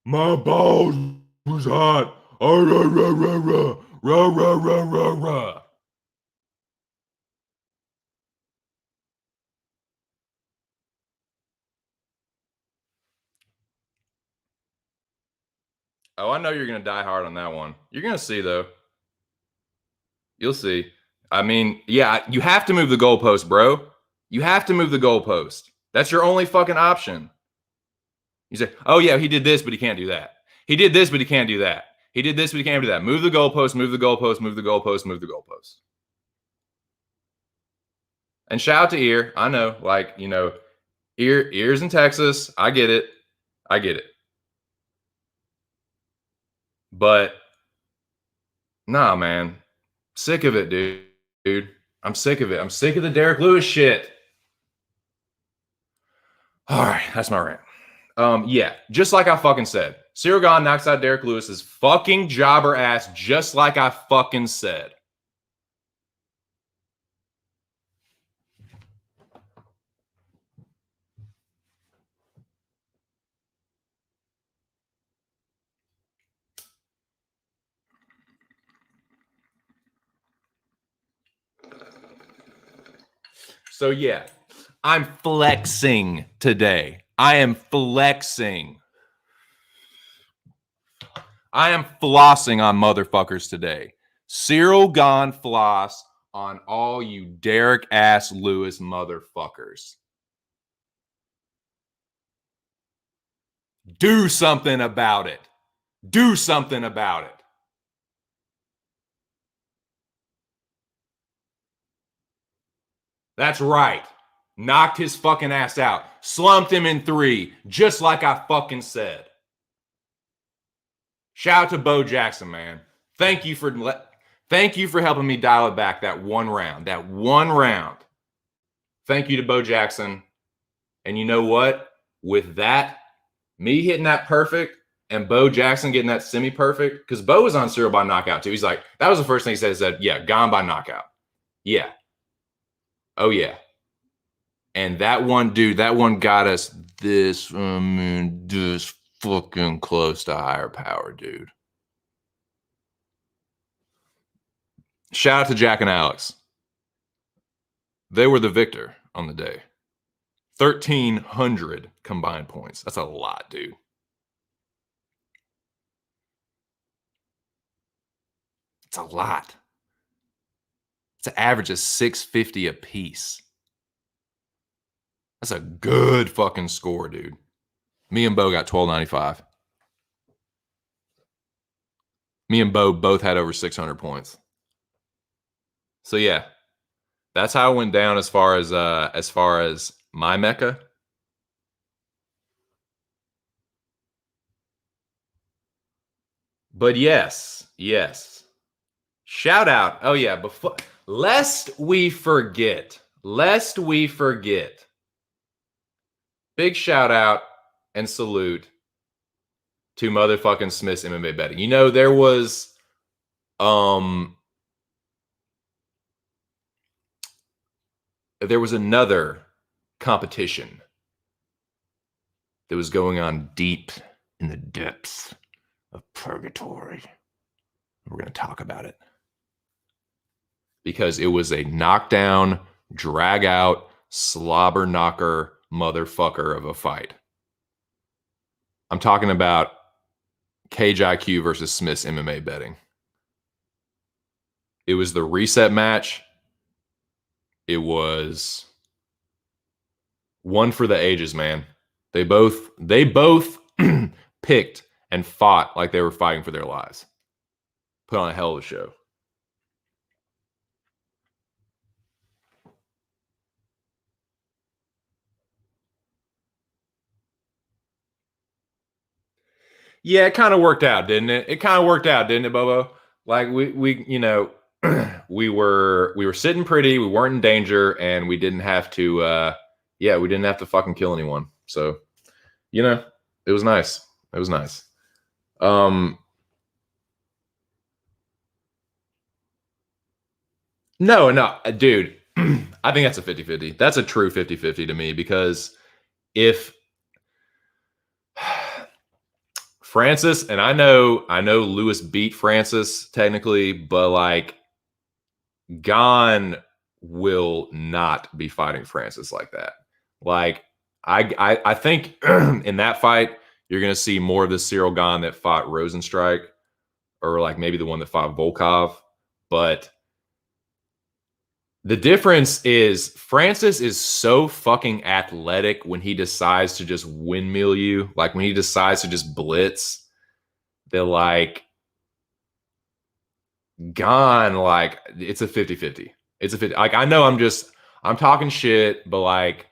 My balls was hot. Oh, rah, rah, rah, rah. Rah, rah, rah, rah, rah. Oh, I know you're going to die hard on that one. You're going to see, though. You'll see. I mean, yeah, you have to move the goalpost, bro. You have to move the goalpost. That's your only fucking option. You say, oh, yeah, he did this, but he can't do that. He did this, but he can't do that. He did this, but he can't do that. Move the goalpost, move the goalpost, move the goalpost, move the goalpost. And shout out to Ear. I know, like, you know, Ear's in Texas. I get it. I get it. But, nah, man. Sick of it, dude. I'm sick of it. I'm sick of the Derek Lewis shit. All right, that's my rant. Yeah, just like I fucking said. Cyril Gahn knocks out Derek Lewis's fucking jobber ass, just like I fucking said. So yeah, I'm flexing today. I am flexing. I am flossing on motherfuckers today. Cyril Gahn floss on all you Derek ass Lewis motherfuckers. Do something about it. Do something about it. That's right. Knocked his fucking ass out. Slumped him in 3, just like I fucking said. Shout out to Bo Jackson, man. Thank you for helping me dial it back that one round. That one round. Thank you to Bo Jackson. And you know what? With that, me hitting that perfect and Bo Jackson getting that semi-perfect, because Bo was on Cyril by knockout too. He's like, that was the first thing he said. He said, yeah, Gahn by knockout. Yeah. Oh, yeah. And that one, dude, that one got us this fucking close to higher power, dude. Shout out to Jack and Alex. They were the victor on the day. 1,300 combined points. That's a lot, dude. It's a lot. It's an average of 650 a piece. That's a good fucking score, dude. Me and Bo got 1295. Me and Bo both had over 600 points. So yeah, that's how it went down as far as my Mecca. But yes. Shout out. Oh yeah, before lest we forget. Big shout out and salute to motherfucking Smith's MMA betting. You know, um there was another competition that was going on deep in the depths of purgatory. We're going to talk about it because it was a knockdown, drag out, slobber knocker motherfucker of a fight. I'm talking about Cage IQ versus Smith's MMA betting. It was the reset match. It was one for the ages, man. They both picked and fought like they were fighting for their lives. Put on a hell of a show. Yeah, it kind of worked out, didn't it? It kind of worked out, didn't it, Bobo? Like we you know, we were sitting pretty, we weren't in danger, and we didn't have to we didn't have to fucking kill anyone. So, you know, it was nice. It was nice. No, dude. I think that's a 50-50. That's a true 50-50 to me because if Francis, and I know Lewis beat Francis technically, but like Gon will not be fighting Francis like that. Like I think in that fight you're gonna see more of the Cyril Gon that fought Rosenstrike, or like maybe the one that fought Volkov. But the difference is Francis is so fucking athletic when he decides to just windmill you, like when he decides to just blitz. They're like Gone, like it's a 50-50. It's a 50. Like I know I'm talking shit, but like,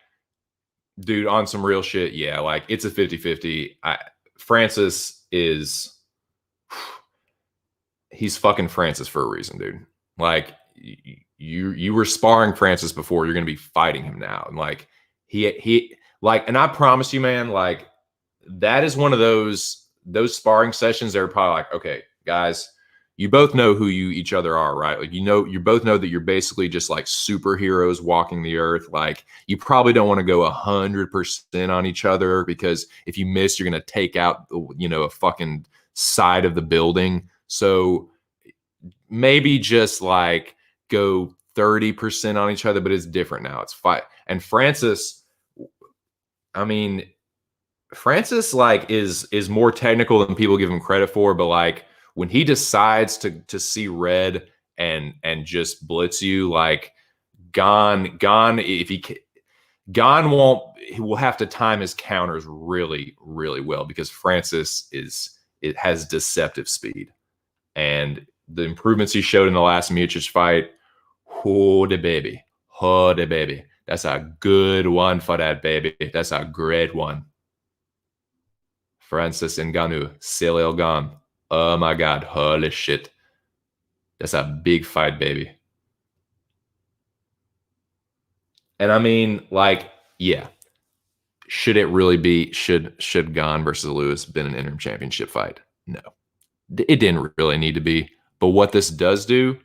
dude, on some real shit, yeah, like it's a 50-50. Francis is he's fucking Francis for a reason, dude. Like you were sparring Francis before, you're gonna be fighting him now. And like he like, and I promise you, man, like that is one of those sparring sessions that are probably like, okay, guys, you both know who you each other are, right? Like, you both know that you're basically just like superheroes walking the earth. Like, you probably don't want to go 100% on each other because if you miss, you're gonna take out, a fucking side of the building. So maybe just like go 30% on each other, but it's different now. It's fight. And Francis, I mean, Francis like is more technical than people give him credit for, but like when he decides to see red and just blitz you, like Gon if he Gon won't, he will have to time his counters really really well because Francis it has deceptive speed, and the improvements he showed in the last Miocic fight, oh the baby, that's a good one for that baby, that's a great one. Francis Ngannou, Ciryl Gane. Oh my God, holy shit. That's a big fight, baby. And I mean, like, yeah. Should it really be, should Gane versus Lewis been an interim championship fight? No. It didn't really need to be. But what this does do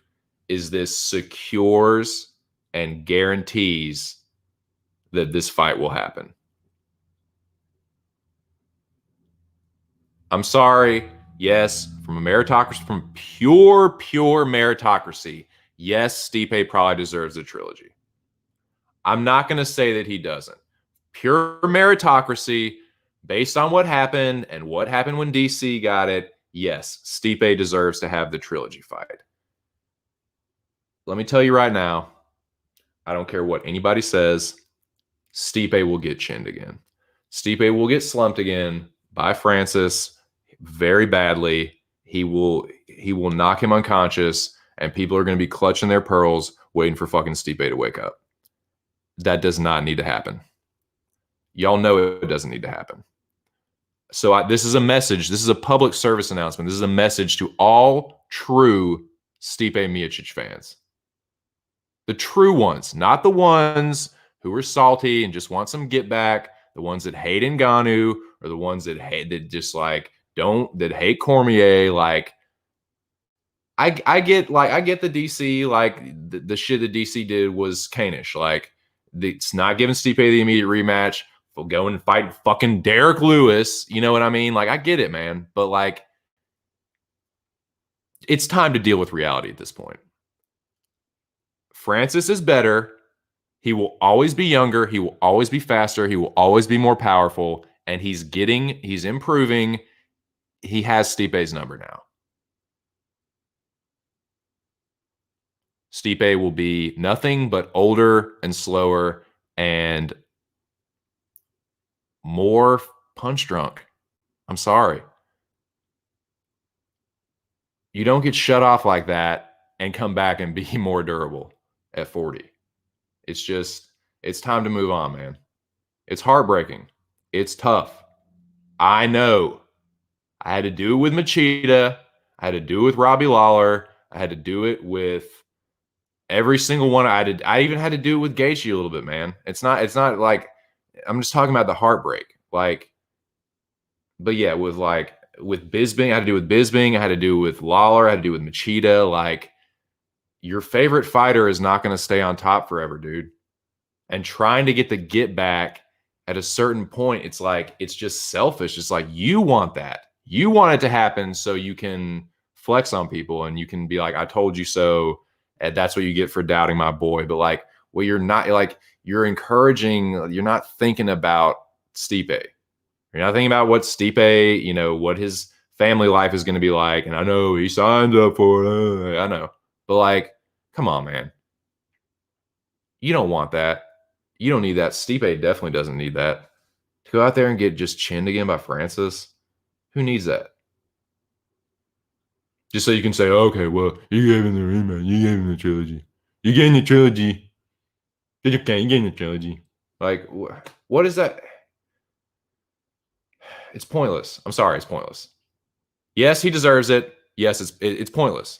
is this secures and guarantees that this fight will happen. I'm sorry. Yes, from a meritocracy, from pure meritocracy, yes, Stipe probably deserves a trilogy. I'm not going to say that he doesn't. Pure meritocracy, based on what happened and what happened when DC got it, yes, Stipe deserves to have the trilogy fight. Let me tell you right now, I don't care what anybody says, Stipe will get chinned again. Stipe will get slumped again by Francis very badly. He will knock him unconscious, and people are going to be clutching their pearls waiting for fucking Stipe to wake up. That does not need to happen. Y'all know it doesn't need to happen. So this is a message. This is a public service announcement. This is a message to all true Stipe Miocic fans. The true ones, not the ones who are salty and just want some get back. The ones that hate Ngannou, or the ones that hate that hate Cormier. Like I get the DC, like the shit that DC did was Kanish. Like it's not giving Stipe the immediate rematch. We'll go and fight fucking Derek Lewis. You know what I mean? Like I get it, man. But like it's time to deal with reality at this point. Francis is better. He will always be younger. He will always be faster. He will always be more powerful. And he's improving. He has Stipe's number now. Stipe will be nothing but older and slower and more punch drunk. I'm sorry. You don't get shut off like that and come back and be more durable at 40. It's time to move on, man. It's heartbreaking. It's tough. I know. I had to do it with Machida. I had to do it with Robbie Lawler. I had to do it with every single one. I even had to do it with Gaethje a little bit, man. It's not like I'm just talking about the heartbreak. Like, but yeah, with Bisping, I had to do with Bisping. I had to do with Lawler. I had to do with Machida. Like, your favorite fighter is not going to stay on top forever, dude. And trying to get the get back at a certain point, it's like, it's just selfish. It's like, you want that. You want it to happen so you can flex on people and you can be like, I told you so. And that's what you get for doubting my boy. But like, well, you're not you're not thinking about Stipe. You're not thinking about what Stipe, what his family life is going to be like. And I know he signed up for it. I know. But like, come on, man. You don't want that. You don't need that. Stipe definitely doesn't need that. To go out there and get just chinned again by Francis, who needs that? Just so you can say, okay, well, you gave him the rematch. You gave him the trilogy. You gave him the trilogy. You gave him the trilogy. Like, what is that? It's pointless. I'm sorry, it's pointless. Yes, he deserves it. Yes, it's pointless.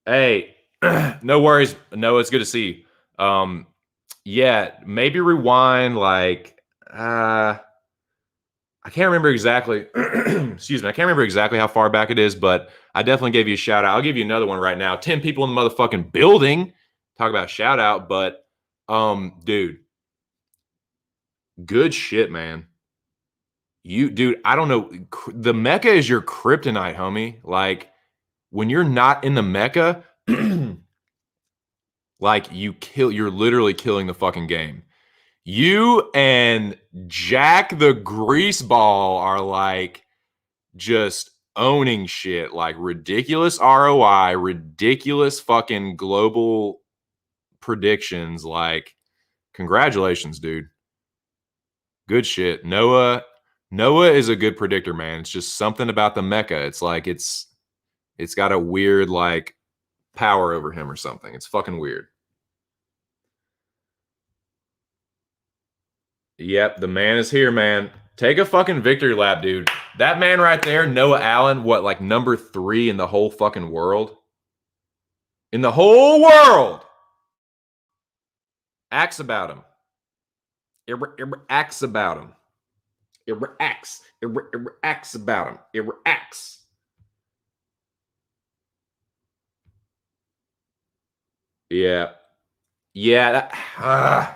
Hey, no worries. No, it's good to see you. Yeah, maybe rewind I can't remember exactly. Excuse me. I can't remember exactly how far back it is, but I definitely gave you a shout out. I'll give you another one right now. 10 people in the motherfucking building. Talk about shout out, but dude, good shit, man. Dude, I don't know. The Mecca is your kryptonite, homie. Like, when you're not in the Mecca, like you're literally killing the fucking game. You and Jack the Greaseball are like just owning shit, like ridiculous ROI, ridiculous fucking global predictions. Like, congratulations, dude. Good shit. Noah is a good predictor, man. It's just something about the Mecca. It's like it's got a weird like power over him or something. It's fucking weird. Yep, the man is here, man. Take a fucking victory lap, dude. That man right there, Noah Allen, what, like number 3 in the whole fucking world? In the whole world! Acts about him. It acts about him. It reacts. It reacts about him. It reacts. Yeah. Yeah.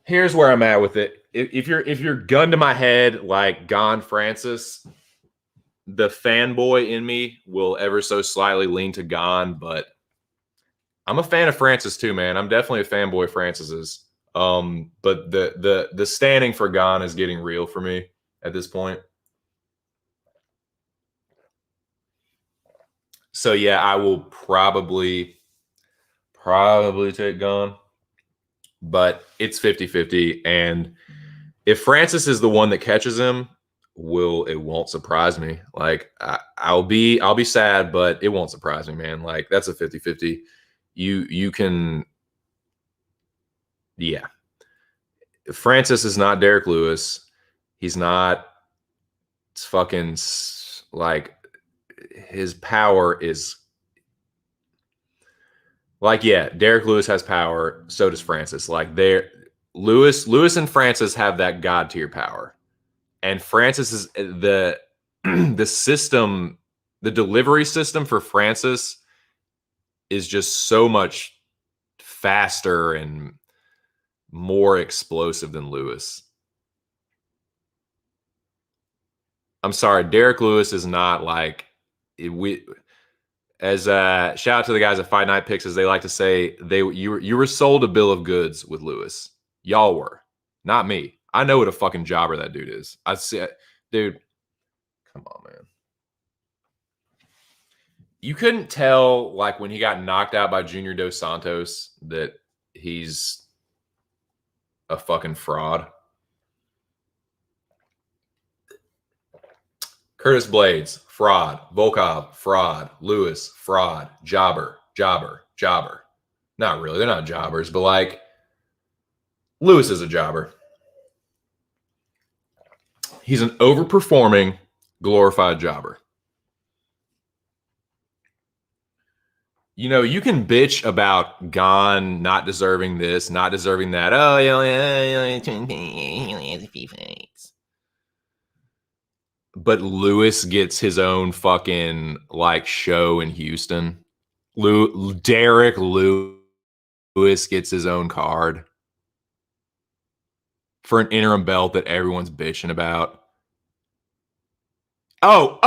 Here's where I'm at with it. If you're gun to my head like Gone Francis, the fanboy in me will ever so slightly lean to Gone, but I'm a fan of Francis too, man. I'm definitely a fanboy Francis's. But the standing for Gone is getting real for me at this point. So yeah, I will probably take Gone, but it's 50-50. And if Francis is the one that catches him, it won't surprise me. Like I'll be sad, but it won't surprise me, man. Like that's a 50-50. You can, yeah. Francis is not Derek Lewis. He's not fucking like his power is like, yeah, Derek Lewis has power. So does Francis. Like Lewis and Francis have that God tier power. And Francis is the system, the delivery system for Francis is just so much faster and more explosive than Lewis. I'm sorry, Derek Lewis is not like shout out to the guys at Fight Night Picks, as they like to say, you were sold a bill of goods with Lewis. Y'all were, not me. I know what a fucking jobber that dude is. I said, dude, come on, man. You couldn't tell, like, when he got knocked out by Junior Dos Santos that he's a fucking fraud. Curtis Blades, fraud. Volkov, fraud. Lewis, fraud. Jobber. Not really. They're not jobbers, but like, Lewis is a jobber. He's an overperforming, glorified jobber. You know, you can bitch about Gon not deserving this, not deserving that. Oh, he only has a few fights. But Lewis gets his own fucking like show in Houston. Derek Lewis gets his own card for an interim belt that everyone's bitching about. Oh,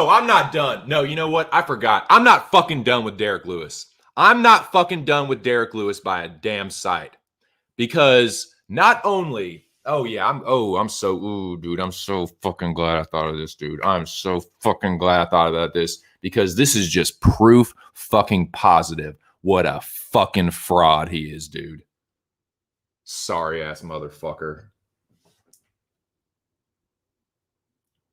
I'm not done. No, you know what? I forgot. I'm not fucking done with Derek Lewis. I'm not fucking done with Derek Lewis by a damn sight. Because not only, I'm so fucking glad I thought of this, dude. I'm so fucking glad I thought about this, because this is just proof fucking positive what a fucking fraud he is, dude. Sorry ass motherfucker.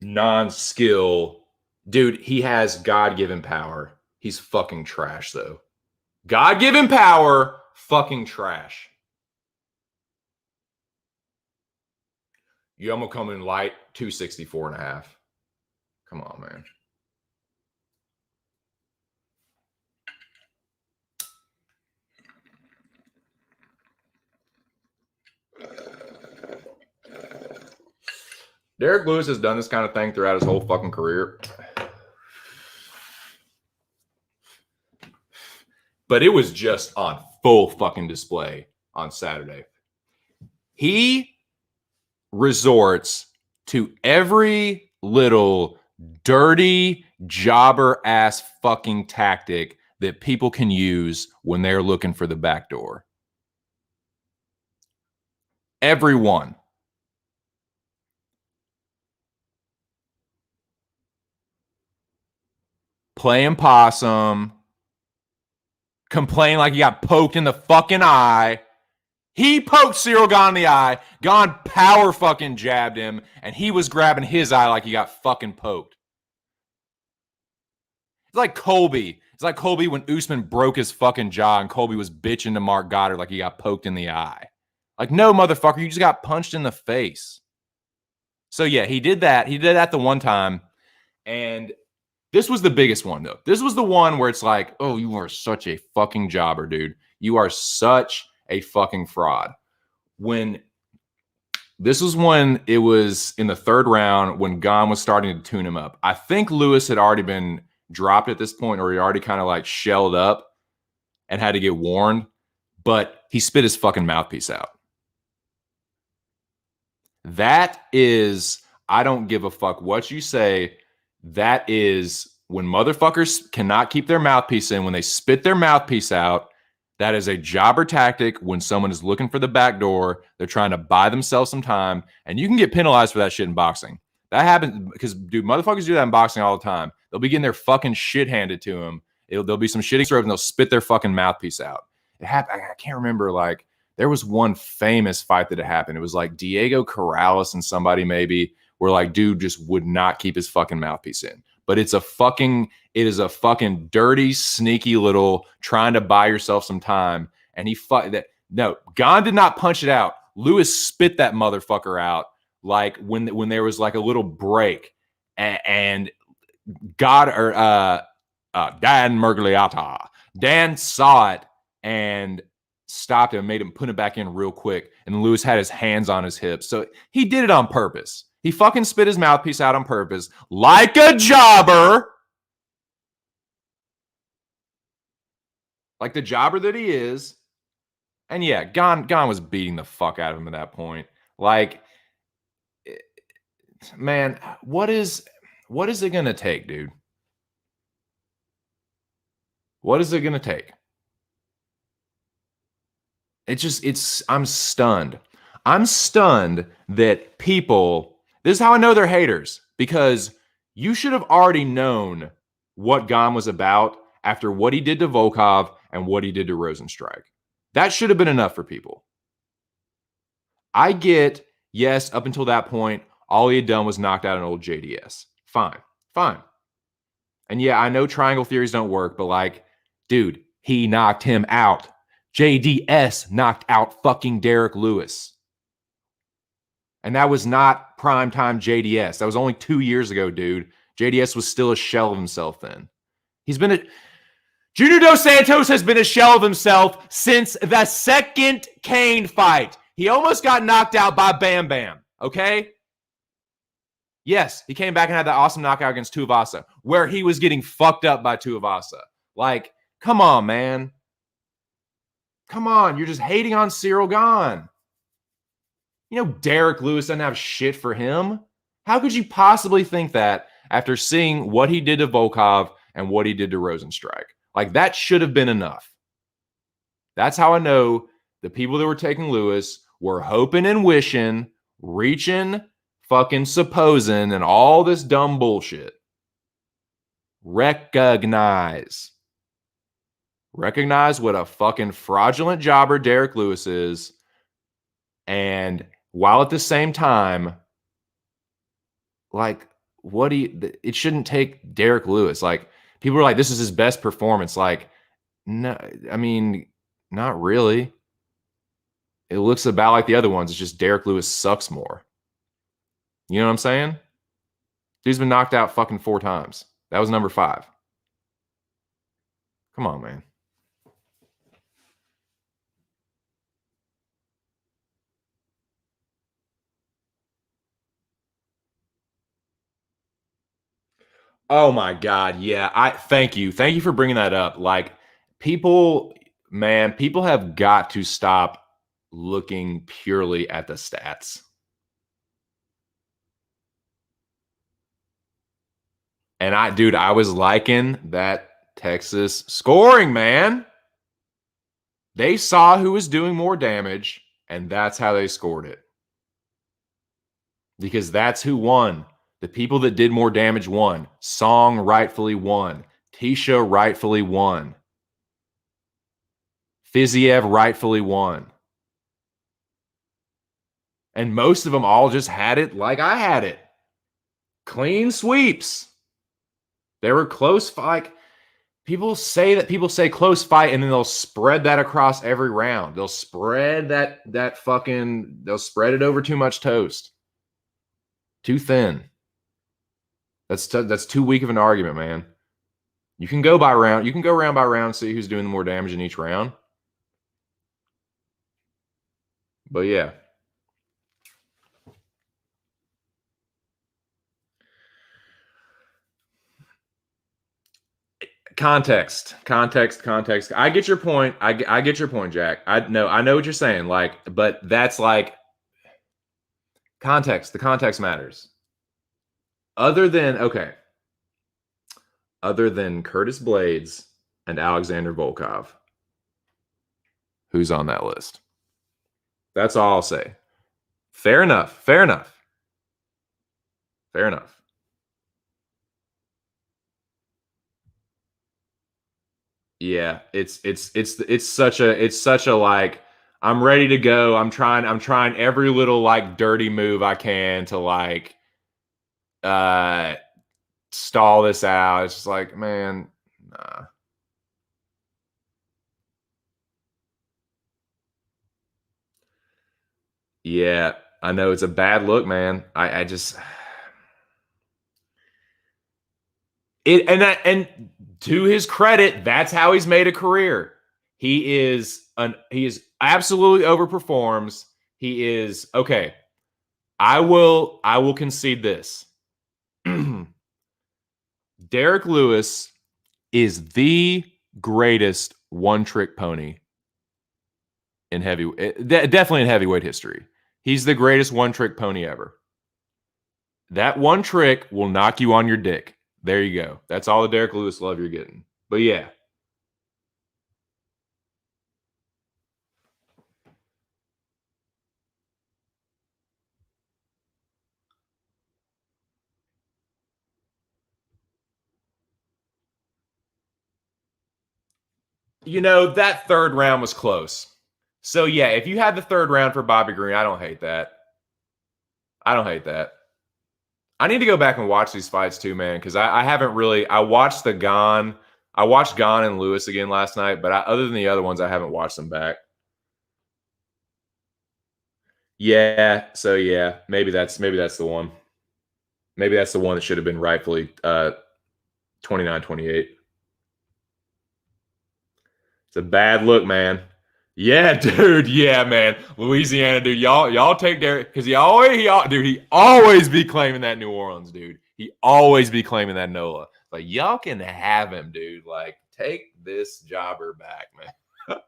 Non-skill. Dude, he has God-given power. He's fucking trash, though. God-given power, fucking trash. I'm gonna come in light, 264.5. Come on, man. Derek Lewis has done this kind of thing throughout his whole fucking career. But it was just on full fucking display on Saturday. He resorts to every little dirty jobber ass fucking tactic that people can use when they're looking for the back door. Everyone. Playing possum. Complain like he got poked in the fucking eye. He poked Cyril Gane in the eye. Gane power fucking jabbed him, and he was grabbing his eye like he got fucking poked. It's like Colby. It's like Colby when Usman broke his fucking jaw and Colby was bitching to Mark Goddard like he got poked in the eye. Like, no, motherfucker, you just got punched in the face. So, yeah, he did that. He did that the one time, and this was the biggest one, though. This was the one where it's like, oh, you are such a fucking jobber, dude. You are such a fucking fraud. This was when it was in the third round when Gane was starting to tune him up. I think Lewis had already been dropped at this point, or he already kind of like shelled up and had to get warned, but he spit his fucking mouthpiece out. That is, I don't give a fuck what you say. That is when motherfuckers cannot keep their mouthpiece in, when they spit their mouthpiece out. That is a jobber tactic when someone is looking for the back door. They're trying to buy themselves some time, and you can get penalized for that shit in boxing. That happens because, dude, motherfuckers do that in boxing all the time. They'll be getting their fucking shit handed to them. There'll be some shitty throws, and they'll spit their fucking mouthpiece out. It happened. I can't remember, like, there was one famous fight that had happened. It was like Diego Corrales and somebody maybe where like dude just would not keep his fucking mouthpiece in. But it is a fucking dirty, sneaky little trying to buy yourself some time. And no, Gane did not punch it out. Lewis spit that motherfucker out like when there was like a little break, and Dan Murgliata. Dan saw it and stopped him, made him put it back in real quick. And Lewis had his hands on his hips. So he did it on purpose. He fucking spit his mouthpiece out on purpose like a jobber. Like the jobber that he is. And yeah, Gane was beating the fuck out of him at that point. Like, man, what is it going to take, dude? What is it going to take? I'm stunned. I'm stunned that people, this is how I know they're haters, because you should have already known what Gane was about after what he did to Volkov and what he did to Rosenstrike. That should have been enough for people. I get, yes, up until that point, all he had done was knocked out an old JDS. Fine. And yeah, I know triangle theories don't work, but like, dude, he knocked him out. JDS knocked out fucking Derek Lewis. And that was not primetime JDS. That was only 2 years ago, dude. JDS was still a shell of himself then. Junior Dos Santos has been a shell of himself since the second Kane fight. He almost got knocked out by Bam Bam, okay? Yes, he came back and had that awesome knockout against Tuivasa, where he was getting fucked up by Tuivasa. Like, come on, man. Come on, you're just hating on Cyril Gane. You know Derek Lewis doesn't have shit for him. How could you possibly think that after seeing what he did to Volkov and what he did to Rosenstrike? Like, that should have been enough. That's how I know the people that were taking Lewis were hoping and wishing, reaching, fucking supposing, and all this dumb bullshit. Recognize what a fucking fraudulent jobber Derek Lewis is. And while at the same time, like, it shouldn't take Derek Lewis. Like, people are like, this is his best performance. Like, no, I mean, not really. It looks about like the other ones. It's just Derek Lewis sucks more. You know what I'm saying? Dude's been knocked out fucking 4 times. That was number 5. Come on, man. Oh my God. Yeah. Thank you. Thank you for bringing that up. Like, people have got to stop looking purely at the stats. And I was liking that Texas scoring, man. They saw who was doing more damage, and that's how they scored it. Because that's who won. The people that did more damage won. Song rightfully won. Tisha rightfully won. Fiziev rightfully won. And most of them all just had it like I had it. Clean sweeps. They were close. Like, people say close fight, and then they'll spread that across every round. They'll spread they'll spread it over too much toast. Too thin. That's too weak of an argument, man. You can go by round. You can go round by round, see who's doing more damage in each round. But yeah. Context. I get your point. I get your point, Jack. I know what you're saying. Like, but that's like context. The context matters. Other than Curtis Blades and Alexander Volkov, who's on that list? That's all I'll say. Fair enough. Yeah, it's such a like, I'm ready to go. I'm trying every little like dirty move I can to like stall this out. It's just like, man, nah. Yeah, I know it's a bad look, man. I just and to his credit, that's how he's made a career. He is absolutely overperforms. He is okay. I will concede this. Derek Lewis is the greatest one-trick pony in definitely in heavyweight history. He's the greatest one-trick pony ever. That one trick will knock you on your dick. There you go. That's all the Derek Lewis love you're getting. But yeah. That third round was close. So yeah, if you had the third round for Bobby Green, I don't hate that. I don't hate that. I need to go back and watch these fights too, man, because I haven't really. I watched Gane and Lewis again last night, but other than the other ones, I haven't watched them back. Yeah, so yeah, maybe that's the one. Maybe that's the one that should have been rightfully 29-28. It's a bad look, man. Yeah, dude. Yeah, man. Louisiana, dude. Y'all take Derek because he always be claiming that New Orleans, dude. He always be claiming that NOLA. Like y'all can have him, dude. Like take this jobber back, man.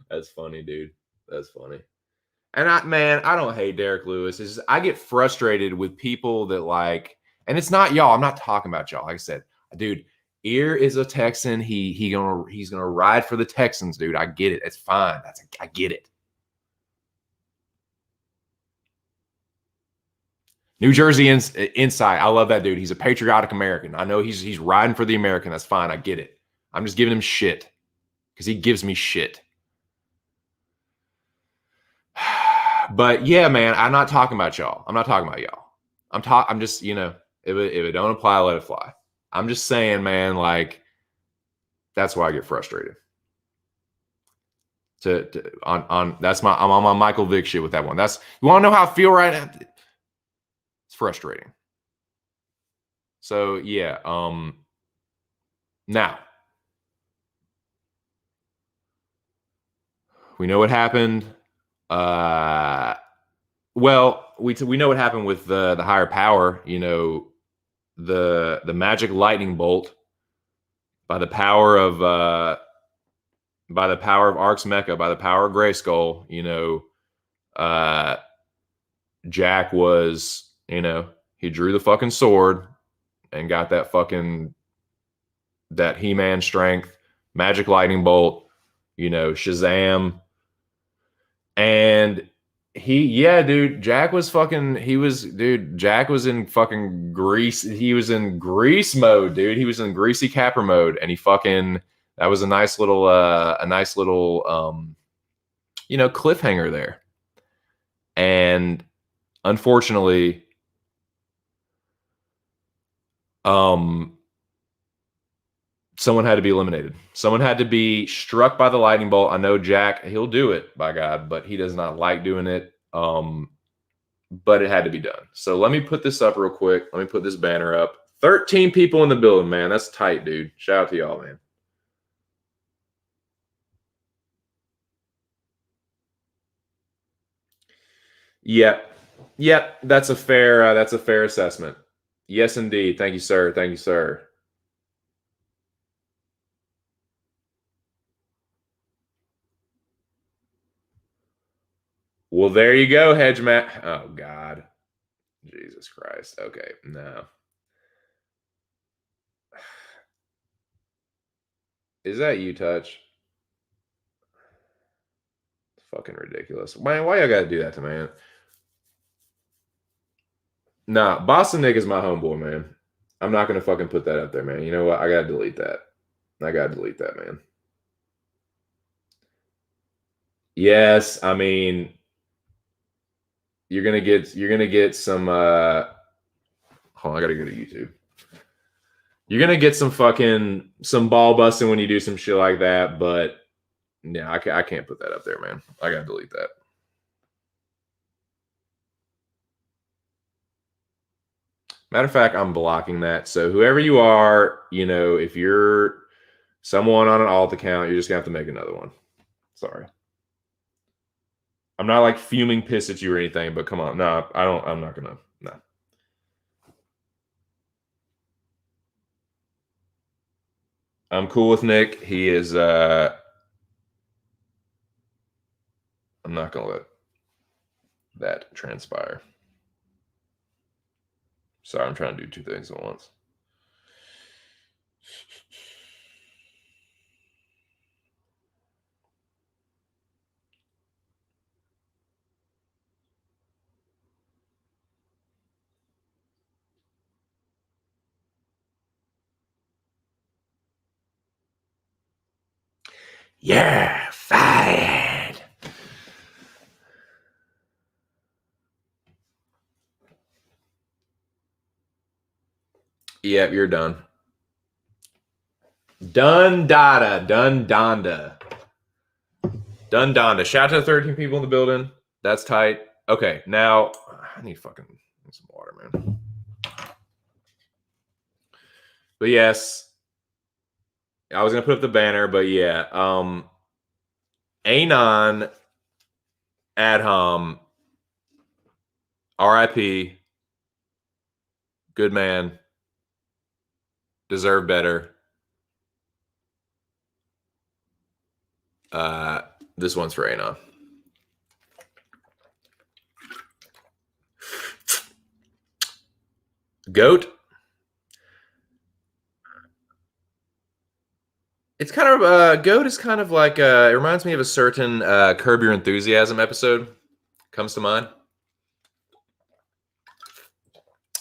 That's funny, dude. That's funny. And I don't hate Derek Lewis. It's just, I get frustrated with people that like, and it's not y'all. I'm not talking about y'all. Like I said, dude, Ear is a Texan. He's gonna ride for the Texans, dude. I get it. It's fine. I get it. New Jersey inside. I love that dude. He's a patriotic American. I know he's riding for the American. That's fine. I get it. I'm just giving him shit because he gives me shit. But yeah, man, I'm not talking about y'all. I'm not talking about y'all. I'm just, if it don't apply, let it fly. I'm just saying, man, like that's why I get frustrated. I'm on my Michael Vick shit with that one. You want to know how I feel right now? It's frustrating. So yeah, now we know what happened. Well, we know what happened with the higher power. The magic lightning bolt by the power of Ark's Mecca, by the power of Grayskull. Jack was, he drew the fucking sword and got that He-Man strength, magic lightning bolt, Shazam. And Jack was in fucking grease. He was in grease mode, dude. He was in greasy capper mode. And that was a nice little cliffhanger there. And unfortunately, someone had to be eliminated. Someone had to be struck by the lightning bolt. I know Jack, he'll do it, by God, but he does not like doing it. But it had to be done. So let me put this up real quick. Let me put this banner up. 13 people in the building, man. That's tight, dude. Shout out to y'all, man. Yep. That's a fair assessment. Yes, indeed. Thank you, sir. Thank you, sir. Well, there you go, Hedge Matt. Oh, God. Jesus Christ. Okay, no. Is that you, Touch? It's fucking ridiculous. Man, why y'all gotta do that to man? Nah, Boston Nick is my homeboy, man. I'm not gonna fucking put that up there, man. You know what? I gotta delete that. Man. Yes, I mean, you're gonna get some Hold on, I gotta go to YouTube. You're gonna get some ball busting when you do some shit like that, but yeah, I can't put that up there, man. I gotta delete that. Matter of fact, I'm blocking that. So whoever you are, if you're someone on an alt account, you're just gonna have to make another one. Sorry. I'm not like fuming piss at you or anything, but come on. No, I'm not gonna. No. I'm cool with Nick. He is I'm not gonna let that transpire. Sorry, I'm trying to do two things at once. Yeah, fired. Yep, you're done. Done dada. Done donda. Done donda. Shout out to the 13 people in the building. That's tight. Okay, now I need some water, man. But yes, I was gonna put up the banner, but yeah, Anon Adham, RIP, good man, deserve better. This one's for Anon. Goat. It's kind of Goat is kind of like it reminds me of a certain Curb Your Enthusiasm episode. Comes to mind.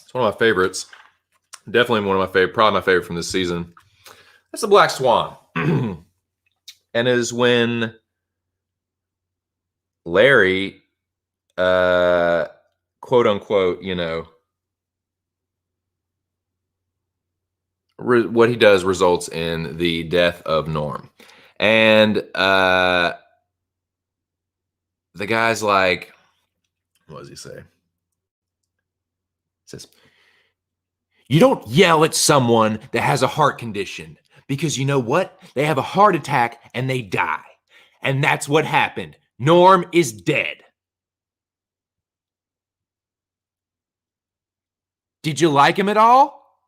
It's one of my favorites. Definitely one of my favorite, probably my favorite from this season. That's the Black Swan. And is when Larry, quote unquote, what he does results in the death of Norm. And the guy's like, what does he say? He says, you don't yell at someone that has a heart condition because you know what? They have a heart attack and they die. And that's what happened. Norm is dead. Did you like him at all?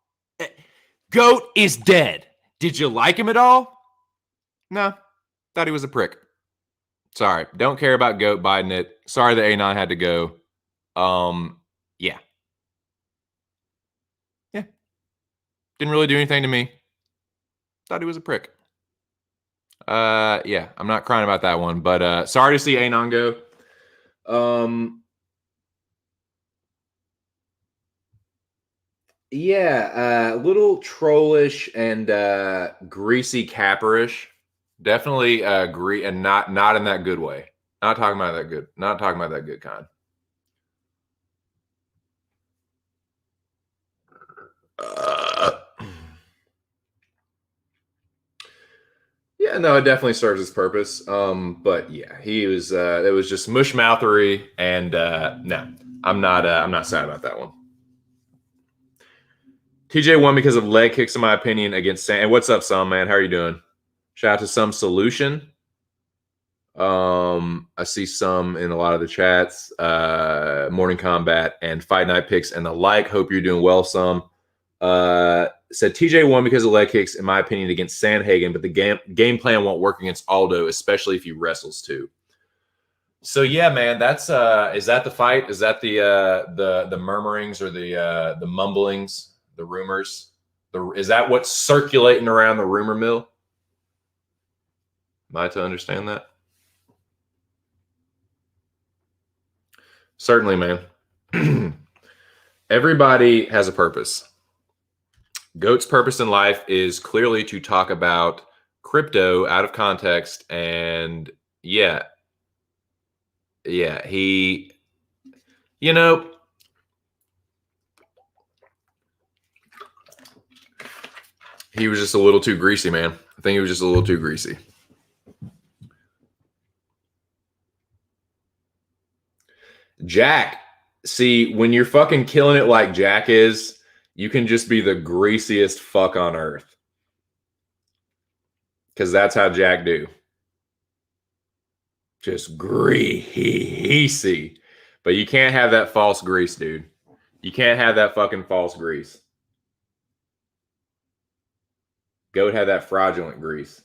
Goat is dead. Did you like him at all? No. Thought he was a prick. Sorry. Don't care about Goat Biden it. Sorry that A9 had to go. Yeah. Yeah. Didn't really do anything to me. Thought he was a prick. Yeah, I'm not crying about that one, but sorry to see Anon go. Yeah, a little trollish and greasy capperish. Definitely and not in that good way. Not talking about that good. Not talking about that good kind. Yeah, no, it definitely serves its purpose. But yeah, he was. It was just mush mouthery, and no, I'm not sad about that one. TJ won because of leg kicks, in my opinion, against Sam. And what's up, Sam, man? How are you doing? Shout out to Some Solution. I see some in a lot of the chats. Morning Combat and Fight Night Picks and the like. Hope you're doing well, Some. Said TJ won because of leg kicks, in my opinion, against Sandhagen, but the game plan won't work against Aldo, especially if he wrestles too. So yeah, man, that's is that the fight? Is that the murmurings or the mumblings, the rumors? Is that what's circulating around the rumor mill? Am I to understand that? Certainly, man. Everybody has a purpose. Goat's purpose in life is clearly to talk about crypto out of context. And yeah, he, He was just a little too greasy, man. I think he was just a little too greasy. Jack, see, when you're fucking killing it like Jack is, you can just be the greasiest fuck on earth. Because that's how Jack do. Just greasy. But you can't have that false grease, dude. You can't have that fucking false grease. Goat had that fraudulent grease.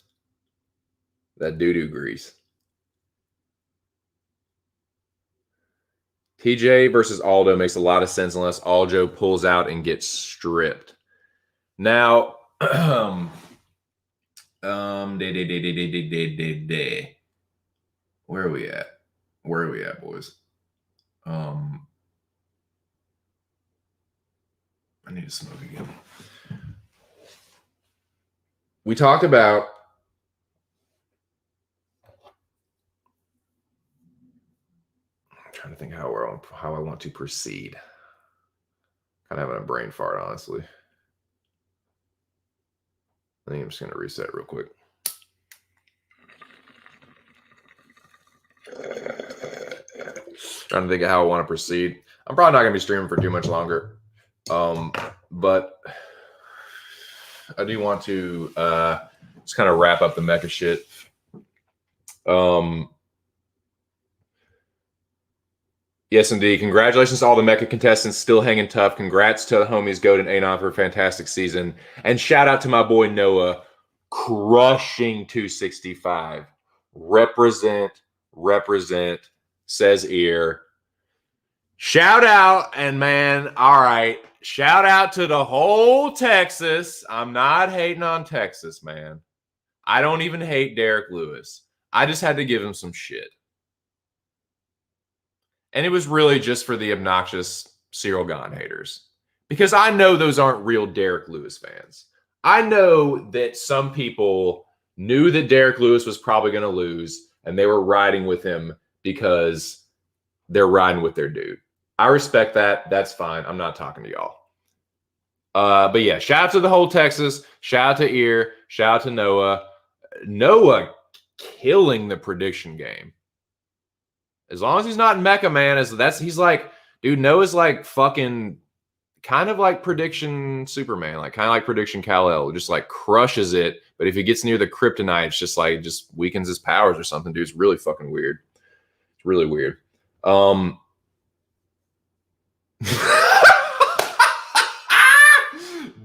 That doo-doo grease. TJ versus Aldo makes a lot of sense unless Aldo pulls out and gets stripped. Now, where are we at? Where are we at, boys? I need to smoke again. We talked about I'm trying to think how I want to proceed. Kind of having a brain fart, honestly. I think I'm just going to reset real quick. Trying to think of how I want to proceed. I'm probably not going to be streaming for too much longer. But I do want to just kind of wrap up the Mecca shit. Yes, indeed. Congratulations to all the Mecca contestants still hanging tough. Congrats to the homies Goat and Anon for a fantastic season. And shout out to my boy Noah, crushing 265. Represent, says ear. Shout out, and man, all right. Shout out to the whole Texas. I'm not hating on Texas, man. I don't even hate Derek Lewis. I just had to give him some shit. And it was really just for the obnoxious Cyril Gahn haters. Because I know those aren't real Derek Lewis fans. I know that some people knew that Derek Lewis was probably going to lose, and they were riding with him because they're riding with their dude. I respect that. That's fine. I'm not talking to y'all. But yeah, shout out to the whole Texas. Shout out to Ear. Shout out to Noah. Noah killing the prediction game. As long as he's not in Mecca, man, he's like, dude, Noah's like fucking kind of like prediction Superman, like kind of like prediction Kal-El, just like crushes it. But if he gets near the kryptonite, it's just like just weakens his powers or something, dude. It's really fucking weird. It's really weird.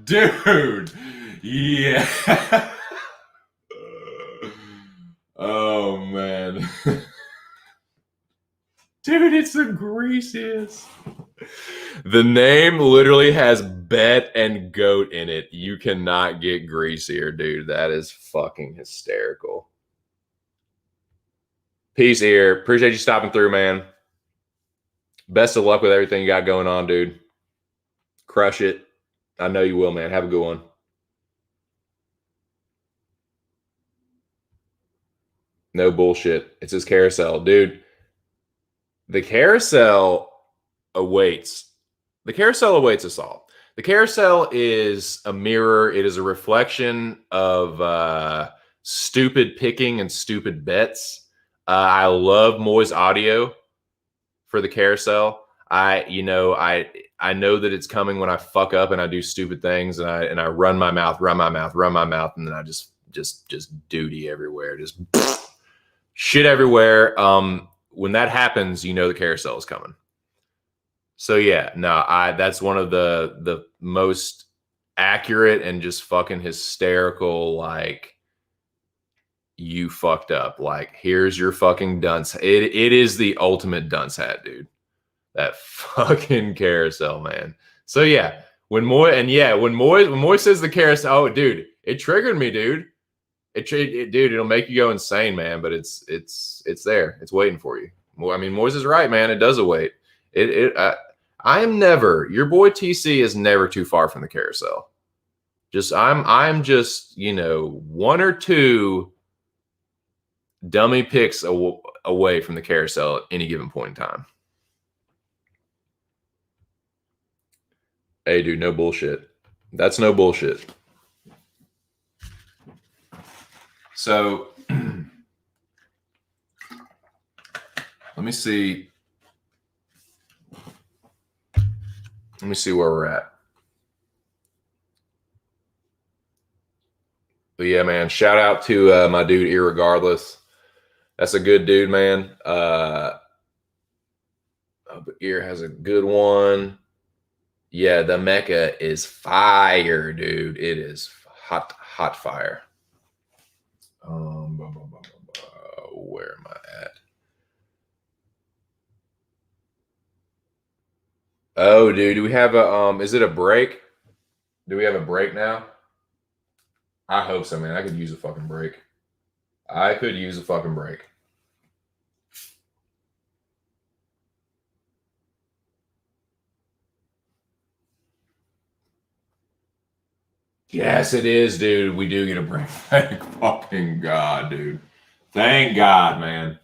Dude, yeah. Oh man. Dude, it's the greasiest. The name literally has Bet and Goat in it. You cannot get greasier, dude. That is fucking hysterical. Peace here. Appreciate you stopping through, man. Best of luck with everything you got going on, dude. Crush it. I know you will, man. Have a good one. No bullshit. It's his carousel, dude. The carousel awaits. The carousel awaits us all. The carousel is a mirror. It is a reflection of stupid picking and stupid bets. I love Moy's audio for the carousel. I know that it's coming when I fuck up and I do stupid things and I run my mouth, and then I just duty everywhere, just shit everywhere. When that happens, you know the carousel is coming. So yeah, no, that's one of the most accurate and just fucking hysterical, like, you fucked up. Like, here's your fucking dunce. It is the ultimate dunce hat, dude. That fucking carousel, man. So yeah, when Moy says the carousel, oh dude, it triggered me, dude. Dude, it'll make you go insane, man. But it's there. It's waiting for you. I mean, Moyes is right, man. It does await. I am never. Your boy TC is never too far from the carousel. I'm just one or two dummy picks away from the carousel at any given point in time. Hey, dude, no bullshit. That's no bullshit. So let me see. Let me see where we're at. But yeah, man, shout out to my dude, Irregardless. That's a good dude, man. Ear has a good one. Yeah, the Mecca is fire, dude. It is hot, hot fire. Where am I at? Oh, dude, do we have a is it a break? Do we have a break now? I hope so, man. I could use a fucking break. I could use a fucking break. Yes, it is, dude. We do get a break. Thank fucking God, dude. Thank God, man.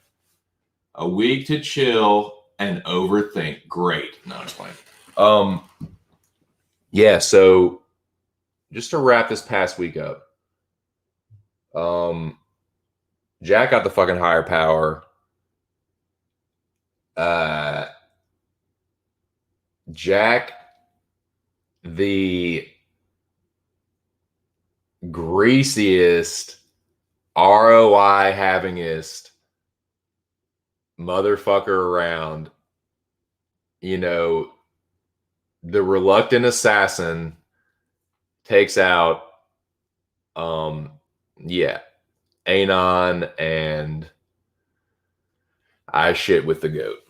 A week to chill and overthink. Great. No, I'm just playing. Yeah, so just to wrap this past week up, Jack got the fucking higher power. Jack, the greasiest, ROI havingest motherfucker around. You know, the reluctant assassin takes out, yeah, Anon and I shit with the goat.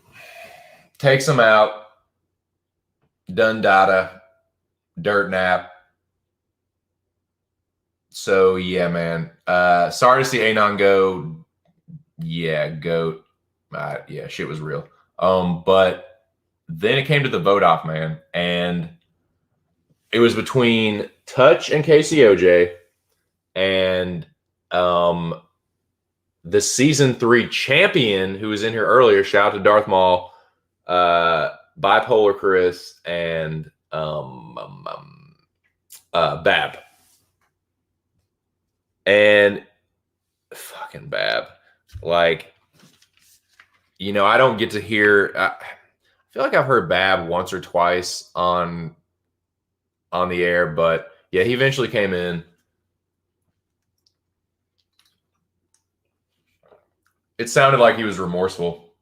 Takes him out. Dundada, dirt nap. So yeah, man. Sorry to see Anon go. Yeah, goat. Yeah, shit was real. But then it came to the vote off, man, and it was between Touch and KCOJ, and the season 3 champion who was in here earlier. Shout out to Darth Maul, Bipolar Chris, and Bab. And fucking Bab. Like, you know, I don't get to hear. I feel like I've heard Bab once or twice on the air, but yeah, he eventually came in. It sounded like he was remorseful.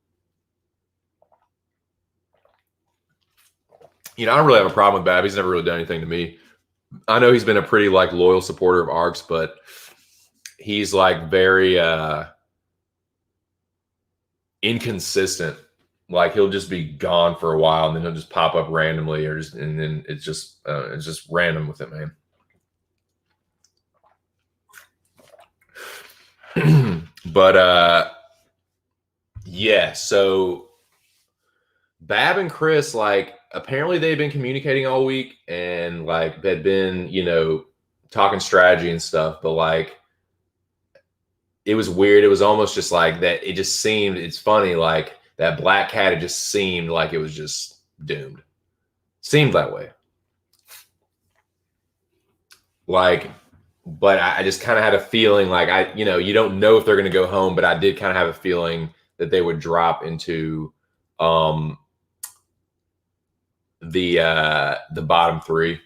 You know, I don't really have a problem with Bab. He's never really done anything to me. I know he's been a pretty like loyal supporter of ARCs, but he's like very inconsistent. Like he'll just be gone for a while and then he'll just pop up randomly, or just, and then it's just random with it, man. But yeah, so Bab and Chris, like, apparently they've been communicating all week and like they'd been, you know, talking strategy and stuff, but like it was weird. It was almost just like that. It just seemed, it's funny, like that black cat, it just seemed like it was just doomed. Seemed that way. Like, but I just kind of had a feeling like you know, you don't know if they're going to go home, but I did kind of have a feeling that they would drop into the bottom 3.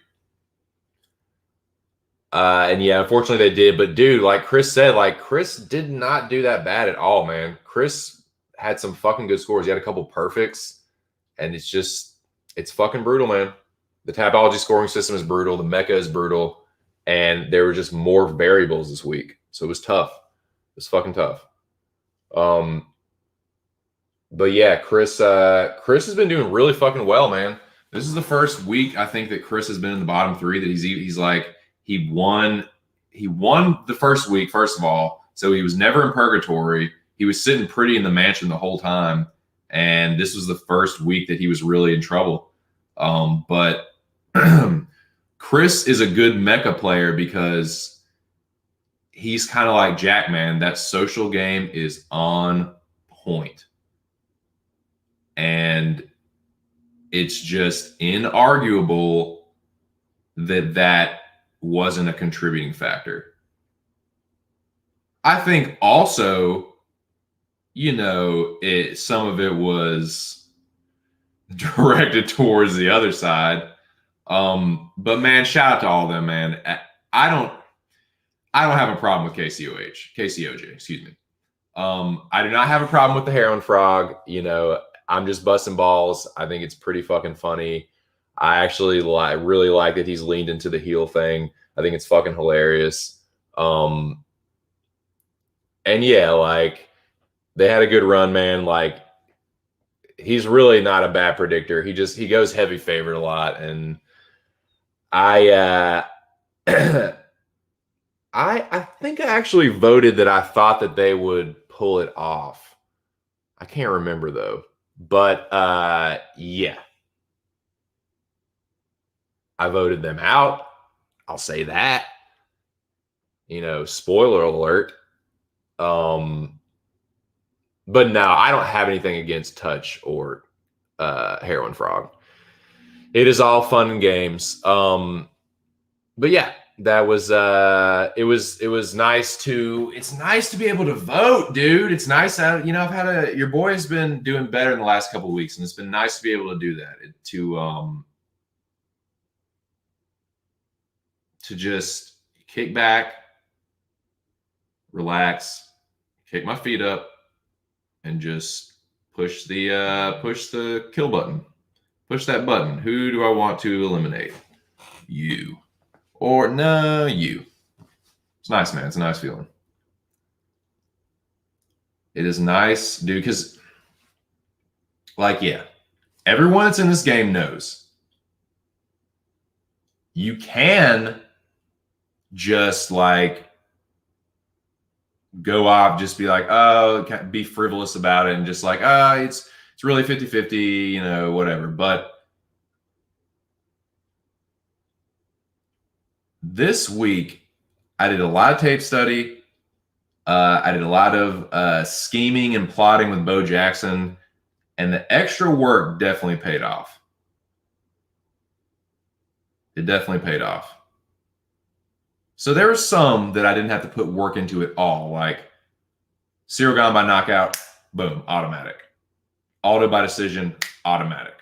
And yeah, unfortunately they did. But dude, like Chris said, like Chris did not do that bad at all, man. Chris had some fucking good scores. He had a couple perfects, and it's fucking brutal, man. The Tapology scoring system is brutal. The Mecca is brutal, and there were just more variables this week, so it was tough. It was fucking tough. But yeah, Chris has been doing really fucking well, man. This is the first week I think that Chris has been in the bottom 3 that he's like he won the first week, first of all. So he was never in purgatory. He was sitting pretty in the mansion the whole time. And this was the first week that he was really in trouble. But Chris is a good Mecca player because he's kind of like Jack, man. That social game is on point. And it's just inarguable that wasn't a contributing factor. I think also, some of it was directed towards the other side. But man, shout out to all of them, man. I don't have a problem with KCOJ, excuse me. I do not have a problem with the heroin frog. I'm just busting balls. I think it's pretty fucking funny. I actually really like that he's leaned into the heel thing. I think it's fucking hilarious. And yeah, like they had a good run, man. Like he's really not a bad predictor. He goes heavy favorite a lot, and I I think I actually voted that I thought that they would pull it off. I can't remember though. But yeah. I voted them out. I'll say that. Spoiler alert. But no, I don't have anything against Touch or Heroin Frog. It is all fun and games. But yeah, that was it was nice to be able to vote, dude. It's nice that I've had your boy's been doing better in the last couple of weeks, and it's been nice to be able to do that. To just kick back, relax, kick my feet up, and just push the kill button. Push that button. Who do I want to eliminate? You. Or no, you. It's nice, man. It's a nice feeling. It is nice, dude, because everyone that's in this game knows you can just go off, just be like, oh, be frivolous about it, and just it's really 50-50, whatever. But this week, I did a lot of tape study. I did a lot of scheming and plotting with Bo Jackson, and the extra work definitely paid off. It definitely paid off. So there were some that I didn't have to put work into at all, like Cyril Gane by knockout, boom, automatic. Aldo by decision, automatic.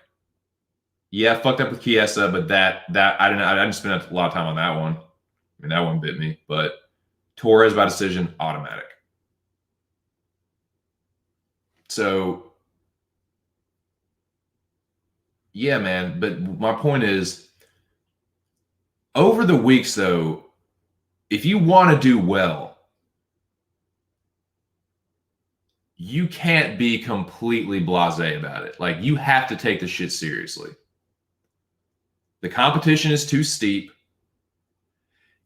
Yeah, fucked up with Chiesa, but that I didn't spend a lot of time on that one. I mean, that one bit me, but Torres by decision, automatic. So yeah, man. But my point is, over the weeks though, if you want to do well, you can't be completely blasé about it. Like, you have to take the shit seriously. The competition is too steep.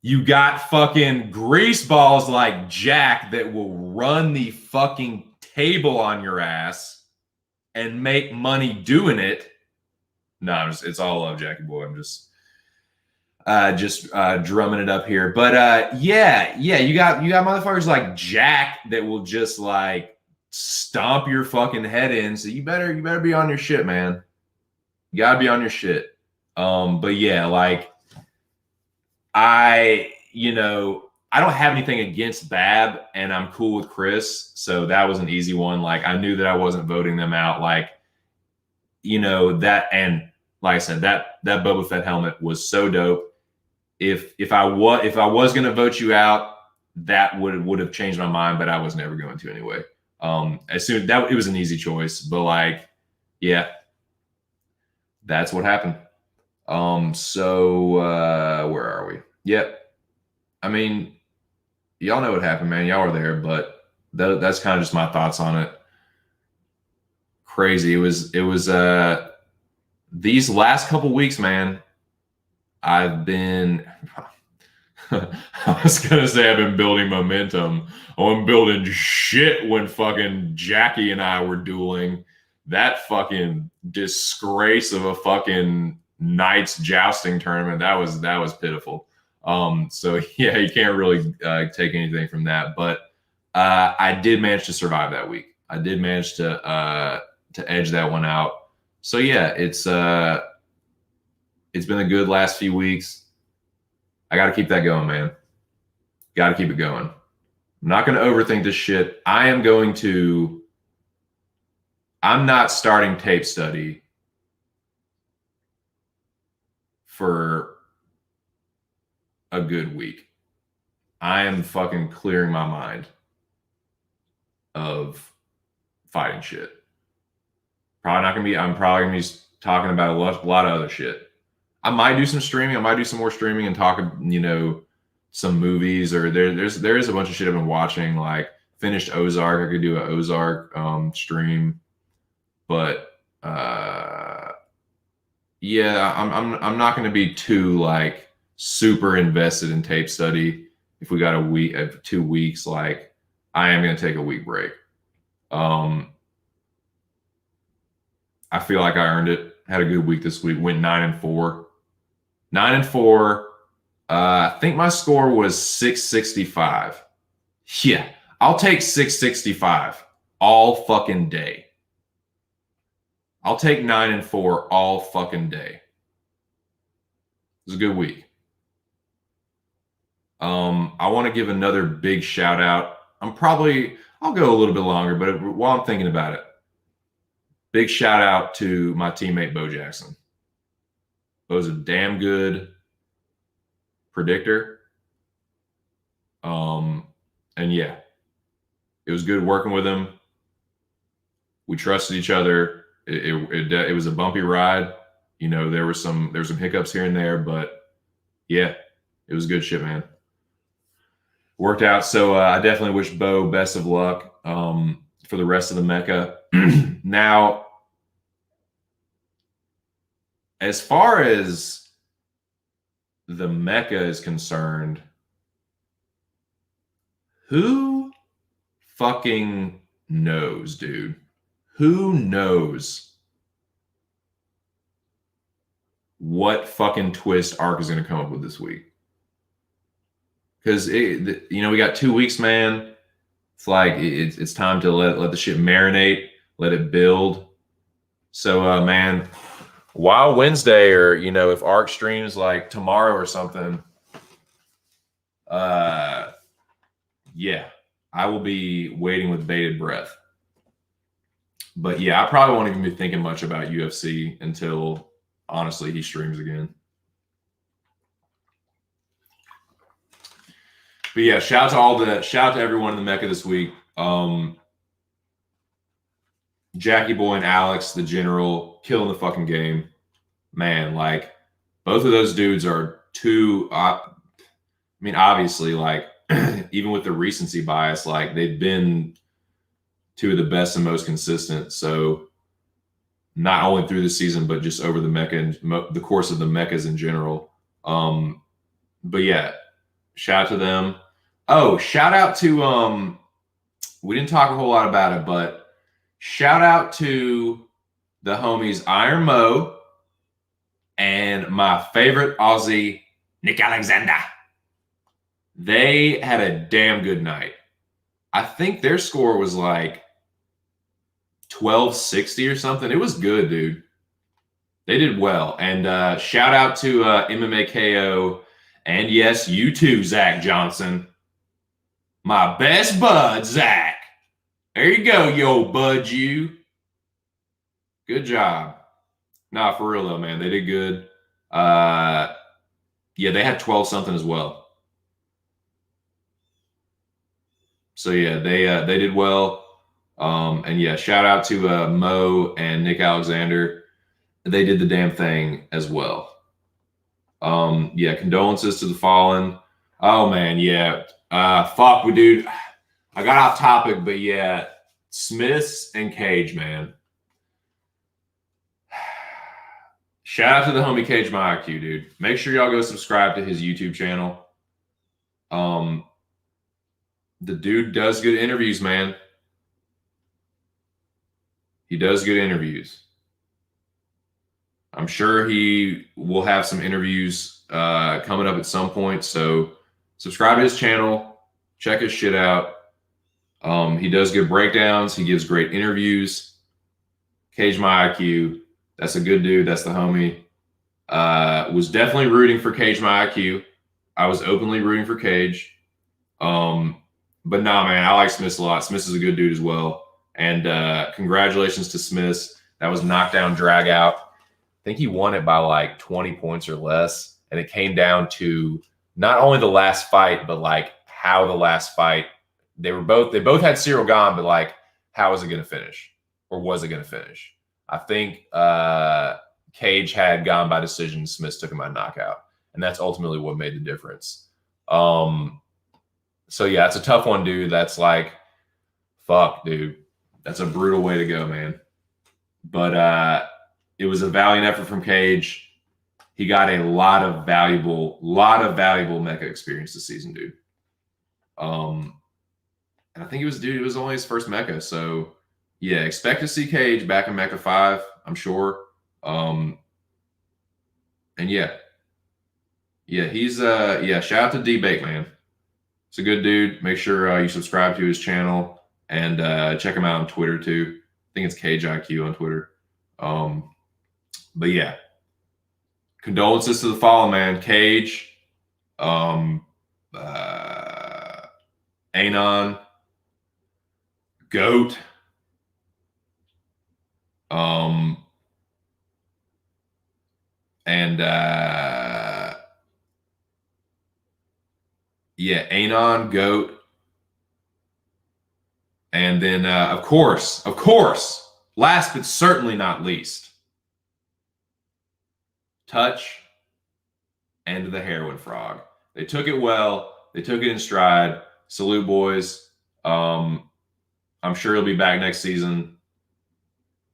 You got fucking greaseballs like Jack that will run the fucking table on your ass and make money doing it. No, it's all love, Jackie boy. I'm just drumming it up here. But yeah, you got motherfuckers like Jack that will just stomp your fucking head in. So you better be on your shit, man. You gotta be on your shit. But yeah, I don't have anything against Bab, and I'm cool with Chris, so that was an easy one. I knew that I wasn't voting them out. That, and like I said, that Boba Fett helmet was so dope. If I was gonna vote you out, that would have changed my mind, but I was never going to anyway. It was an easy choice, but yeah, that's what happened. So where are we? Yep. I mean, y'all know what happened, man. Y'all were there, but that's kind of just my thoughts on it. Crazy. It was these last couple weeks, man. I've been I was gonna say I've been building momentum. I'm building shit when fucking Jackie and I were dueling. That fucking disgrace of a fucking Knights jousting tournament. That was pitiful. So yeah, you can't really take anything from that. But I did manage to survive that week. I did manage to edge that one out. So yeah, it's been a good last few weeks. I got to keep that going, man. Got to keep it going. I'm not going to overthink this shit. I'm not starting tape study for a good week. I am fucking clearing my mind of fighting shit. I'm probably gonna be talking about a lot of other shit. I might do some streaming. I might do some more streaming and talk, some movies, or there is a bunch of shit I've been watching. Like finished Ozark. I could do an Ozark stream, but yeah, I'm not going to be too like super invested in tape study. If we got a week, 2 weeks, like I am going to take a week break. I feel like I earned it. Had a good week this week. Went 9-4. 9-4. I think my score was 665. Yeah, I'll take 665 all fucking day. I'll take 9-4 all fucking day. It was a good week. I want to give another big shout out. I'll go a little bit longer, but while I'm thinking about it, big shout out to my teammate Bo Jackson. Bo's a damn good predictor. And yeah, it was good working with him. We trusted each other. It was a bumpy ride. There were some hiccups here and there, but yeah, it was good shit, man. Worked out. So I definitely wish Bo best of luck for the rest of the Mecca. Now, as far as the Mecca is concerned, who fucking knows, dude? Who knows what fucking twist Ark is going to come up with this week? Because we got 2 weeks, man. It's like it's time to let the shit marinate, let it build. So, man, while Wednesday, or if Ark streams like tomorrow or something, yeah, I will be waiting with bated breath. But yeah, I probably won't even be thinking much about UFC until honestly he streams again. But yeah, shout out to everyone in the Mecca this week. Jackie Boy and Alex, the general, killing the fucking game. Man, like both of those dudes are obviously, like even with the recency bias, like they've been two of the best and most consistent. So not only through the season, but just over the Mecca and the course of the Meccas in general. But yeah, shout out to them. Oh, shout out to we didn't talk a whole lot about it, but shout out to the homies Iron Mo and my favorite Aussie, Nick Alexander. They had a damn good night. I think their score was like 1260 or something. It was good, dude. They did well. And shout out to MMA KO. And yes, you too, Zach Johnson. My best bud, Zach. There you go, yo bud, you. Good job. Nah, for real though, man. They did good. Yeah, they had 12 something as well. So yeah, they did well. And yeah, shout out to Mo and Nick Alexander. They did the damn thing as well. Yeah, condolences to the fallen. Oh man, yeah. Fuck, dude. I got off topic, but yeah, Smiths and Cage, man. Shout out to the homie Cage My IQ, dude. Make sure y'all go subscribe to his YouTube channel. The dude does good interviews, man. He does good interviews. I'm sure he will have some interviews coming up at some point. So subscribe to his channel. Check his shit out. He does good breakdowns. He gives great interviews. Cage My IQ. That's a good dude. That's the homie. Was definitely rooting for Cage My IQ. I was openly rooting for Cage. But nah, man, I like Smith a lot. Smith is a good dude as well. And congratulations to Smith. That was knockdown drag out. I think he won it by like 20 points or less. And it came down to not only the last fight, but like how the last fight. They both had Cyril gone, but like, how was it going to finish? Or was it going to finish? I think Cage had gone by decision. Smith took him by knockout. And that's ultimately what made the difference. So yeah, it's a tough one, dude. That's like, fuck, dude. That's a brutal way to go, man. But it was a valiant effort from Cage. He got a lot of valuable Mecca experience this season, dude. And I think it was only his first Mecca. So yeah, expect to see Cage back in Mecca 5, I'm sure. And yeah. Yeah, he's shout out to D-Bake, man. It's a good dude. Make sure you subscribe to his channel and check him out on Twitter too. I think it's Cage IQ on Twitter. But yeah, condolences to the fallen, man. Cage, Anon, Goat, and Anon, Goat. And then, of course, last but certainly not least, Touch and the Heroin Frog. They took it well. They took it in stride. Salute, boys. I'm sure he'll be back next season.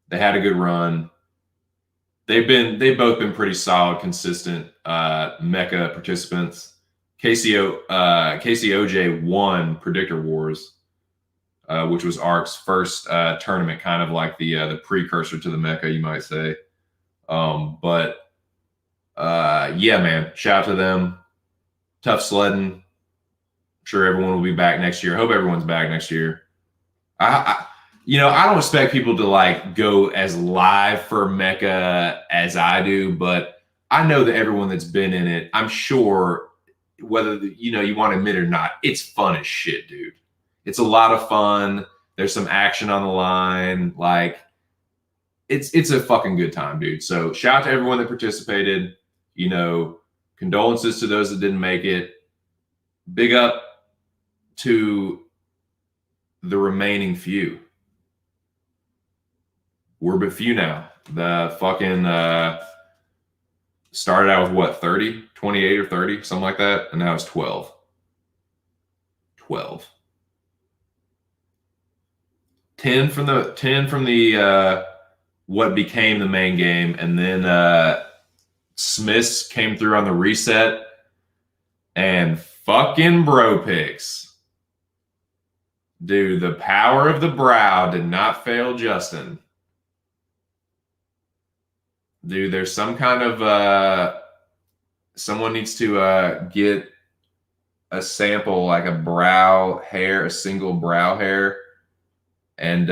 They had a good run. They've both been pretty solid, consistent Mecca participants. KCOJ won Predictor Wars, which was ARC's first tournament, kind of like the precursor to the Mecca, you might say. But yeah, man, shout out to them. Tough sledding. I'm sure everyone will be back next year. I hope everyone's back next year. I don't expect people to like go as live for Mecca as I do, but I know that everyone that's been in it, I'm sure, whether you want to admit it or not, it's fun as shit, dude. It's a lot of fun. There's some action on the line. Like, it's a fucking good time, dude. So shout out to everyone that participated. Condolences to those that didn't make it. Big up to the remaining few. We're but few now. The fucking started out with what, 30, 28 or 30, something like that, and now it's 12. 10 from the what became the main game, and then Smiths came through on the reset, and fucking bro picks. Dude, the power of the brow did not fail Justin. Dude, there's some kind of someone needs to get a sample, like a single brow hair, and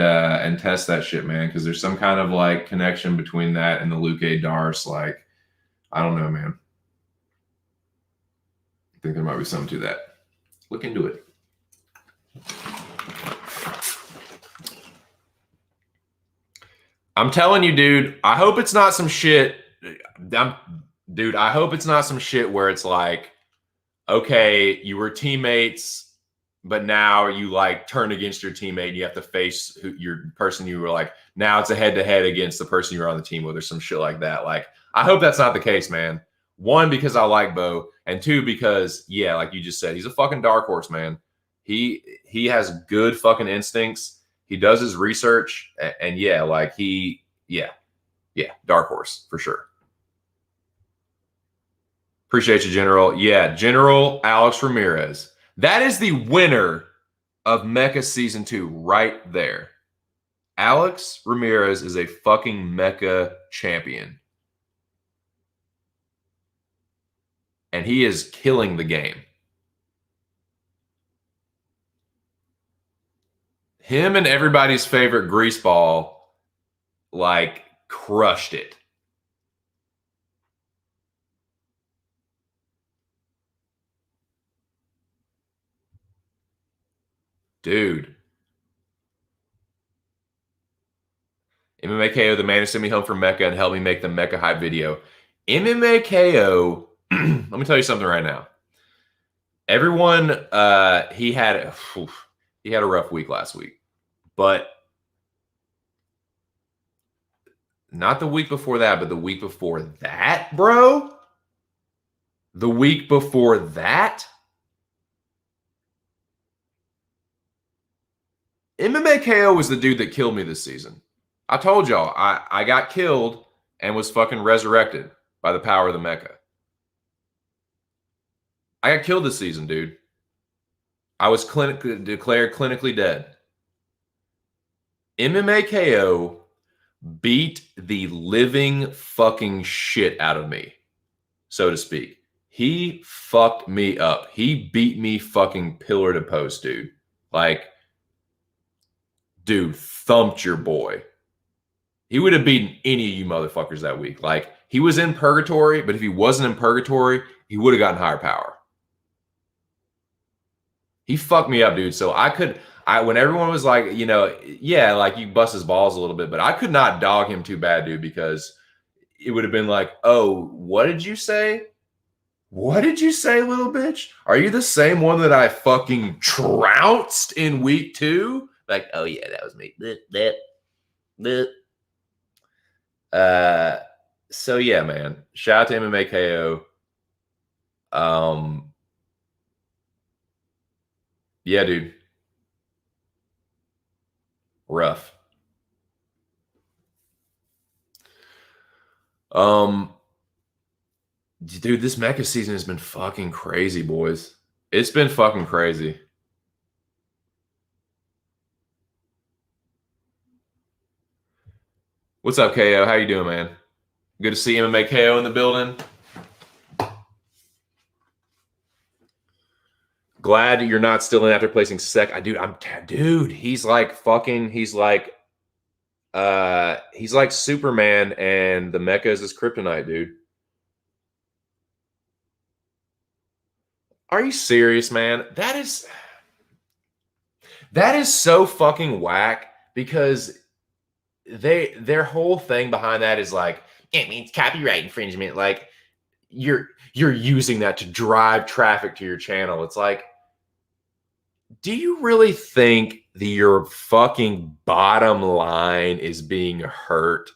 test that shit, man, because there's some kind of like connection between that and the Luke A. Darce. Like, I don't know, man. I think there might be something to that. Look into it. I'm telling you, dude, I hope it's not some shit. Dude, I hope it's not some shit where it's like, okay, you were teammates, but now you like turn against your teammate and you have to face your person you were like, now it's a head-to-head against the person you were on the team with, or some shit like that. Like, I hope that's not the case, man. One, because I like Bo, and two, because, yeah, like you just said, he's a fucking dark horse, man. He has good fucking instincts. He does his research, and yeah, like dark horse for sure. Appreciate you, General. Yeah, General Alex Ramirez. That is the winner of Mecca Season 2 right there. Alex Ramirez is a fucking Mecca champion. And he is killing the game. Him and everybody's favorite greaseball, like, crushed it. Dude. MMA KO, the man who sent me home from Mecca and helped me make the Mecca hype video. MMA KO, let me tell you something right now. Everyone, he had a rough week last week, but not the week before that, but the week before that, bro. The week before that, MMA KO was the dude that killed me this season. I told y'all, I got killed and was fucking resurrected by the power of the Mecca. I got killed this season, dude. I was declared clinically dead. MMA KO beat the living fucking shit out of me, so to speak. He fucked me up. He beat me fucking pillar to post, dude. Like, dude, thumped your boy. He would have beaten any of you motherfuckers that week. Like, he was in purgatory, but if he wasn't in purgatory, he would have gotten higher power. He fucked me up, dude. So when everyone was like, you know, yeah, like you bust his balls a little bit, but I could not dog him too bad, dude, because it would have been like, oh, what did you say? What did you say, little bitch? Are you the same one that I fucking trounced in week 2? Like, oh yeah, that was me. So yeah, man. Shout out to MMA KO. Yeah, dude. Rough. Dude, this Mecca season has been fucking crazy, boys. It's been fucking crazy. What's up, KO? How you doing, man? Good to see MMA KO in the building. Glad you're not still in after placing sec. Dude, he's like Superman and the Mecca is his kryptonite, dude. Are you serious, man? That is so fucking whack because their whole thing behind that is like, it means copyright infringement. Like you're using that to drive traffic to your channel. It's like, do you really think that your fucking bottom line is being hurt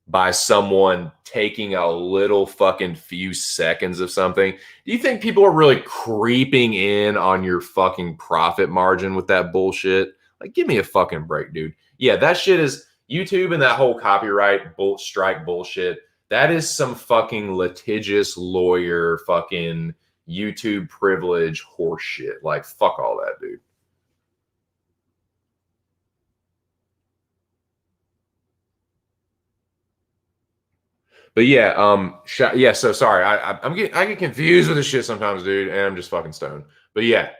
by someone taking a little fucking few seconds of something? Do you think people are really creeping in on your fucking profit margin with that bullshit? Like, give me a fucking break, dude. Yeah, that shit is YouTube and that whole copyright strike bullshit. That is some fucking litigious lawyer fucking YouTube privilege horse shit. Like, fuck all that, dude. But yeah, yeah. So sorry, I get confused with this shit sometimes, dude, and I'm just fucking stoned. But yeah,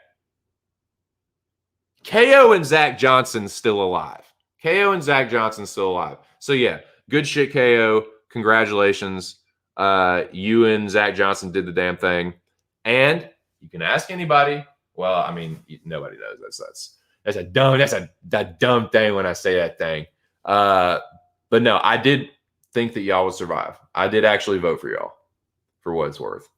KO and Zach Johnson still alive. KO and Zach Johnson still alive. So yeah, good shit, KO. Congratulations. You and Zach Johnson did the damn thing. And you can ask anybody. Well, I mean, nobody knows. That's a dumb thing when I say that thing. But no, I did think that y'all would survive. I did actually vote for y'all, for what it's worth.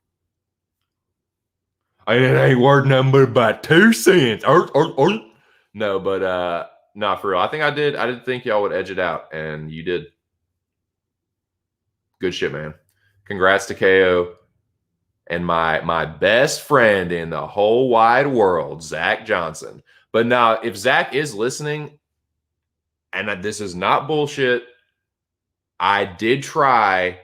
It ain't worth number but 2 cents. No, but nah, for real. I think I did think y'all would edge it out, and you did. Good shit, man. Congrats to KO and my best friend in the whole wide world, Zach Johnson. But now, if Zach is listening, and this is not bullshit, I did try.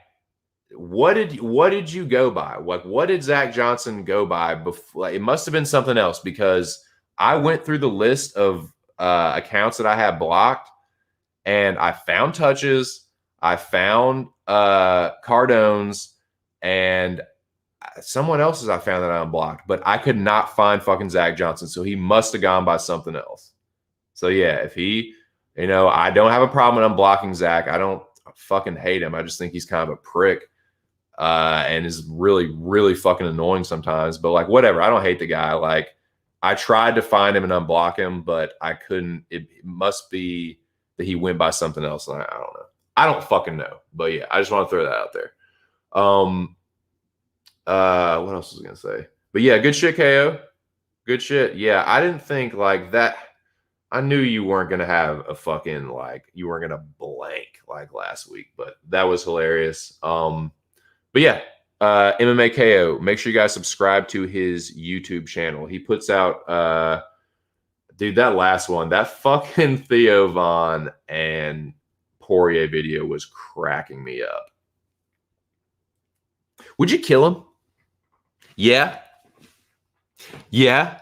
What did you go by? Like, what did Zach Johnson go by before? It must have been something else because I went through the list of accounts that I had blocked, and I found touches, I found Cardones, and someone else's I found that I unblocked, but I could not find fucking Zach Johnson, so he must have gone by something else. So yeah, if he, I don't have a problem unblocking Zach. I don't fucking hate him. I just think he's kind of a prick and is really, really fucking annoying sometimes. But like, whatever. I don't hate the guy. Like, I tried to find him and unblock him, but I couldn't. It must be that he went by something else. And I don't know. I don't fucking know. But yeah, I just want to throw that out there. What else was I gonna say? But yeah, good shit, KO. Good shit. Yeah, I didn't think like that. I knew you weren't gonna have a fucking like you weren't gonna blank like last week, but that was hilarious. But yeah, MMA KO. Make sure you guys subscribe to his YouTube channel. He puts out dude, that last one, that fucking Theo Von and Poirier video was cracking me up. Would you kill him? Yeah. Yeah.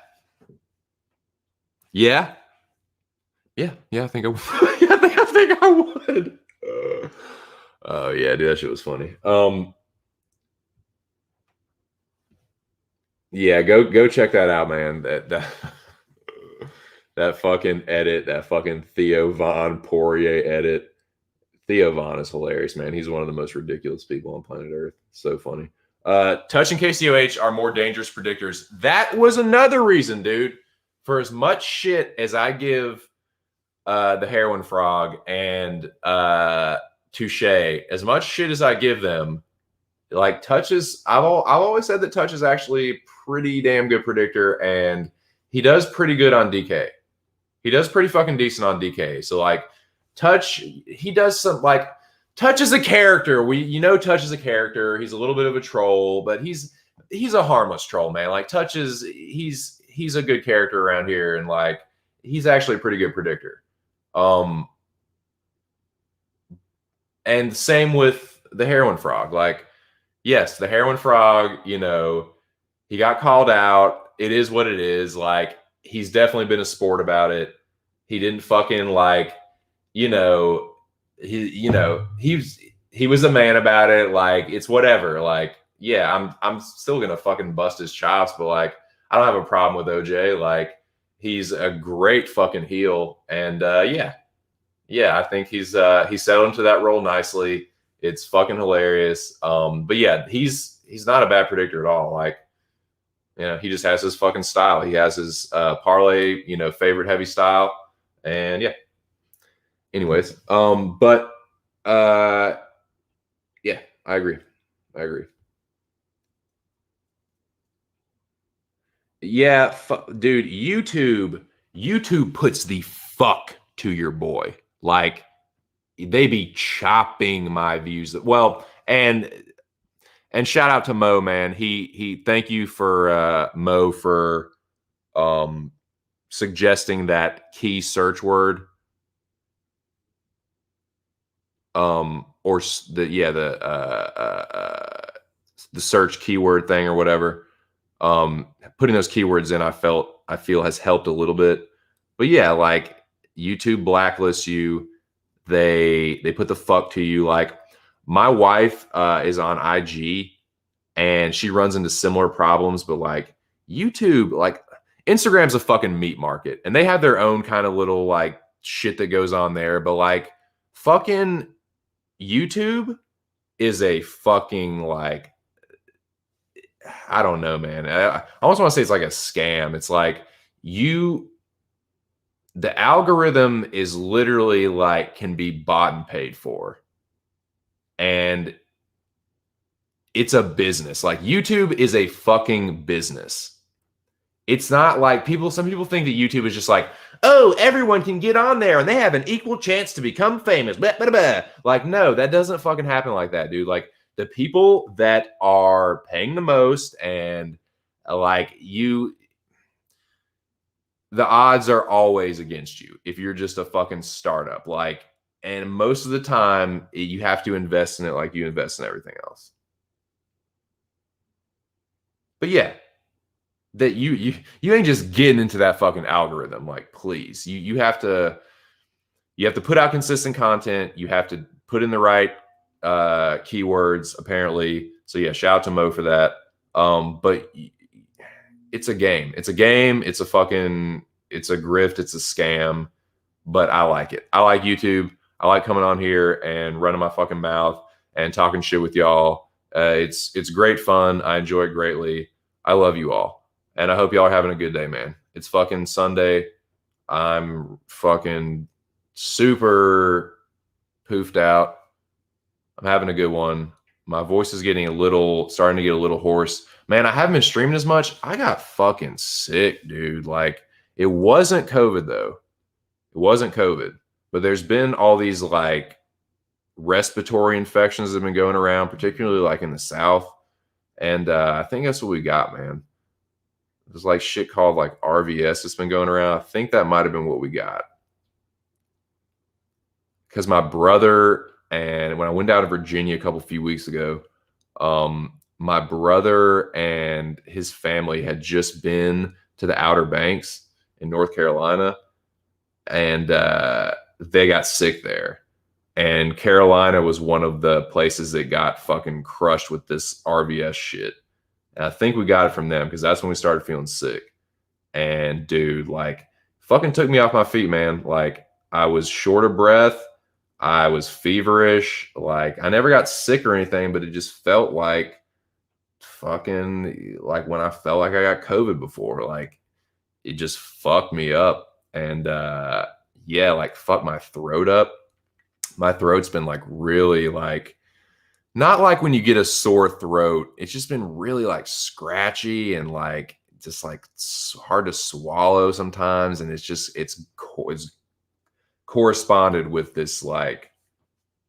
Yeah. Yeah. Yeah, I think I would. I think I would. Oh yeah, dude, that shit was funny. Yeah, go check that out, man. That fucking edit, that fucking Theo Von Poirier edit. Theo Von is hilarious, man. He's one of the most ridiculous people on planet Earth. So funny. Touch and KCOH are more dangerous predictors. That was another reason, dude. For as much shit as I give the Heroin Frog and Touche, as much shit as I give them, like Touch is, I've always said that Touch is actually a pretty damn good predictor, and he does pretty good on DK. He does pretty fucking decent on DK. So like Touch, he does some like Touch is a character. Touch is a character. He's a little bit of a troll, but he's a harmless troll, man. Like Touch is he's a good character around here, and like he's actually a pretty good predictor. And same with the Heroin Frog. Like, yes, the Heroin Frog, he got called out. It is what it is. Like, he's definitely been a sport about it. He didn't fucking like, he was a man about it. Like, it's whatever. Like, yeah, I'm still gonna fucking bust his chops, but like, I don't have a problem with OJ. Like, he's a great fucking heel, and yeah, I think he's settled into that role nicely. It's fucking hilarious. But yeah, he's not a bad predictor at all. Like, he just has his fucking style. He has his parlay, favorite heavy style, and yeah. Anyways, but yeah, I agree. Yeah, dude, YouTube puts the fuck to your boy. Like, they be chopping my views. Well, and shout out to Mo, man. He thank you for Mo for suggesting that key search word. Or the search keyword thing or whatever. Putting those keywords in, I feel has helped a little bit. But yeah, like YouTube blacklists you. They put the fuck to you. Like, my wife is on IG and she runs into similar problems, but like YouTube, like Instagram's a fucking meat market, and they have their own kind of little like shit that goes on there. But like fucking YouTube is a fucking like, I don't know, man. I almost want to say it's like a scam. It's like the algorithm is literally like can be bought and paid for. And it's a business. Like, YouTube is a fucking business. It's not like some people think that YouTube is just like, oh, everyone can get on there and they have an equal chance to become famous. Blah, blah, blah. Like, no, that doesn't fucking happen like that, dude. Like, the people that are paying the most and like the odds are always against you if you're just a fucking startup. Like, and most of the time you have to invest in it like you invest in everything else. But yeah, that you ain't just getting into that fucking algorithm. Like, please, you have to put out consistent content. You have to put in the right keywords, apparently. So yeah, shout out to Mo for that. But it's a game. It's a grift. It's a scam, but I like it. I like YouTube. I like coming on here and running my fucking mouth and talking shit with y'all. It's great fun. I enjoy it greatly. I love you all. And I hope y'all are having a good day, man. It's fucking Sunday. I'm fucking super poofed out. I'm having a good one. My voice is getting starting to get a little hoarse. Man, I haven't been streaming as much. I got fucking sick, dude. Like, it wasn't COVID though. It wasn't COVID, but there's been all these like respiratory infections that have been going around, particularly like in the South. And I think that's what we got, man. There's like shit called like RVS that's been going around. I think that might have been what we got. Because my brother, and when I went down to Virginia a few weeks ago, my brother and his family had just been to the Outer Banks in North Carolina, and they got sick there. And Carolina was one of the places that got fucking crushed with this RVS shit. And I think we got it from them because that's when we started feeling sick. And dude, like, fucking took me off my feet, man. Like, I was short of breath. I was feverish. Like, I never got sick or anything, but it just felt like fucking like when I felt like I got COVID before. Like, it just fucked me up. And yeah, like, fucked my throat up. My throat's been like really like, not like when you get a sore throat. It's just been really like scratchy and like just like hard to swallow sometimes. And it's corresponded with this like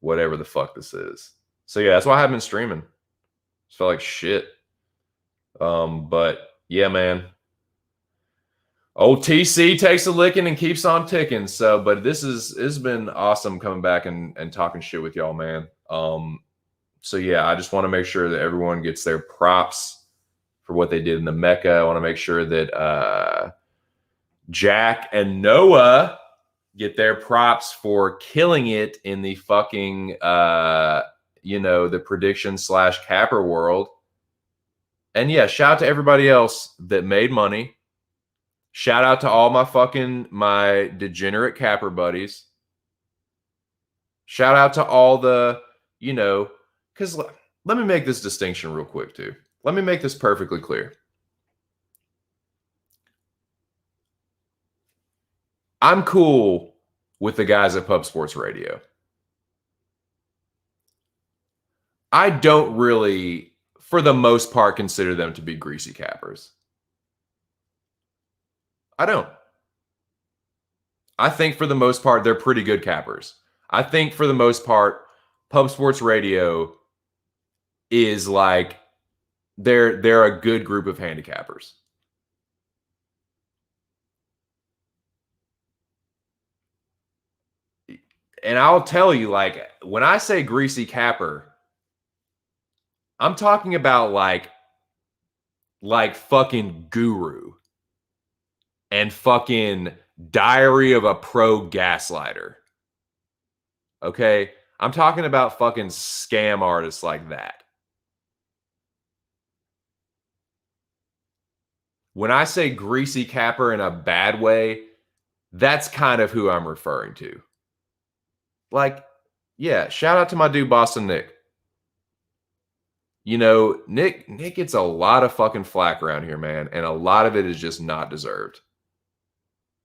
whatever the fuck this is. So yeah, that's why I haven't been streaming. Just felt like shit. But yeah, man. Old TC takes a licking and keeps on ticking. So, but it's been awesome coming back and talking shit with y'all, man. So yeah, I just want to make sure that everyone gets their props for what they did in the Mecca. I want to make sure that Jack and Noah get their props for killing it in the fucking the prediction / capper world. And yeah, shout out to everybody else that made money. Shout out to all my degenerate capper buddies. Shout out to all the, because let me make this distinction real quick too. Let me make this perfectly clear. I'm cool with the guys at Pub Sports Radio. I don't really, for the most part, consider them to be greasy cappers. I don't. I think for the most part, they're pretty good cappers. I think for the most part, Pub Sports Radio is like they're a good group of handicappers. And I'll tell you, like, when I say greasy capper, I'm talking about like fucking Guru and fucking Diary of a Pro Gaslighter. Okay? I'm talking about fucking scam artists like that. When I say greasy capper in a bad way, that's kind of who I'm referring to. Like, yeah, shout out to my dude Boston Nick. Nick gets a lot of fucking flack around here, man, and a lot of it is just not deserved.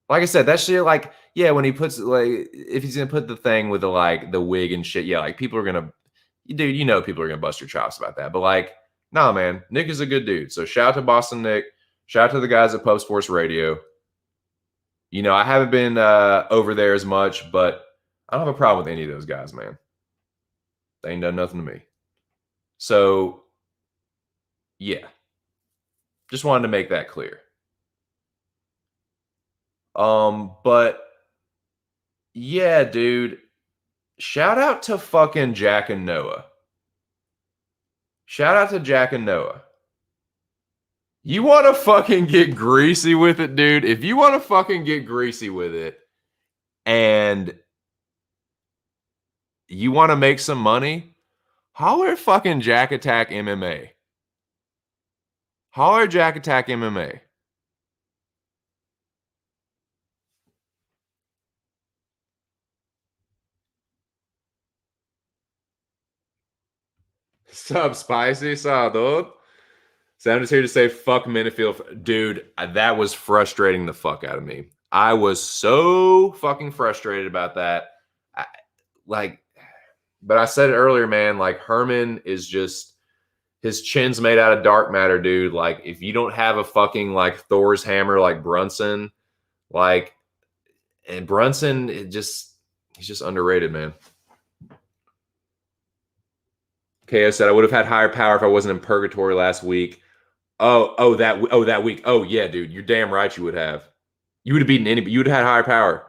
Like I said, that shit, like, yeah, when he puts like, if he's gonna put the thing with the wig and shit, yeah, like people are gonna, dude, people are gonna bust your chops about that. But like, nah, man, Nick is a good dude. So shout out to Boston Nick. Shout out to the guys at Pub Sports Radio. I haven't been over there as much, but I don't have a problem with any of those guys, man. They ain't done nothing to me. So, yeah, just wanted to make that clear. But yeah, dude, shout out to fucking Jack and Noah. Shout out to Jack and Noah. You want to fucking get greasy with it, dude? If you want to fucking get greasy with it and you want to make some money, holler at fucking Jack Attack MMA. Holler at Jack Attack MMA. Sup, Spicy? Sup, dude? Sam is here to say fuck Minifield. Dude, that was frustrating the fuck out of me. I was so fucking frustrated about that. But I said it earlier, man, like Herman is just, his chin's made out of dark matter, dude. Like if you don't have a fucking like Thor's hammer like Brunson, like, and Brunson, he's just underrated, man. KO said I would have had higher power if I wasn't in purgatory last week. That week. Oh yeah, dude, you're damn right you would have. You would have beaten anybody. You would have had higher power.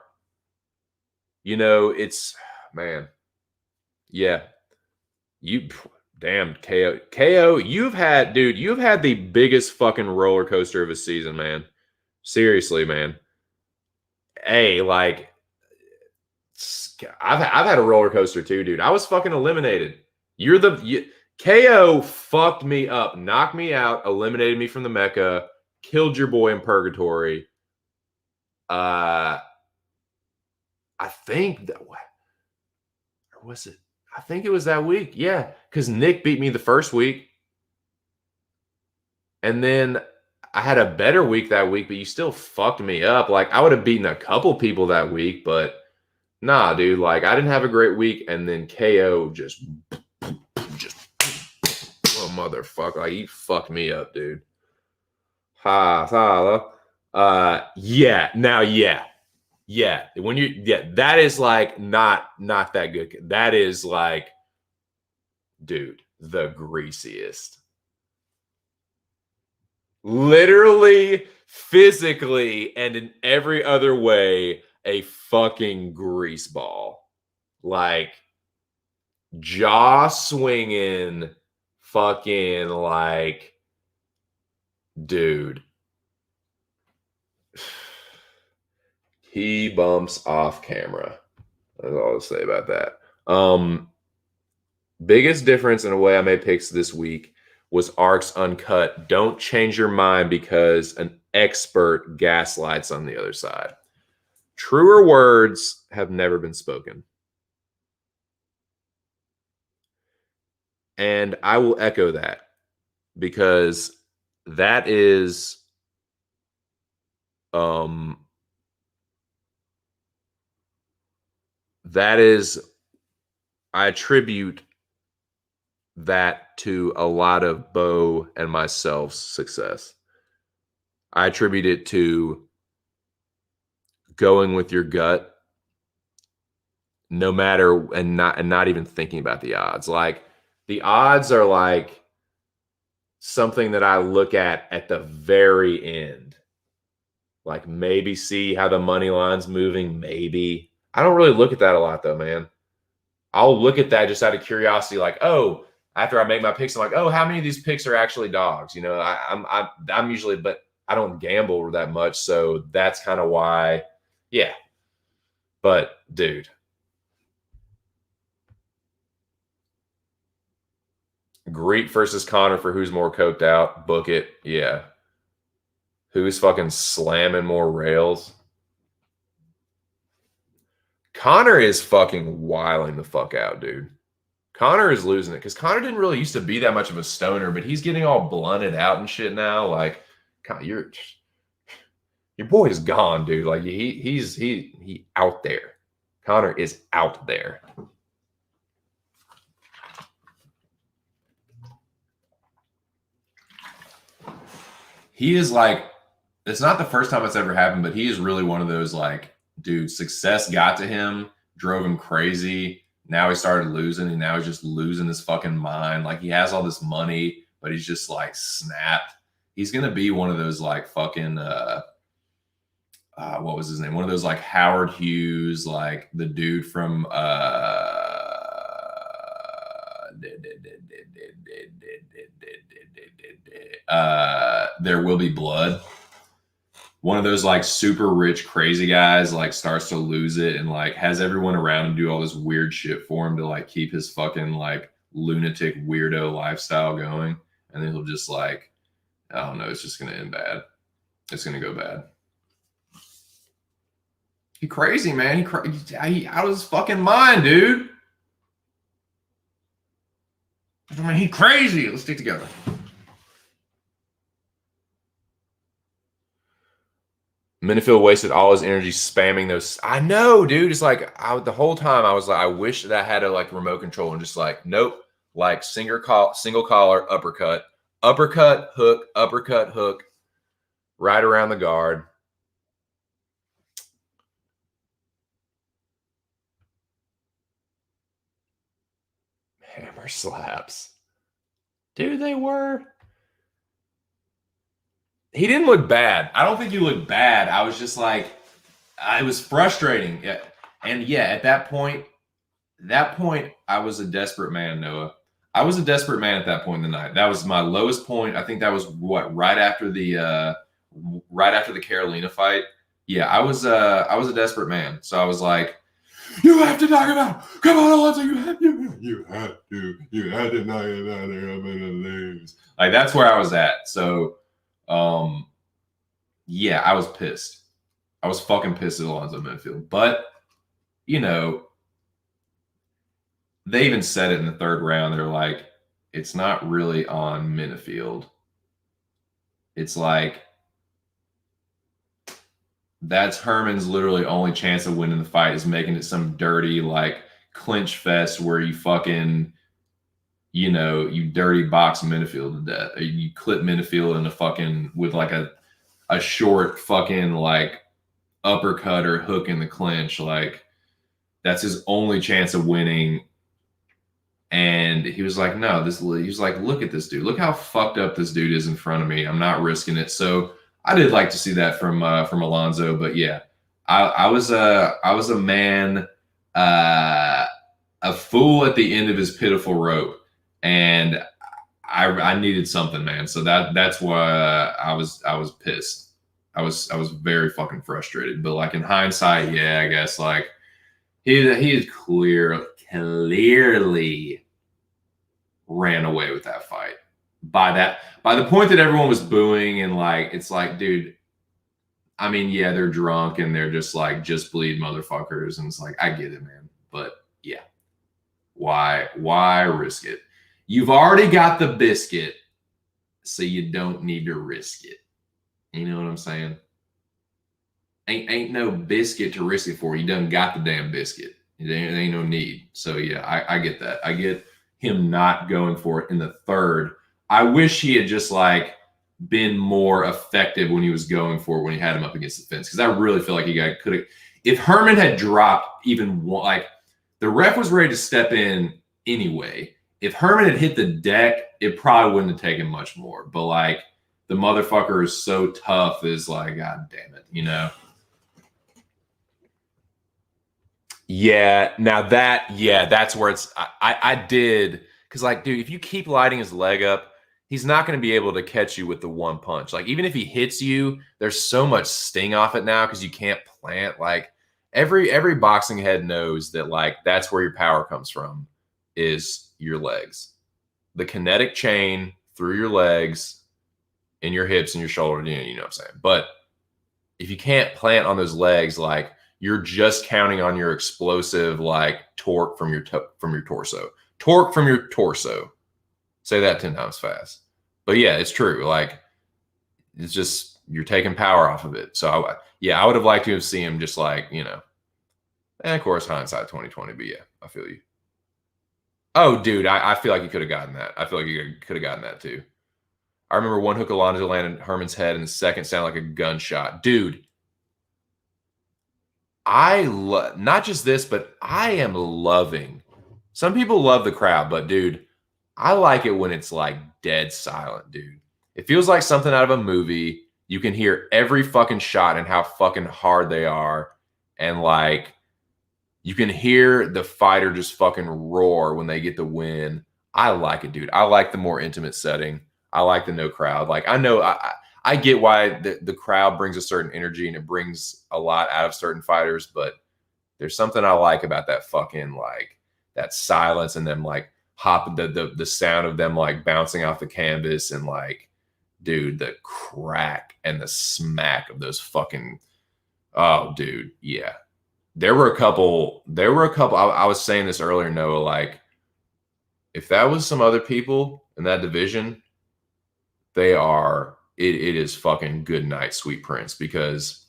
You know, it's, man. Yeah. You damn KO, you've had the biggest fucking roller coaster of a season, man. Seriously, man. Hey, like I've had a roller coaster too, dude. I was fucking eliminated. KO fucked me up, knocked me out, eliminated me from the Mecca, killed your boy in purgatory. I think that, or was it? I think it was that week. Yeah, because Nick beat me the first week. And then I had a better week that week, but you still fucked me up. Like, I would have beaten a couple people that week, but nah, dude. Like, I didn't have a great week. And then KO just oh, motherfucker. Like, he fucked me up, dude. Yeah. Now, yeah. Yeah, that is like not that good. That is like, dude, the greasiest. Literally, physically, and in every other way, a fucking grease ball. Like, jaw swinging, fucking like, dude. He bumps off camera. That's all I'll say about that. Biggest difference in a way I made picks this week was Ark's uncut. Don't change your mind because an expert gaslights on the other side. Truer words have never been spoken. And I will echo that because that is I attribute that to a lot of Bo and myself's success. I attribute it to going with your gut, no matter, and not even thinking about the odds. Like, the odds are like something that I look at the very end. Like, maybe see how the money line's moving, maybe. I don't really look at that a lot though, man. I'll look at that just out of curiosity, like, oh, after I make my picks, I'm like, oh, how many of these picks are actually dogs? You know, I'm usually, but I don't gamble that much, so that's kind of why, yeah. But dude, Greek versus Connor for who's more coked out. Book it, yeah. Who's fucking slamming more rails? Connor is fucking wiling the fuck out, dude. Connor is losing it because Connor didn't really used to be that much of a stoner, but he's getting all blunted out and shit now. Like, your boy is gone, dude. Like, he out there. Connor is out there. He is like, it's not the first time it's ever happened, but he is really one of those, like, dude, success got to him, drove him crazy. Now he started losing, and now he's just losing his fucking mind. Like, he has all this money, but he's just like snapped. He's gonna be one of those like fucking what was his name? One of those like Howard Hughes, like the dude from There Will Be Blood. One of those like super rich, crazy guys like starts to lose it and like has everyone around him do all this weird shit for him to like keep his fucking like lunatic weirdo lifestyle going. And then he'll just like, I don't know, it's just going to end bad. It's going to go bad. He crazy, man. He out of his fucking mind, dude. I mean, he crazy. Let's stick together. Minifield wasted all his energy spamming those. I know, dude. It's like the whole time I was like, I wish that I had a like remote control and just like, nope, like single collar, uppercut, hook, right around the guard. Hammer slaps. Dude, they were. He didn't look bad. I don't think he looked bad. I was just like, it was frustrating. Yeah. And yeah, at that point, I was a desperate man, Noah. I was a desperate man at that point in the night. That was my lowest point. I think that was right after the Carolina fight. Yeah, I was a desperate man. So I was like, you have to knock him out. Come on, Alonzo, you had to knock him out. I'm gonna lose. Like that's where I was at. So yeah, I was pissed. I was fucking pissed at Alonzo Menifield. But, you know, they even said it in the third round. They're like, it's not really on Menifield. It's like, that's Herman's literally only chance of winning the fight is making it some dirty, like, clinch fest where you fucking, you know, you dirty box Menifield to death. Or you clip Menifield in a fucking, with like a short fucking, like, uppercut or hook in the clinch. Like, that's his only chance of winning. And he was like, no, he was like, look at this dude. Look how fucked up this dude is in front of me. I'm not risking it. So I did like to see that from Alonzo. But yeah, I was a man, a fool at the end of his pitiful rope. And I needed something, man. So that's why I was pissed. I was very fucking frustrated. But like in hindsight, yeah, I guess like he is clearly ran away with that fight by the point that everyone was booing and like it's like, dude, I mean, yeah, they're drunk and they're just like just bleed motherfuckers, and it's like I get it, man, but yeah, why risk it? You've already got the biscuit, so you don't need to risk it. You know what I'm saying? Ain't no biscuit to risk it for. You done got the damn biscuit. There ain't no need. So yeah, I get that. I get him not going for it in the third. I wish he had just like been more effective when he was going for it when he had him up against the fence. Because I really feel like he could have. If Herman had dropped even one, like the ref was ready to step in anyway. If Herman had hit the deck, it probably wouldn't have taken much more. But like the motherfucker is so tough, is like, God damn it, you know. Yeah, now that's where it's I did, because like, dude, if you keep lighting his leg up, he's not going to be able to catch you with the one punch. Like even if he hits you, there's so much sting off it now because you can't plant. Like every boxing head knows that like that's where your power comes from, is your legs. The kinetic chain through your legs, in your hips and your shoulder, you know what I'm saying? But if you can't plant on those legs, like you're just counting on your explosive like torque from your torso. Torque from your torso. Say that 10 times fast. But yeah, it's true. Like it's just you're taking power off of it. So I would have liked to have seen him just like, you know. And of course, hindsight 2020. But yeah, I feel you. Oh, dude, I feel like he could have gotten that. I feel like he could have gotten that too. I remember one hook Alonzo landed Herman's head, and the second sounded like a gunshot. Dude, not just this, but I am loving. Some people love the crowd, but dude, I like it when it's like dead silent, dude. It feels like something out of a movie. You can hear every fucking shot and how fucking hard they are, and like you can hear the fighter just fucking roar when they get the win. I like it, dude. I like the more intimate setting. I like the no crowd. Like I know I get why the crowd brings a certain energy and it brings a lot out of certain fighters, but there's something I like about that fucking like that silence and them like hop the sound of them like bouncing off the canvas and like, dude, the crack and the smack of those fucking, oh dude, yeah. There were a couple, I was saying this earlier, Noah, like if that was some other people in that division, it is fucking good night, Sweet Prince, because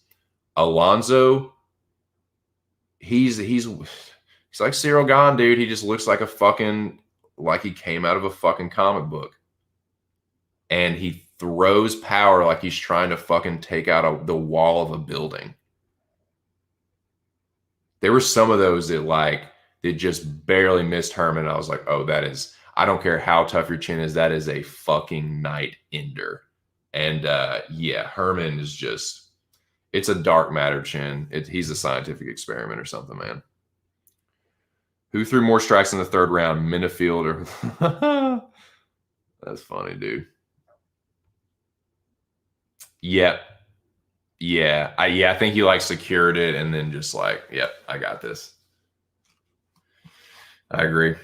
Alonzo, he's like Cyril Gahn, dude. He just looks like like he came out of a fucking comic book. And he throws power like he's trying to fucking take out the wall of a building. There were some of those that just barely missed Herman. I was like, oh, I don't care how tough your chin is, that is a fucking night ender. And yeah, Herman is just, it's a dark matter chin. He's a scientific experiment or something, man. Who threw more strikes in the third round, Minifield or? That's funny, dude. Yep. Yeah. I think he secured it and then just yep, I got this. I agree.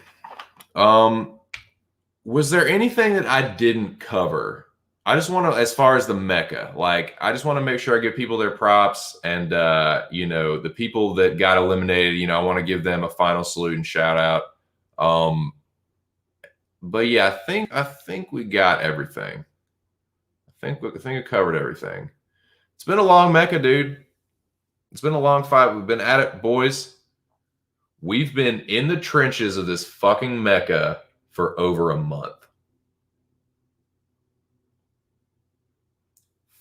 Was there anything that I didn't cover? I just want to, as far as the Mecca, I just want to make sure I give people their props and, the people that got eliminated, I want to give them a final salute and shout out. But yeah, I think we got everything. I think I covered everything. It's been a long Mecca, dude. It's been a long fight. We've been at it, boys. We've been in the trenches of this fucking Mecca for over a month.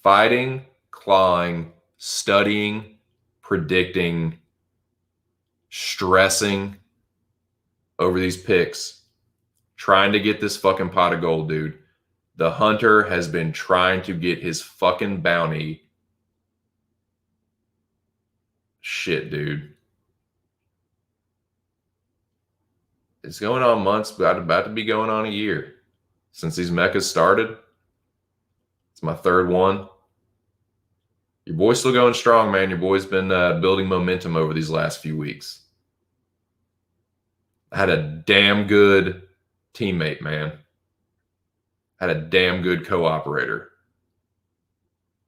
Fighting, clawing, studying, predicting, stressing over these picks, trying to get this fucking pot of gold, dude. The hunter has been trying to get his fucking bounty. Shit, dude. It's going on months, but about to be going on a year since these Meccas started. It's my third one. Your boy's still going strong, man. Your boy's been building momentum over these last few weeks. I had a damn good teammate, man. I had a damn good cooperator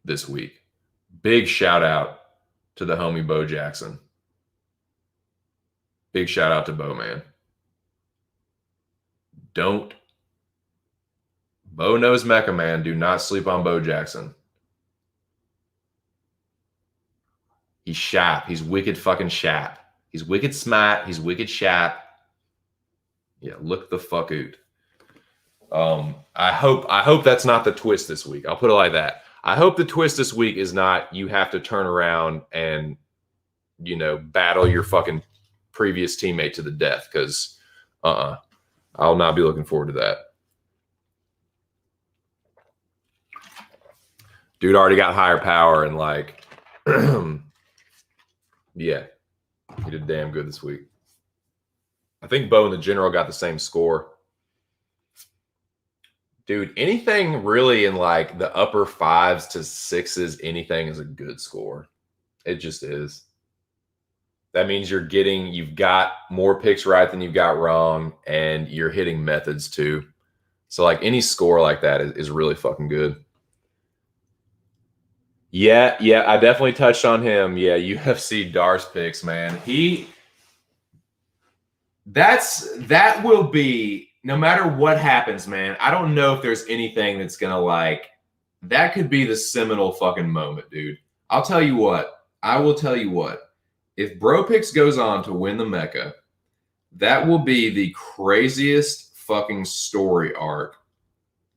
this week. Big shout out to the homie Bo Jackson. Big shout out to Bo, man. Bo knows Mecca, man. Do not sleep on Bo Jackson. He's sharp. He's wicked fucking sharp. He's wicked smart. He's wicked sharp. Yeah, look the fuck out. I hope that's not the twist this week. I'll put it like that. I hope the twist this week is not you have to turn around and, battle your fucking previous teammate to the death, because I'll not be looking forward to that. Dude already got higher power and yeah, he did damn good this week. I think Bo and the General got the same score. Dude, anything really in the upper 5s to 6s, anything is a good score. It just is. That means you've got more picks right than you've got wrong, and you're hitting methods too. So any score like that is really fucking good. Yeah, I definitely touched on him. Yeah, UFC Darce picks, man. That will be, no matter what happens, man. I don't know if there's anything that's gonna that could be the seminal fucking moment, dude. I'll tell you what. I will tell you what. If Bro Picks goes on to win the Mecca, that will be the craziest fucking story arc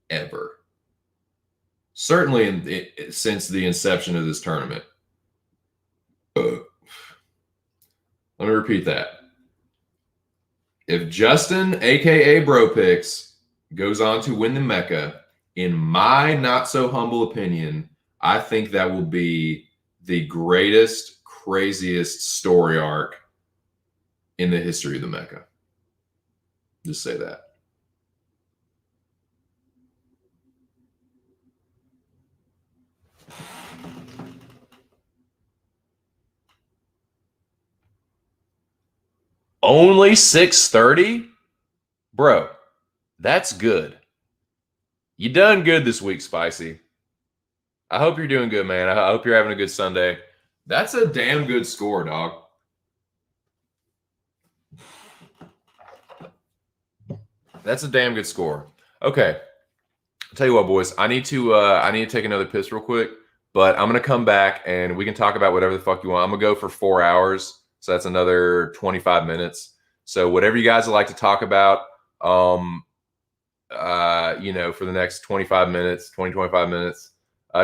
ever. Certainly since the inception of this tournament. Let me repeat that. If Justin, a.k.a. Bro Picks, goes on to win the Mecca, in my not-so-humble opinion, I think that will be the greatest, craziest story arc in the history of the Mecca. Just say that. Only 630? Bro, that's good. You done good this week, Spicy. I hope you're doing good, man. I hope you're having a good Sunday. That's a damn good score, dog. That's a damn good score. Okay. I'll tell you what, boys. I need to take another piss real quick. But I'm going to come back and we can talk about whatever the fuck you want. I'm going to go for 4 hours. So that's another 25 minutes. So whatever you guys would like to talk about, for the next 25 minutes, 25 minutes,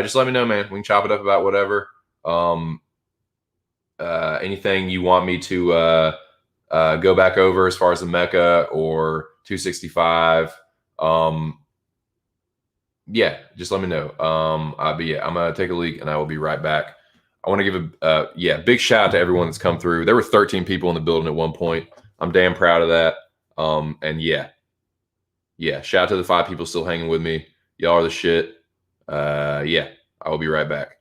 just let me know, man. We can chop it up about whatever. Anything you want me to go back over as far as the Mecca or 265. Yeah, just let me know. But yeah, I'm gonna take a leak and I will be right back. I want to give a big shout out to everyone that's come through. There were 13 people in the building at one point. I'm damn proud of that. And shout out to the 5 people still hanging with me. Y'all are the shit. I will be right back.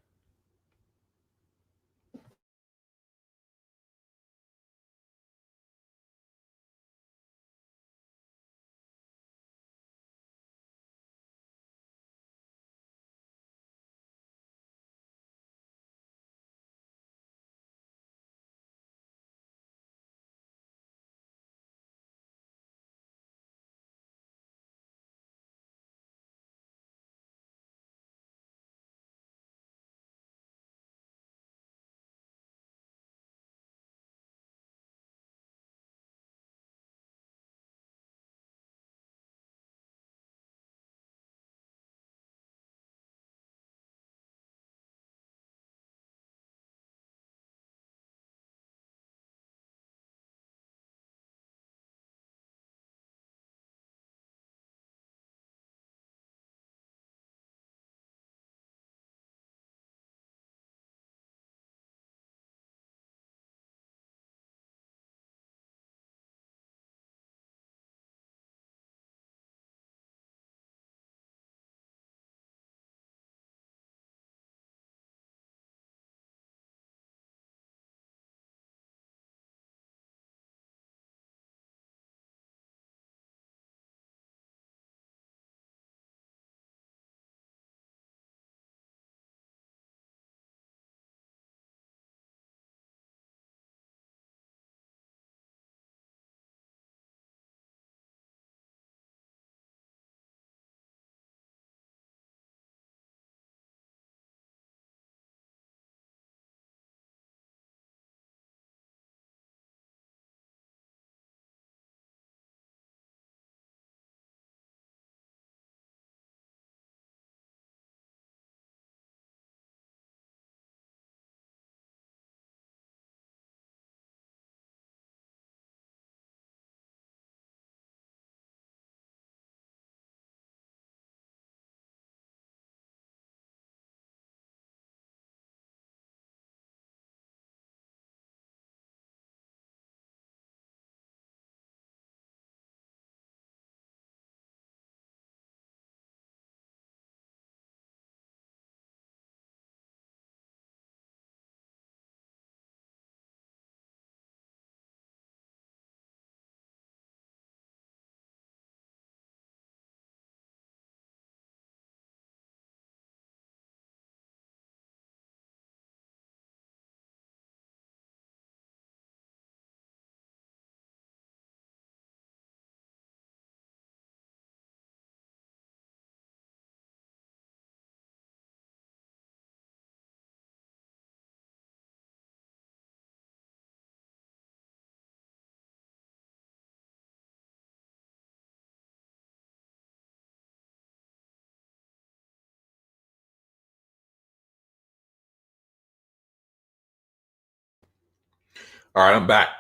All right, I'm back.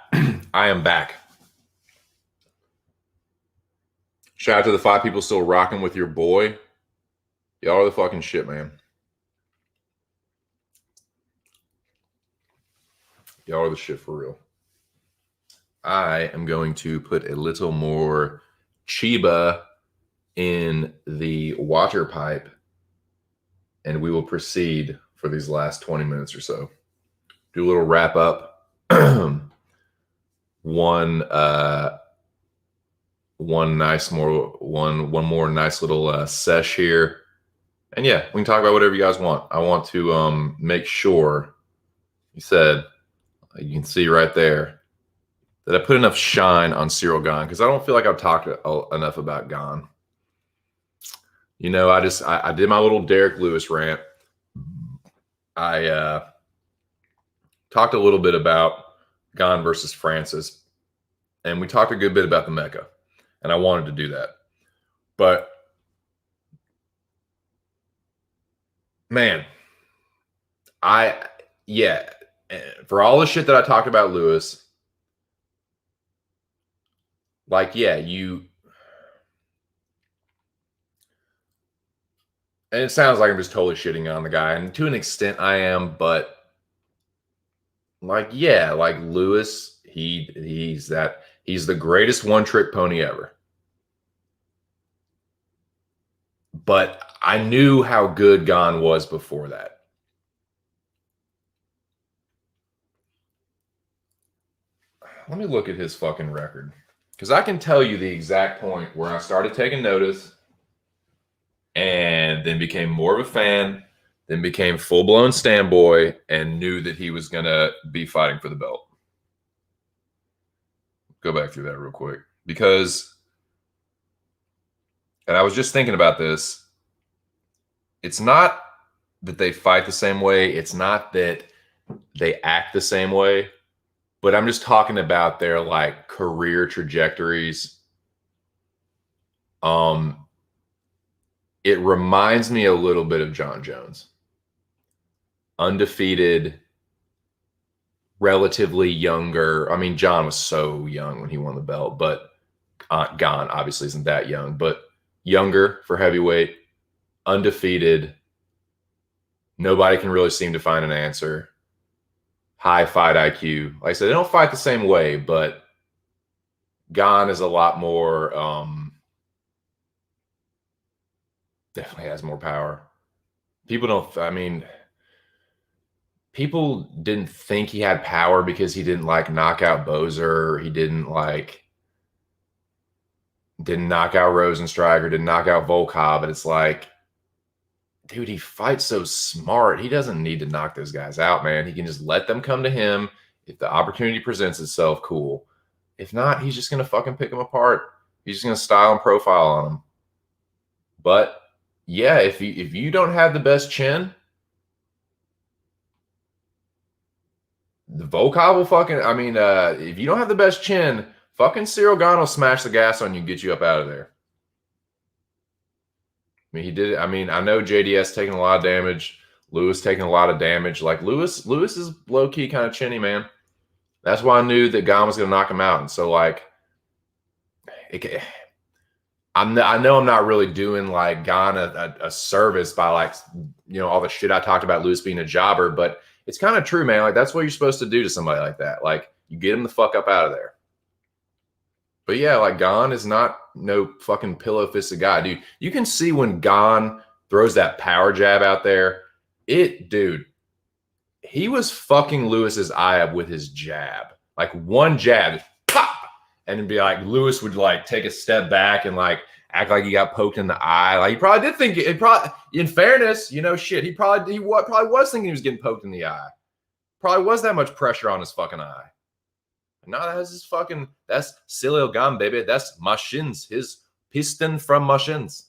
I am back. Shout out to the 5 people still rocking with your boy. Y'all are the fucking shit, man. Y'all are the shit for real. I am going to put a little more Chiba in the water pipe, and we will proceed for these last 20 minutes or so. Do a little wrap up. one more nice little sesh here. And yeah, we can talk about whatever you guys want. I want to make sure you can see right there that I put enough shine on Cyril Gahn, because I don't feel like I've talked enough about Gahn. I did my little Derek Lewis rant. I talked a little bit about Gane versus Francis, and we talked a good bit about the Mecca, and I wanted to do that. But man, yeah, for all the shit that I talked about Lewis, like, yeah, and it sounds like I'm just totally shitting on the guy, and to an extent I am, but like, yeah, like Lewis, he's the greatest one-trick pony ever. But I knew how good Gane was before that. Let me look at his fucking record. Because I can tell you the exact point where I started taking notice and then became more of a fan, then became full-blown standboy and knew that he was going to be fighting for the belt. Go back through that real quick. Because, and I was just thinking about this, it's not that they fight the same way. It's not that they act the same way. But I'm just talking about their like career trajectories. It reminds me a little bit of John Jones. Undefeated, relatively younger. I mean, John was so young when he won the belt, but Gane obviously isn't that young, but younger for heavyweight, undefeated. Nobody can really seem to find an answer. High fight IQ. Like I said, they don't fight the same way, but Gane is a lot more, definitely has more power. People didn't think he had power because he didn't like knock out Bozer. He didn't knock out Rosensteiger, didn't knock out Volkov. But it's like, dude, he fights so smart. He doesn't need to knock those guys out, man. He can just let them come to him. If the opportunity presents itself, cool. If not, he's just going to fucking pick them apart. He's just going to style and profile on them. But yeah, if you don't have the best chin, the Volkov will fucking, if you don't have the best chin, fucking Cyril Gane will smash the gas on you and get you up out of there. I mean, he did it. I mean, I know JDS taking a lot of damage. Lewis taking a lot of damage. Like Lewis is low-key kind of chinny, man. That's why I knew that Gane was going to knock him out. And so, like, I know I'm not really doing like Gane a service by like, all the shit I talked about Lewis being a jobber, but it's kind of true, man. Like that's what you're supposed to do to somebody like that. Like you get him the fuck up out of there. But yeah, like Gane is not no fucking pillow-fisted guy, dude. You can see when Gane throws that power jab out there, dude, he was fucking Lewis's eye up with his jab. Like one jab, pop, and it'd be like Lewis would like take a step back and like act like he got poked in the eye. Like he probably did think it. Probably, in fairness, shit. He probably was thinking he was getting poked in the eye. Probably was that much pressure on his fucking eye. No, that's Cyril Gane, baby. That's machines. His piston from machines.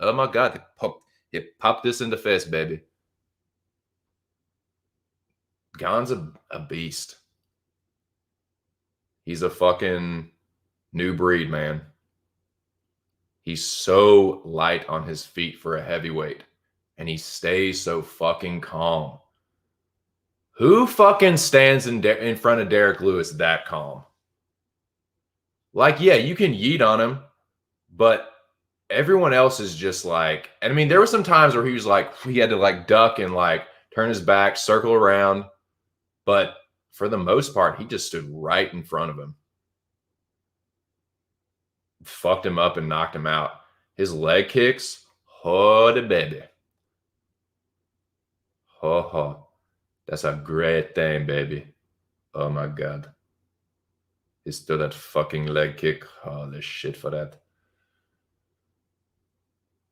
Oh my God, it popped this in the face, baby. Gane's a beast. He's a fucking new breed, man. He's so light on his feet for a heavyweight, and he stays so fucking calm. Who fucking stands in front of Derek Lewis that calm? Like, yeah, you can yeet on him, but everyone else is just like, and I mean, there were some times where he was like, he had to like duck and like turn his back, circle around. But for the most part, he just stood right in front of him. Fucked him up and knocked him out. His leg kicks, oh, the baby. Oh. That's a great thing, baby. Oh my God. He stood that fucking leg kick. Holy shit for that.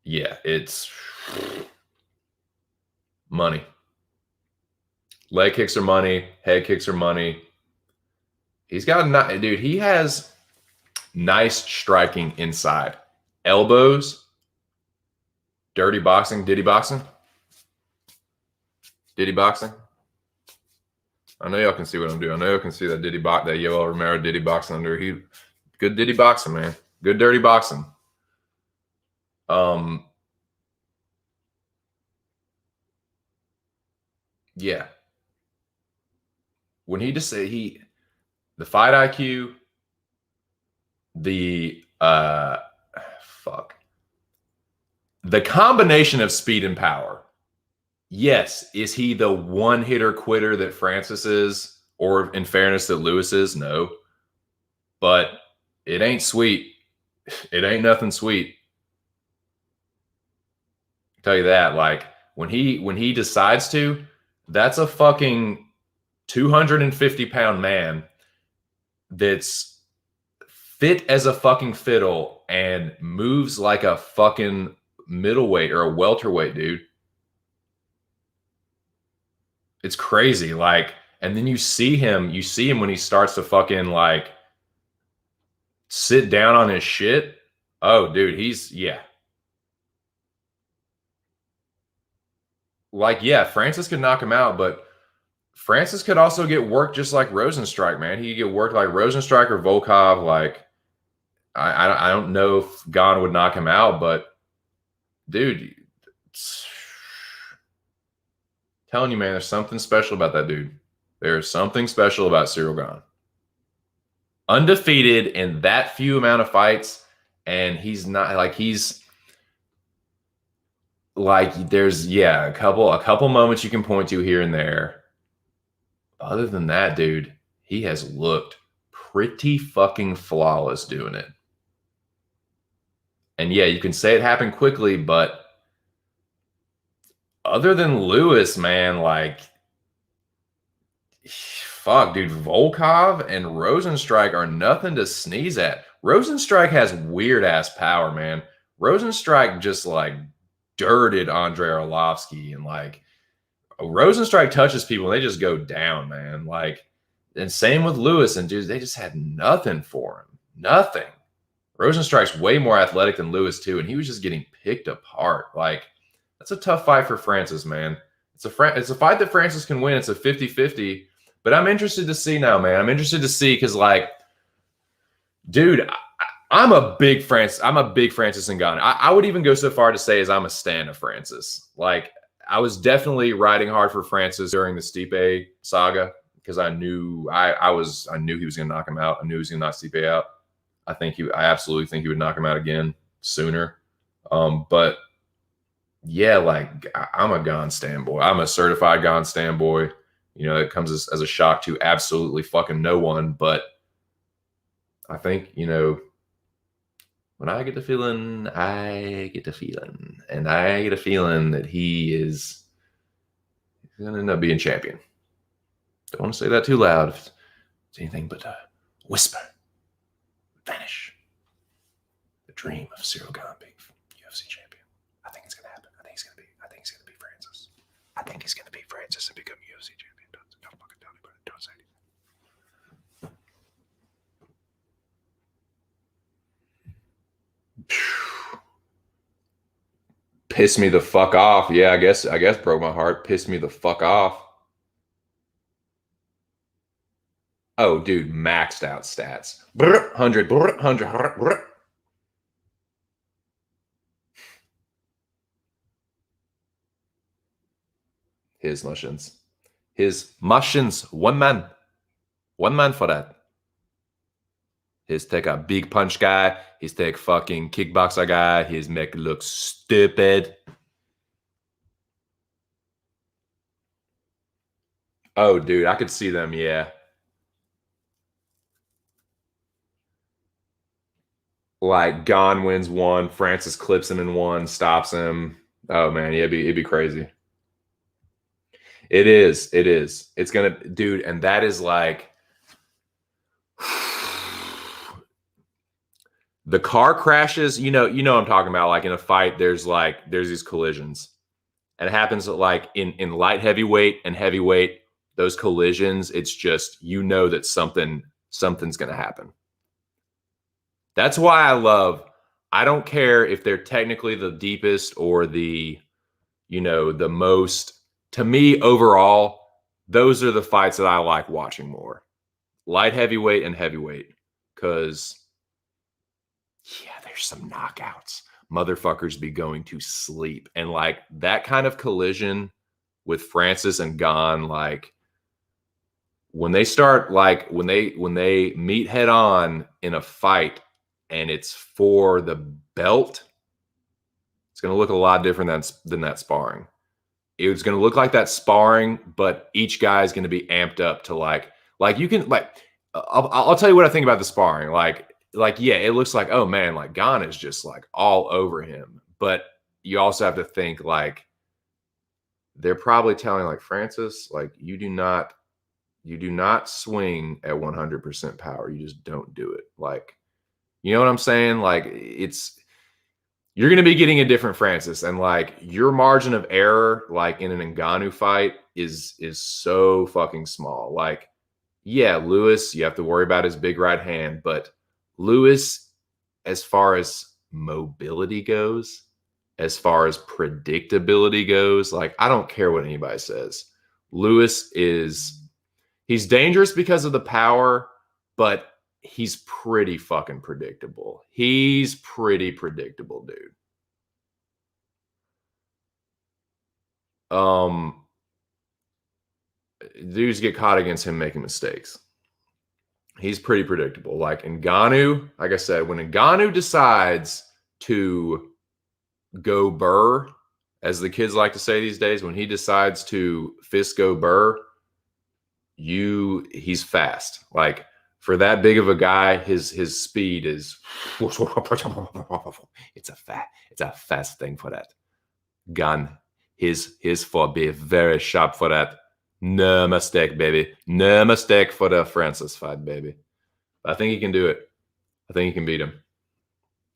Yeah, it's money. Leg kicks are money. Head kicks are money. He has nice striking inside. Elbows. Dirty boxing. Diddy boxing. Diddy boxing. I know y'all can see what I'm doing. I know y'all can see that Diddy box, that Yoel Romero Diddy boxing under. Good Diddy boxing, man. Good dirty boxing. Yeah. When he just said the fight IQ, the the combination of speed and power. Yes, is he the one hitter quitter that Francis is, or in fairness that Lewis is? No, but it ain't sweet. It ain't nothing sweet. I'll tell you that. Like when he decides to, that's a fucking 250-pound man that's fit as a fucking fiddle and moves like a fucking middleweight or a welterweight, dude. It's crazy. Like, and then you see him when he starts to fucking like sit down on his shit. Oh, dude, yeah. Like, yeah, Francis could knock him out, but Francis could also get worked just like Rosenstrike, man. He could get worked like Rosenstrike or Volkov. Like, I don't know if Gane would knock him out, but dude, telling you, man, there's something special about that dude. There's something special about Cyril Gane. Undefeated in that few amount of fights, and he's not like there's a couple moments you can point to here and there. Other than that, dude, he has looked pretty fucking flawless doing it. And yeah, you can say it happened quickly, but other than Lewis, man, like, fuck, dude, Volkov and Rosenstrike are nothing to sneeze at. Rosenstrike has weird ass power, man. Rosenstrike just like dirted Andrei Arlovsky, and like Rosenstrike touches people and they just go down, man. Like, and same with Lewis, and dude, they just had nothing for him. Nothing. Rosenstrike's way more athletic than Lewis too, and he was just getting picked apart. Like, that's a tough fight for Francis, man. It's a fight that Francis can win. It's a 50-50, but I'm interested to see now, man. I'm interested to see because, like, dude, I'm a big Francis Ngannou. I would even go so far to say as I'm a stan of Francis. Like, I was definitely riding hard for Francis during the Stipe saga because I knew he was going to knock him out. I knew he was going to knock Stipe out. I absolutely think he would knock him out again sooner. But yeah, like, I'm a Gane stan boy. I'm a certified Gane stan boy. You know, it comes as a shock to absolutely fucking no one. But I think, you know, when I get the feeling, and I get a feeling that he's going to end up being champion. Don't want to say that too loud. If it's anything but a whisper. Vanish. The dream of Cyril Gane being UFC champion. I think it's going to happen. I think he's going to be Francis. I think he's going to beat Francis and become UFC champion. Don't fucking tell anybody. Don't say anything. Pissed me the fuck off. Yeah, I guess broke my heart. Pissed me the fuck off. Oh, dude, maxed out stats. 100. His machines. One man for that. His take a big punch guy. His take fucking kickboxer guy. His make look stupid. Oh, dude, I could see them. Yeah. Like, Gane wins one, Francis clips him in one, stops him. Oh man, yeah, it'd be crazy. It is. It's gonna, dude, and that is like the car crashes. You know what I'm talking about. Like, in a fight, there's these collisions, and it happens like in light heavyweight and heavyweight. Those collisions, it's just, you know that something's gonna happen. That's why I don't care if they're technically the deepest or the, you know, the most to me, overall, those are the fights that I like watching more. Light heavyweight and heavyweight. Because, yeah, there's some knockouts. Motherfuckers be going to sleep. And like that kind of collision with Francis and Gane, like when they start, like when they meet head on in a fight and it's for the belt, it's going to look a lot different than that sparring. It's going to look like that sparring, but each guy is going to be amped up to like you can like. I'll tell you what I think about the sparring. Like yeah, it looks like, oh man, like Gane is just like all over him, but you also have to think like they're probably telling like Francis, like you do not swing at 100% power. You just don't do it. Like, you know what I'm saying? Like you're going to be getting a different Francis, and like your margin of error, like in an Ngannou fight, is so fucking small. Like, yeah, Lewis, you have to worry about his big right hand, but Lewis, as far as mobility goes, as far as predictability goes, like I don't care what anybody says. Lewis he's dangerous because of the power, but he's pretty fucking predictable. He's pretty predictable, dude. Dudes get caught against him making mistakes. He's pretty predictable. Like Ngannou, like I said, when Ngannou decides to go burr, as the kids like to say these days, when he decides to fist go burr, he's fast. Like for that big of a guy, his speed is it's a fast thing for that. Gun. His foot be very sharp for that. No mistake, baby. No mistake for the Francis fight, baby. I think he can do it. I think he can beat him.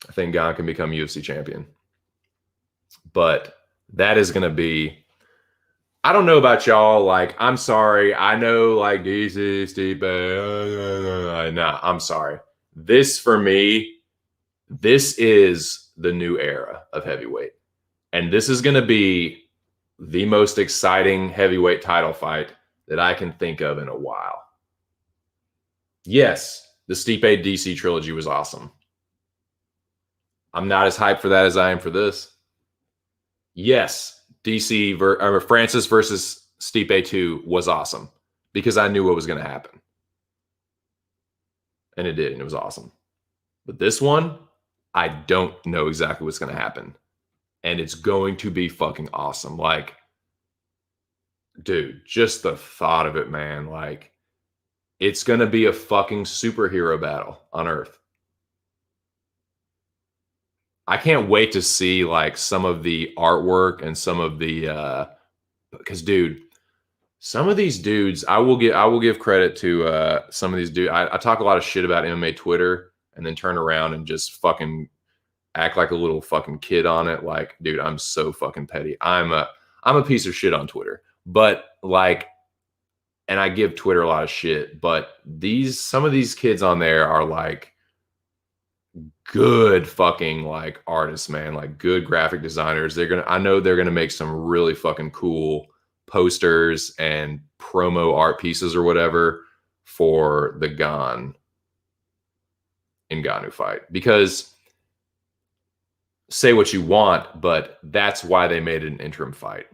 I think Gane can become UFC champion. But that is going to be, I don't know about y'all. Like, I'm sorry. I know, like, DC, Stipe. Nah, I'm sorry. This, for me, this is the new era of heavyweight. And this is going to be the most exciting heavyweight title fight that I can think of in a while. Yes, the Stipe DC trilogy was awesome. I'm not as hyped for that as I am for this. Yes, Francis versus Stipe 2 was awesome because I knew what was going to happen. And it did, and it was awesome. But this one, I don't know exactly what's going to happen. And it's going to be fucking awesome. Like, dude, just the thought of it, man. Like, it's going to be a fucking superhero battle on Earth. I can't wait to see like some of the artwork and some of the because dude, some of these dudes, I will give credit to some of these dudes. I talk a lot of shit about MMA Twitter and then turn around and just fucking act like a little fucking kid on it. Like, dude, I'm so fucking petty. I'm a piece of shit on Twitter. But like, and I give Twitter a lot of shit, but some of these kids on there are like good fucking like artists, man, like good graphic designers. I know they're gonna make some really fucking cool posters and promo art pieces or whatever for the Ngannou fight. Because say what you want, but that's why they made it an interim fight.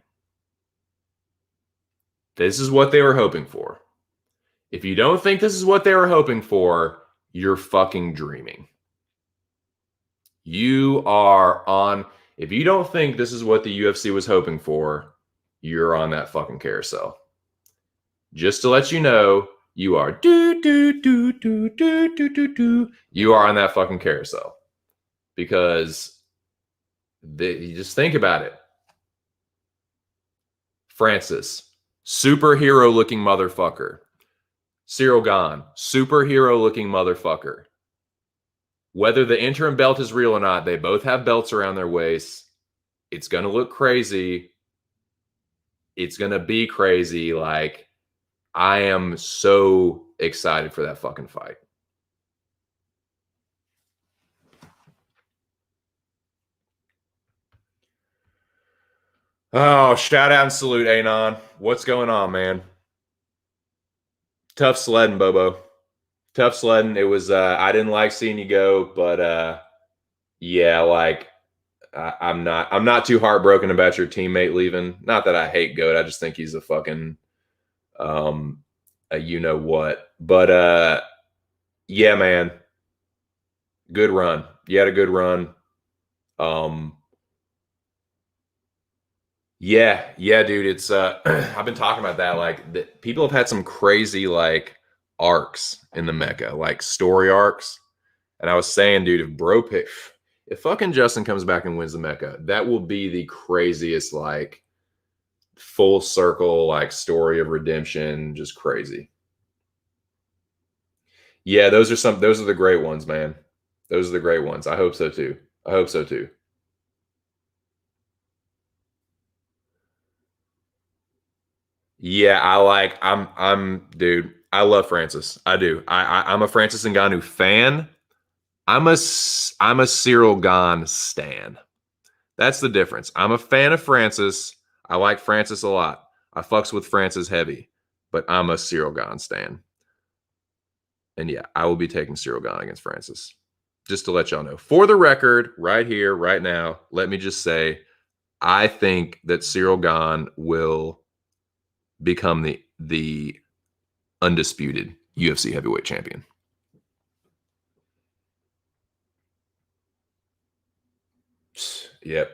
This is what they were hoping for. If you don't think this is what they were hoping for, you're fucking dreaming. If you don't think this is what the UFC was hoping for, you're on that fucking carousel. Just to let you know, you are you are on that fucking carousel. Because you just think about it. Francis, superhero looking motherfucker. Cyril Gane, superhero looking motherfucker. Whether the interim belt is real or not, they both have belts around their waists. It's going to look crazy. It's going to be crazy. Like, I am so excited for that fucking fight. Oh, shout out and salute, Anon. What's going on, man? Tough sledding, Bobo. Tough sledding. It was I didn't like seeing you go, but yeah, like I'm not too heartbroken about your teammate leaving. Not that I hate Goat. I just think he's a fucking um a you know what. But yeah, man. Good run. You had a good run. Um yeah, dude. It's I've been talking about that. Like people have had some crazy like arcs in the Mecca, like story arcs. And I was saying, dude, if fucking Justin comes back and wins the Mecca, that will be the craziest like full circle like story of redemption. Just crazy. Yeah, those are the great ones, man. Those are the great ones. I hope so too. I hope so too. Yeah, I'm dude. I love Francis. I do. I'm a Francis Ngannou fan. I'm a Cyril Gahn stan. That's the difference. I'm a fan of Francis. I like Francis a lot. I fucks with Francis heavy, but I'm a Cyril Gahn stan. And yeah, I will be taking Cyril Gahn against Francis. Just to let y'all know. For the record, right here, right now, let me just say, I think that Cyril Gahn will become the undisputed UFC heavyweight champion. Yep.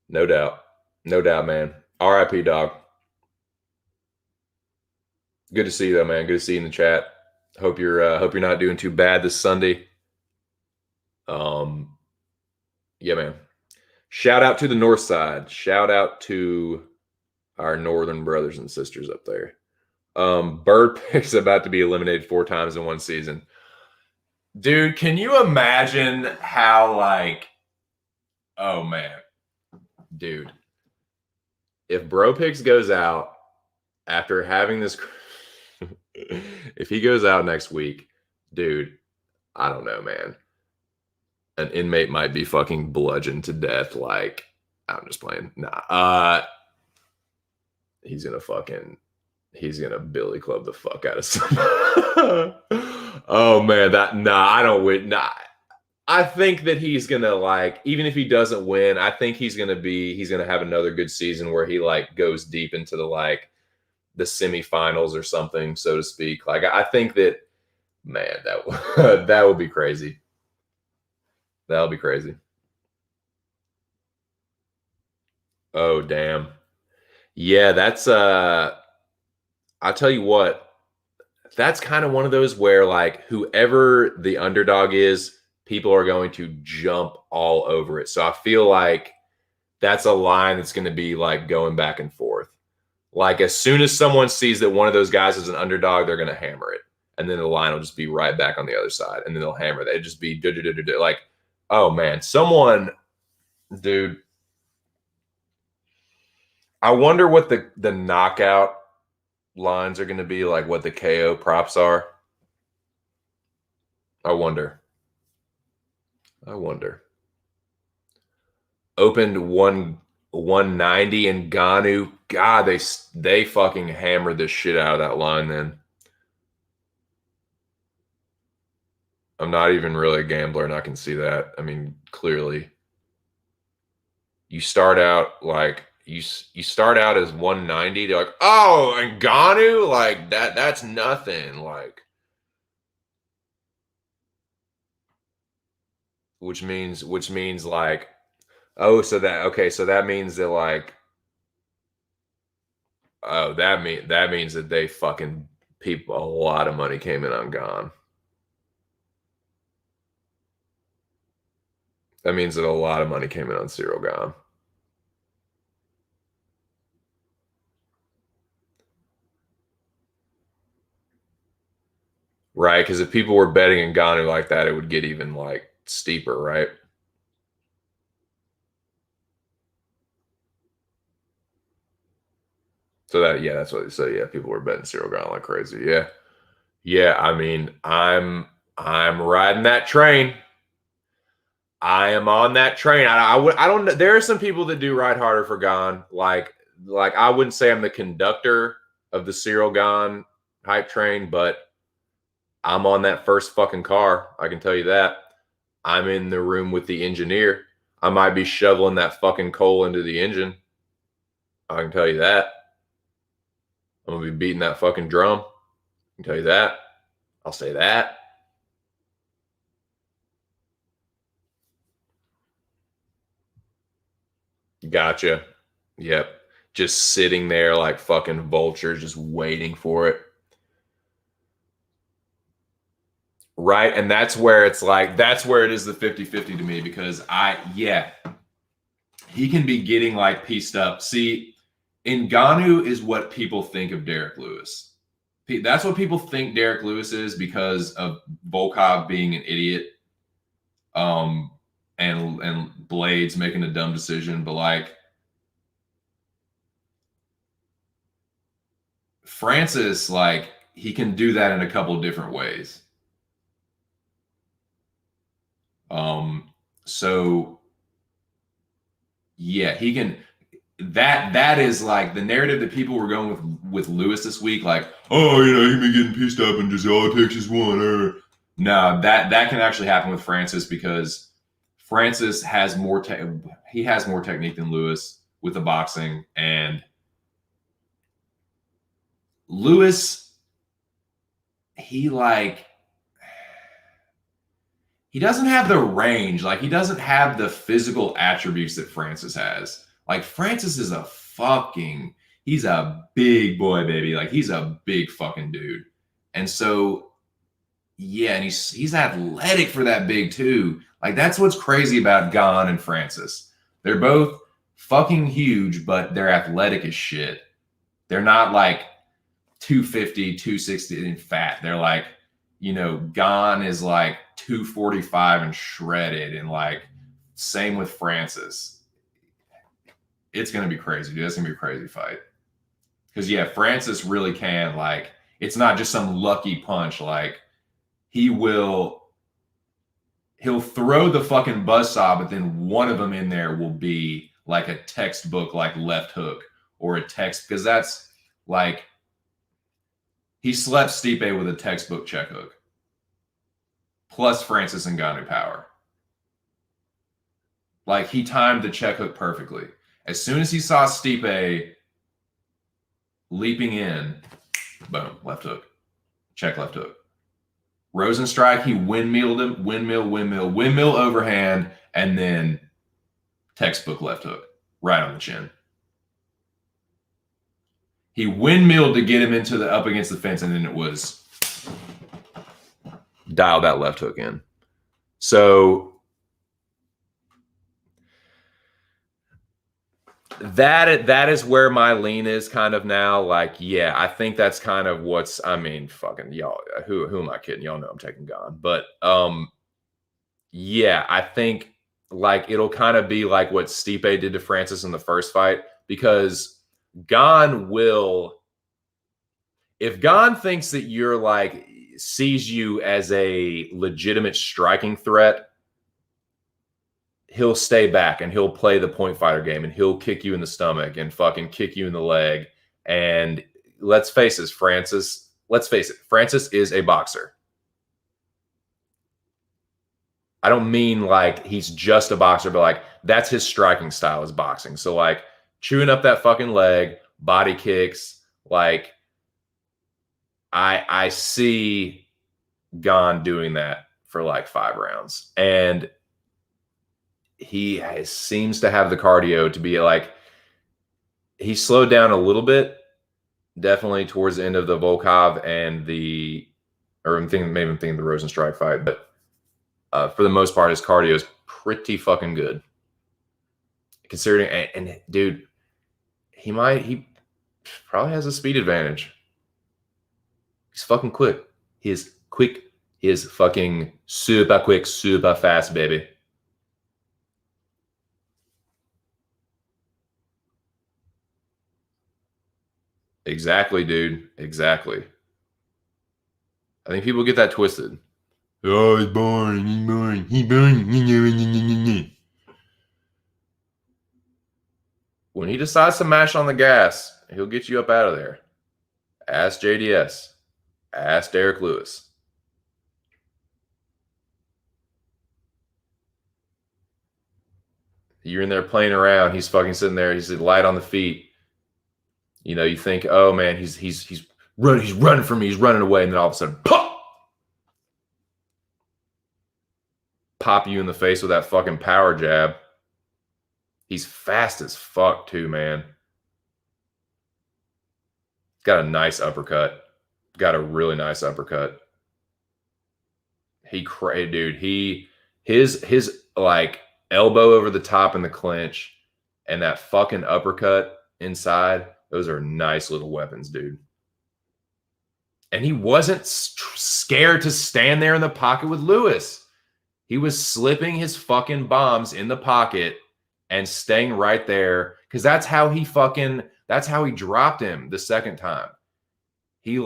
No doubt. No doubt, man. RIP, dog. Good to see you though, man. Good to see you in the chat. Hope you're not doing too bad this Sunday. Um yeah, man. Shout out to the north side. Shout out to our northern brothers and sisters up there. Bird Pig's about to be eliminated 4 times in one season. Dude, can you imagine how like oh man, dude. If Bro Pix goes out after having this if he goes out next week, dude, I don't know, man. An inmate might be fucking bludgeoned to death. Like, I'm just playing. Nah. He's gonna fucking he's gonna billy club the fuck out of somebody. Oh man, that nah, I don't win. Nah. I think that he's gonna like, even if he doesn't win, I think he's gonna have another good season where he like goes deep into the semifinals or something, so to speak. Like I think that man, that would be crazy. That'll be crazy. Oh damn. Yeah, that's I'll tell you what, that's kind of one of those where like whoever the underdog is, people are going to jump all over it. So I feel like that's a line that's going to be like going back and forth. Like as soon as someone sees that one of those guys is an underdog, they're going to hammer it. And then the line will just be right back on the other side. And then they'll hammer that. It'd just be like, oh man, someone, dude. I wonder what the knockout lines are going to be, like what the KO props are. I wonder. I wonder. Opened 190 and Ganu. God, they fucking hammered the shit out of that line then. I'm not even really a gambler and I can see that. I mean, clearly. You start out like you start out as 190. They're like, "Oh, and Ganu like that's nothing." Like which means like oh, so that means that like oh, that means that they fucking people a lot of money came in on Gone. That means that a lot of money came in on Cyril Gone. Right? Because if people were betting in Ganu like that, it would get even like steeper, right? So that yeah, that's what so yeah, people were betting Cyril Gone like crazy. Yeah. Yeah, I mean, I'm riding that train. I am on that train. I don't. There are some people that do ride harder for Gone. Like I wouldn't say I'm the conductor of the Cyril Gone hype train, but I'm on that first fucking car. I can tell you that. I'm in the room with the engineer. I might be shoveling that fucking coal into the engine. I can tell you that. I'm gonna be beating that fucking drum. I can tell you that. I'll say that. Gotcha. Yep. Just sitting there like fucking vultures, just waiting for it. Right. And that's where it's like, that's where it is the 50-50 to me because yeah, he can be getting like pieced up. See, Ngannou is what people think of Derek Lewis. That's what people think Derek Lewis is because of Volkov being an idiot, um, and Blades making a dumb decision. But like Francis, like he can do that in a couple of different ways. So yeah, he can. That is like the narrative that people were going with Lewis this week. Like, oh, he can be getting pissed up and just all it takes is one. No, that can actually happen with Francis because Francis has more he has more technique than Lewis with the boxing, and Lewis he like he doesn't have the range, like he doesn't have the physical attributes that Francis has. Like Francis is he's a big boy, baby. Like he's a big fucking dude. And so yeah, and he's athletic for that big too. Like that's what's crazy about Gon and Francis. They're both fucking huge, but they're athletic as shit. They're not like 250, 260 and fat. They're like, Gon is like 245 and shredded, and like same with Francis. It's gonna be crazy, dude. It's gonna be a crazy fight. Because yeah, Francis really can like it's not just some lucky punch. Like he'll throw the fucking buzzsaw, but then one of them in there will be like a textbook like left hook or a text because that's like he slept Stipe with a textbook check hook. Plus Francis Ngannou power. Like he timed the check hook perfectly. As soon as he saw Stipe leaping in, boom, left hook. Check left hook. Rosenstrike, he windmilled him, windmill overhand, and then textbook left hook right on the chin. He windmilled to get him into the up against the fence, and then it was dial that left hook in. So that is where my lean is kind of now. Like, yeah, I think that's kind of what's. I mean, fucking y'all. Who am I kidding? Y'all know I'm taking Gon, but yeah, I think like it'll kind of be like what Stipe did to Francis in the first fight because Gon will. If Gon thinks that you're like sees you as a legitimate striking threat, he'll stay back and he'll play the point fighter game and he'll kick you in the stomach and fucking kick you in the leg. And let's face it, Francis is a boxer. I don't mean like he's just a boxer, but like that's his striking style is boxing. So like chewing up that fucking leg, body kicks, like I see Gon doing that for like 5 rounds. And he seems to have the cardio to be like he slowed down a little bit, definitely towards the end of the Volkov and I'm thinking the Rosenstrike fight, but for the most part, his cardio is pretty fucking good. Considering, and dude, he probably has a speed advantage. He's fucking quick. He is quick. He is fucking super quick, super fast, baby. Exactly, dude. Exactly. I think people get that twisted. Oh, he's boring. He's boring. He's boring. When he decides to mash on the gas, he'll get you up out of there. Ask JDS. Ask Derek Lewis. You're in there playing around. He's fucking sitting there. He's light on the feet. You know, you think, oh man, he's running from me. He's running away, and then all of a sudden, pop you in the face with that fucking power jab. He's fast as fuck too, man. Got a nice uppercut. Got a really nice uppercut. His like elbow over the top in the clinch and that fucking uppercut inside, those are nice little weapons, dude. And he wasn't scared to stand there in the pocket with Lewis. He was slipping his fucking bombs in the pocket and staying right there, because that's how he dropped him the second time. He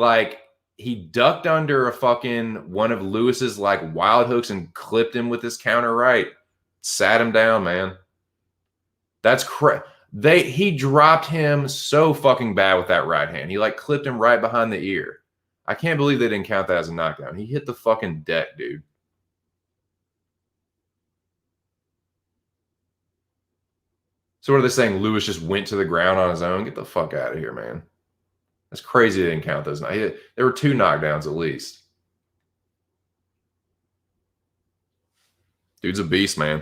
ducked under a fucking one of Lewis's like wild hooks and clipped him with his counter right. Sat him down, man. That's he dropped him so fucking bad with that right hand. He like clipped him right behind the ear. I can't believe they didn't count that as a knockdown. He hit the fucking deck, dude. So what are they saying? Lewis just went to the ground on his own? Get the fuck out of here, man. That's crazy they didn't count those. There were 2 knockdowns at least. Dude's a beast, man.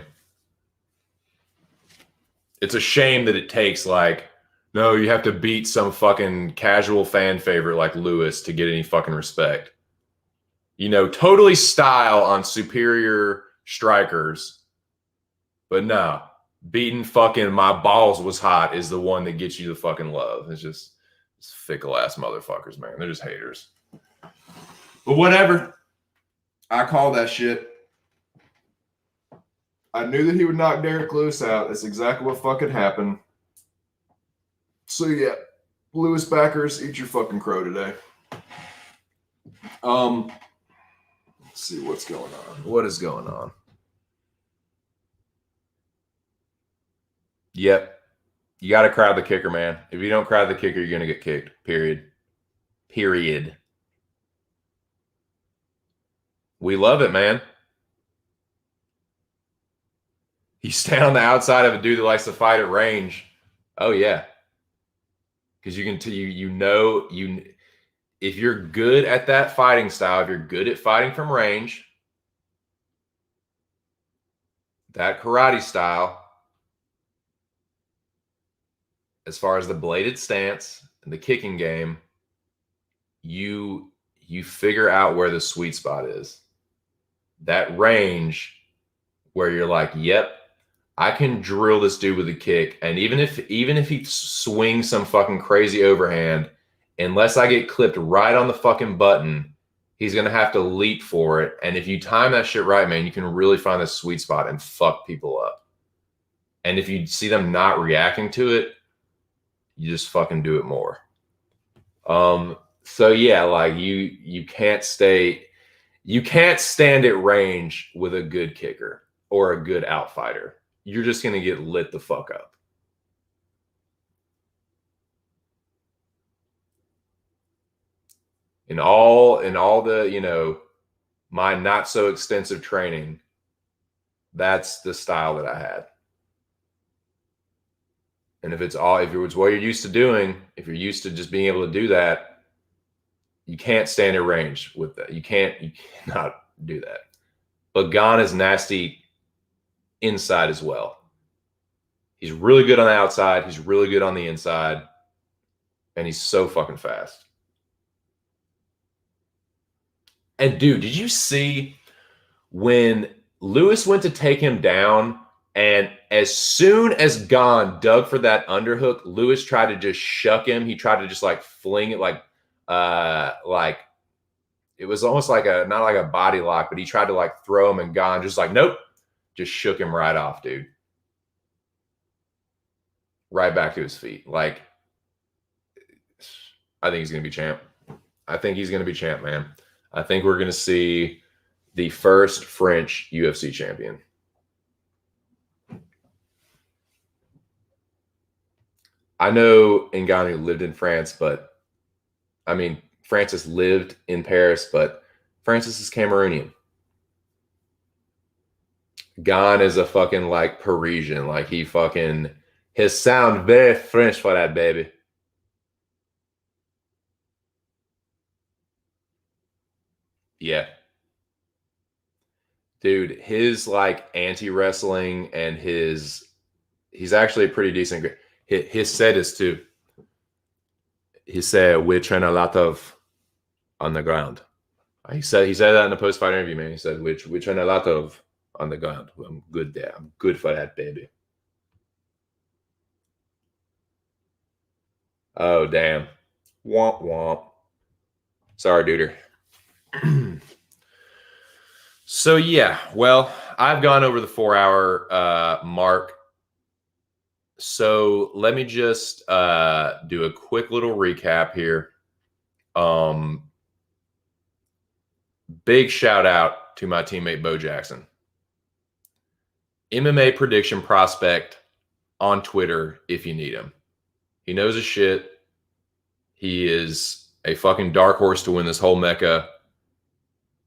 It's a shame that it takes no, you have to beat some fucking casual fan favorite like Lewis to get any fucking respect. You know, totally style on superior strikers. But no, beating fucking my balls was hot is the one that gets you the fucking love. It's just fickle ass motherfuckers, man. They're just haters. But whatever. I call that shit. I knew that he would knock Derek Lewis out. That's exactly what fucking happened. So yeah, Lewis backers, eat your fucking crow today. Let's see what's going on. What is going on? Yep. You got to crowd the kicker, man. If you don't crowd the kicker, you're going to get kicked. Period. We love it, man. You stand on the outside of a dude that likes to fight at range. Oh yeah. Because you can if you're good at that fighting style, if you're good at fighting from range, that karate style, as far as the bladed stance and the kicking game, you figure out where the sweet spot is. That range where you're like, yep, I can drill this dude with a kick. And even if he swings some fucking crazy overhand, unless I get clipped right on the fucking button, he's going to have to leap for it. And if you time that shit right, man, you can really find the sweet spot and fuck people up. And if you see them not reacting to it, you just fucking do it more. So yeah, like you can't stand at range with a good kicker or a good outfighter. You're just going to get lit the fuck up. In all the, my not so extensive training, that's the style that I had. And if it's what you're used to doing, if you're used to just being able to do that, you can't stand at range with that. You cannot do that. But Gon is nasty inside as well. He's really good on the outside. He's really good on the inside. And he's so fucking fast. And dude, did you see when Lewis went to take him down, and as soon as Gon dug for that underhook, Lewis tried to just shuck him. He tried to just like fling it like it was almost like not like a body lock, but he tried to like throw him, and Gon just like, nope, just shook him right off, dude. Right back to his feet. Like, I think he's going to be champ. I think he's going to be champ, man. I think we're going to see the first French UFC champion. I know Ngannou lived in France, but I mean, Francis lived in Paris, but Francis is Cameroonian. Gon is a fucking like Parisian. Like he fucking his sound very French for that baby. Yeah. Dude, his like anti-wrestling and he's actually a pretty decent. His set is too. He said we train a lot of on the ground. He said that in the post fight interview, man. He said we train a lot of on the ground. I'm good there. I'm good for that baby. Oh damn. Womp womp. Sorry, duder. So yeah, well, I've gone over the 4-hour mark. So let me just do a quick little recap here. Big shout out to my teammate Bo Jackson, MMA prediction prospect on Twitter if you need him. He knows his shit. He is a fucking dark horse to win this whole Mecca.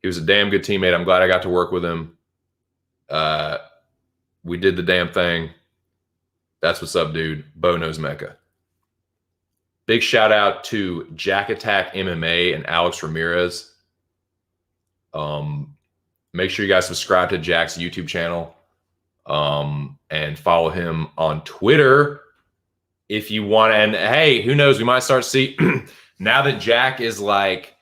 He was a damn good teammate. I'm glad I got to work with him. We did the damn thing. That's what's up, dude. Bo knows Mecca. Big shout out to Jack Attack MMA and Alex Ramirez. Make sure you guys subscribe to Jack's YouTube channel and follow him on Twitter if you want. And hey, who knows? We might start see now that Jack is like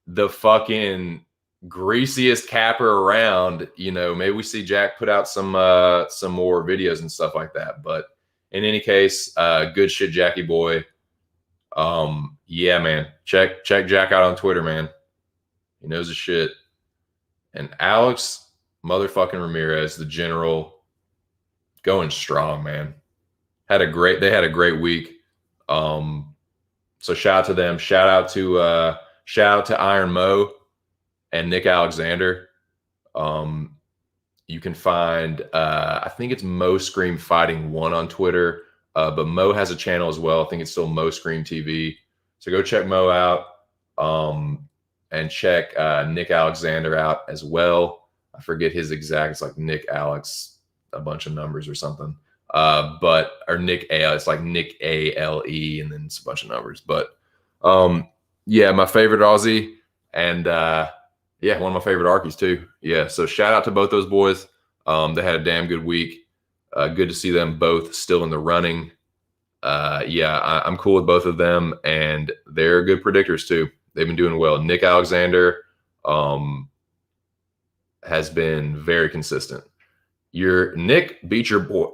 the fucking greasiest capper around. You know, maybe we see Jack put out some more videos and stuff like that. But in any case, good shit, Jackie boy. Yeah, man. Check Jack out on Twitter, man. He knows his shit. And Alex motherfucking Ramirez, the general, going strong, man. They had a great week. So shout out to them. Shout out to Iron Mo and Nick Alexander. You can find I think it's Mo Scream Fighting 1 on Twitter. But Mo has a channel as well. I think it's still Mo Scream TV. So go check Mo out. And check Nick Alexander out as well. I forget his exact. It's like Nick Alex, a bunch of numbers or something. Or Nick A. It's like Nick ALE, and then it's a bunch of numbers. But yeah, my favorite Aussie, and yeah, one of my favorite Arkies too. Yeah, so shout out to both those boys. They had a damn good week. Good to see them both still in the running. Yeah, I'm cool with both of them, and they're good predictors too. They've been doing well. Nick Alexander has been very consistent. Nick beat your boy.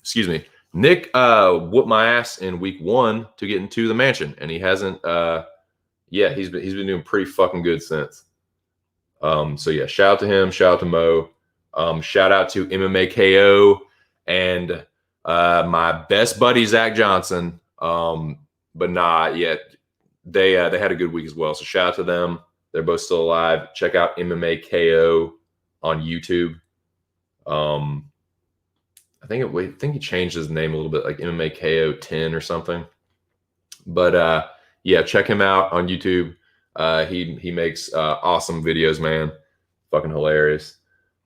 Excuse me. Nick whooped my ass in week 1 to get into the mansion, and he hasn't. Yeah, he's been doing pretty fucking good since. So yeah, shout out to him. Shout out to Mo. Shout out to MMA KO and my best buddy Zach Johnson. But nah, yeah. They had a good week as well. So shout out to them. They're both still alive. Check out MMA KO on YouTube. I think he changed his name a little bit, like MMA KO 10 or something. But yeah, check him out on YouTube. He makes awesome videos, man. Fucking hilarious.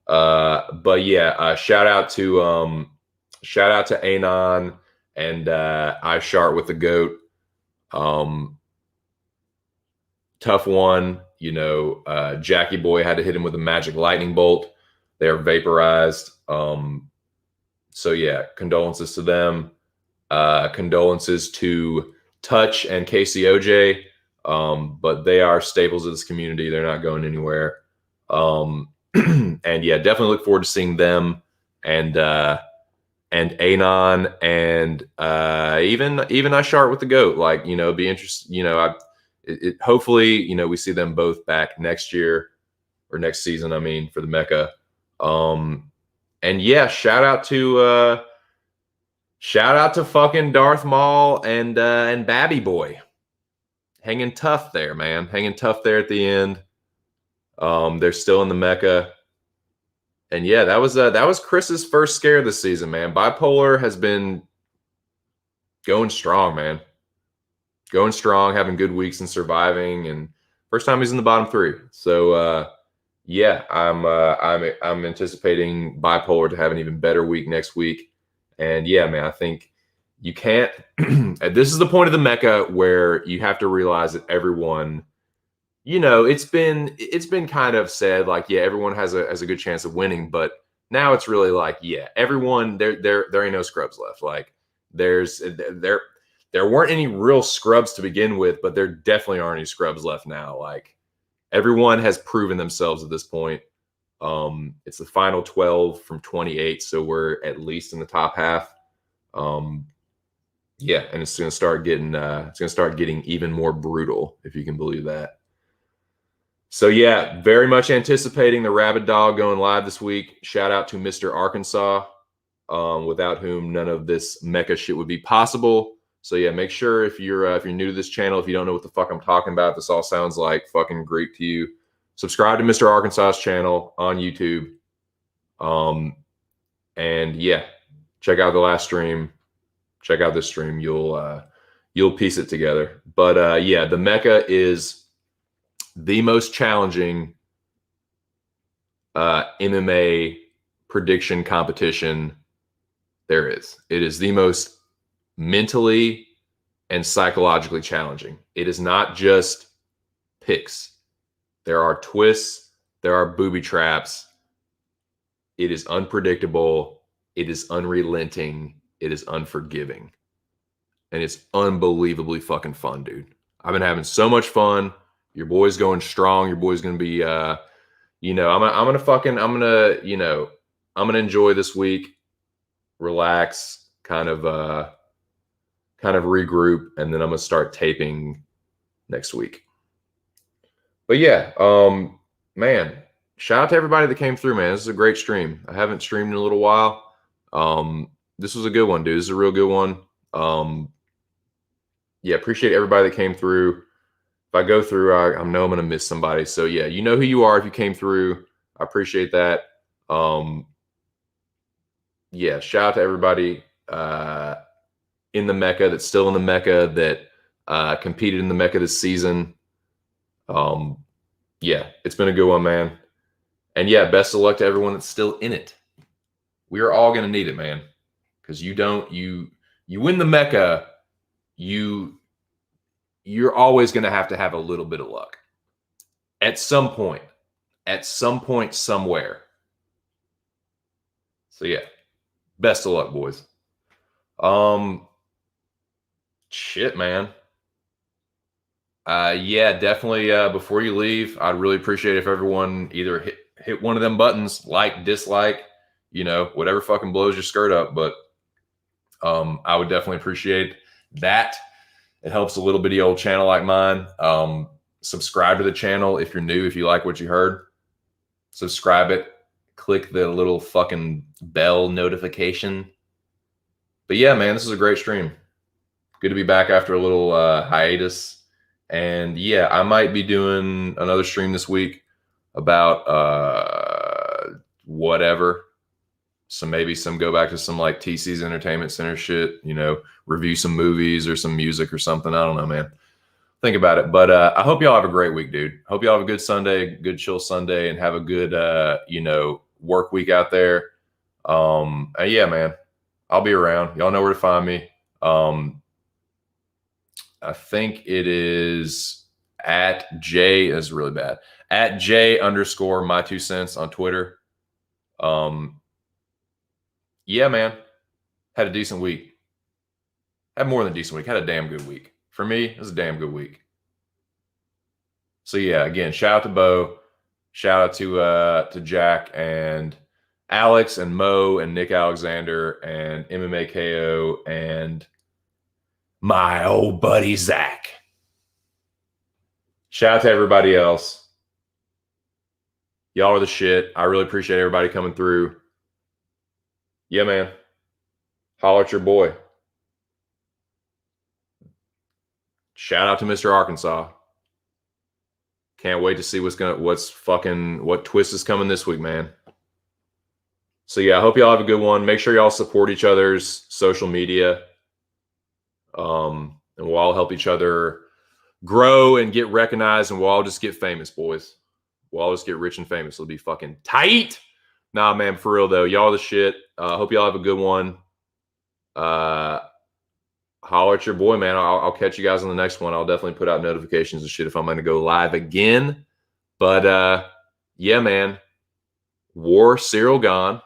But yeah, shout out to Anon and iShart with the GOAT. Tough one, you know. Jackie boy had to hit him with a magic lightning bolt. They are vaporized. So yeah, condolences to them. Condolences to Touch and KCOJ. But they are staples of this community. They're not going anywhere. And yeah, definitely look forward to seeing them and Anon and even iShart with the GOAT. Like, you know, be interested. You know, hopefully, you know, we see them both back next year or next season. I mean, for the Mecca. And yeah, shout out to fucking Darth Maul and Babby Boy, hanging tough there, man. Hanging tough there at the end. They're still in the Mecca. And yeah, that was Chris's first scare this season, man. Bipolar has been going strong, man. Going strong, having good weeks and surviving, and first time he's in the bottom three. So yeah, I'm anticipating Bipolar to have an even better week next week. And yeah, man, I think you can't. This is the point of the Mecca where you have to realize that everyone, it's been kind of said like, yeah, everyone has a good chance of winning, but now it's really like, yeah, everyone there ain't no scrubs left. Like there weren't any real scrubs to begin with, but there definitely aren't any scrubs left now. Like everyone has proven themselves at this point. It's the final 12 from 28, so we're at least in the top half. Um, yeah, and it's gonna start getting even more brutal if you can believe that. So yeah, very much anticipating the Rabid Dog going live this week. Shout out to Mr. Arkansas, without whom none of this Mecca shit would be possible. So yeah, make sure if you're new to this channel, if you don't know what the fuck I'm talking about, this all sounds like fucking Greek to you. Subscribe to Mr. Arkansas's channel on YouTube. And yeah, check out the last stream. Check out this stream. You'll piece it together. But yeah, the Mecca is the most challenging MMA prediction competition there is. It is the most mentally and psychologically challenging. It is not just picks. There are twists, there are booby traps. It is unpredictable, it is unrelenting, it is unforgiving. And it's unbelievably fucking fun, dude. I've been having so much fun. Your boy's going strong. Your boy's gonna be I'm gonna enjoy this week, relax, kind of regroup, and then I'm gonna start taping next week. But yeah, man, shout out to everybody that came through, man. This is a great stream. I haven't streamed in a little while. This was a good one, dude. This is a real good one. Yeah, appreciate everybody that came through. If I go through, I know I'm gonna miss somebody. So yeah, you know who you are if you came through. I appreciate that. Yeah, shout out to everybody in the Mecca that's still in the Mecca that competed in the Mecca this season. Yeah, it's been a good one, man. And yeah, best of luck to everyone that's still in it. We are all gonna need it, man. Because you win the Mecca, you're always gonna have to have a little bit of luck. At some point, somewhere. So yeah, best of luck, boys. Shit, man. Yeah, definitely. Before you leave, I'd really appreciate if everyone either hit one of them buttons, like, dislike, whatever fucking blows your skirt up. But I would definitely appreciate that. It helps a little bitty old channel like mine. Subscribe to the channel if you're new. If you like what you heard, subscribe it. Click the little fucking bell notification. But yeah, man, this is a great stream. Good to be back after a little hiatus. And yeah, I might be doing another stream this week about whatever. So maybe go back to some like TC's Entertainment Center shit, review some movies or some music or something. I don't know, man. Think about it. But I hope y'all have a great week, dude. Hope y'all have a good Sunday, good chill Sunday, and have a good, work week out there. Yeah, man, I'll be around. Y'all know where to find me. I think it is at J is really bad. At J_ my 2 cents on Twitter. Yeah, man. Had a decent week. Had more than a decent week. Had a damn good week. For me, it was a damn good week. So yeah, again, shout out to Bo. Shout out to Jack and Alex and Mo and Nick Alexander and MMA KO and my old buddy Zach. Shout out to everybody else. Y'all are the shit. I really appreciate everybody coming through. Yeah, man. Holler at your boy. Shout out to Mr. Arkansas. Can't wait to see what twist is coming this week, man. So yeah, I hope y'all have a good one. Make sure y'all support each other's social media. And we'll all help each other grow and get recognized, and we'll all just get famous, boys. We'll all just get rich and famous. It'll be fucking tight. Nah, man, for real though. Y'all the shit. Hope y'all have a good one. Holler at your boy, man. I'll catch you guys on the next one. I'll definitely put out notifications and shit if I'm going to go live again. But yeah, man. War Cyril gone.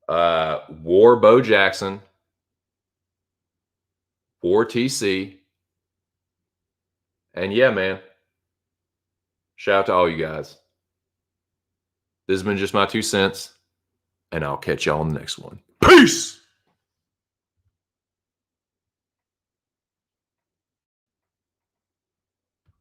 War Bo Jackson. War TC. And yeah, man. Shout out to all you guys. This has been just my 2 cents, and I'll catch y'all on the next one. Peace!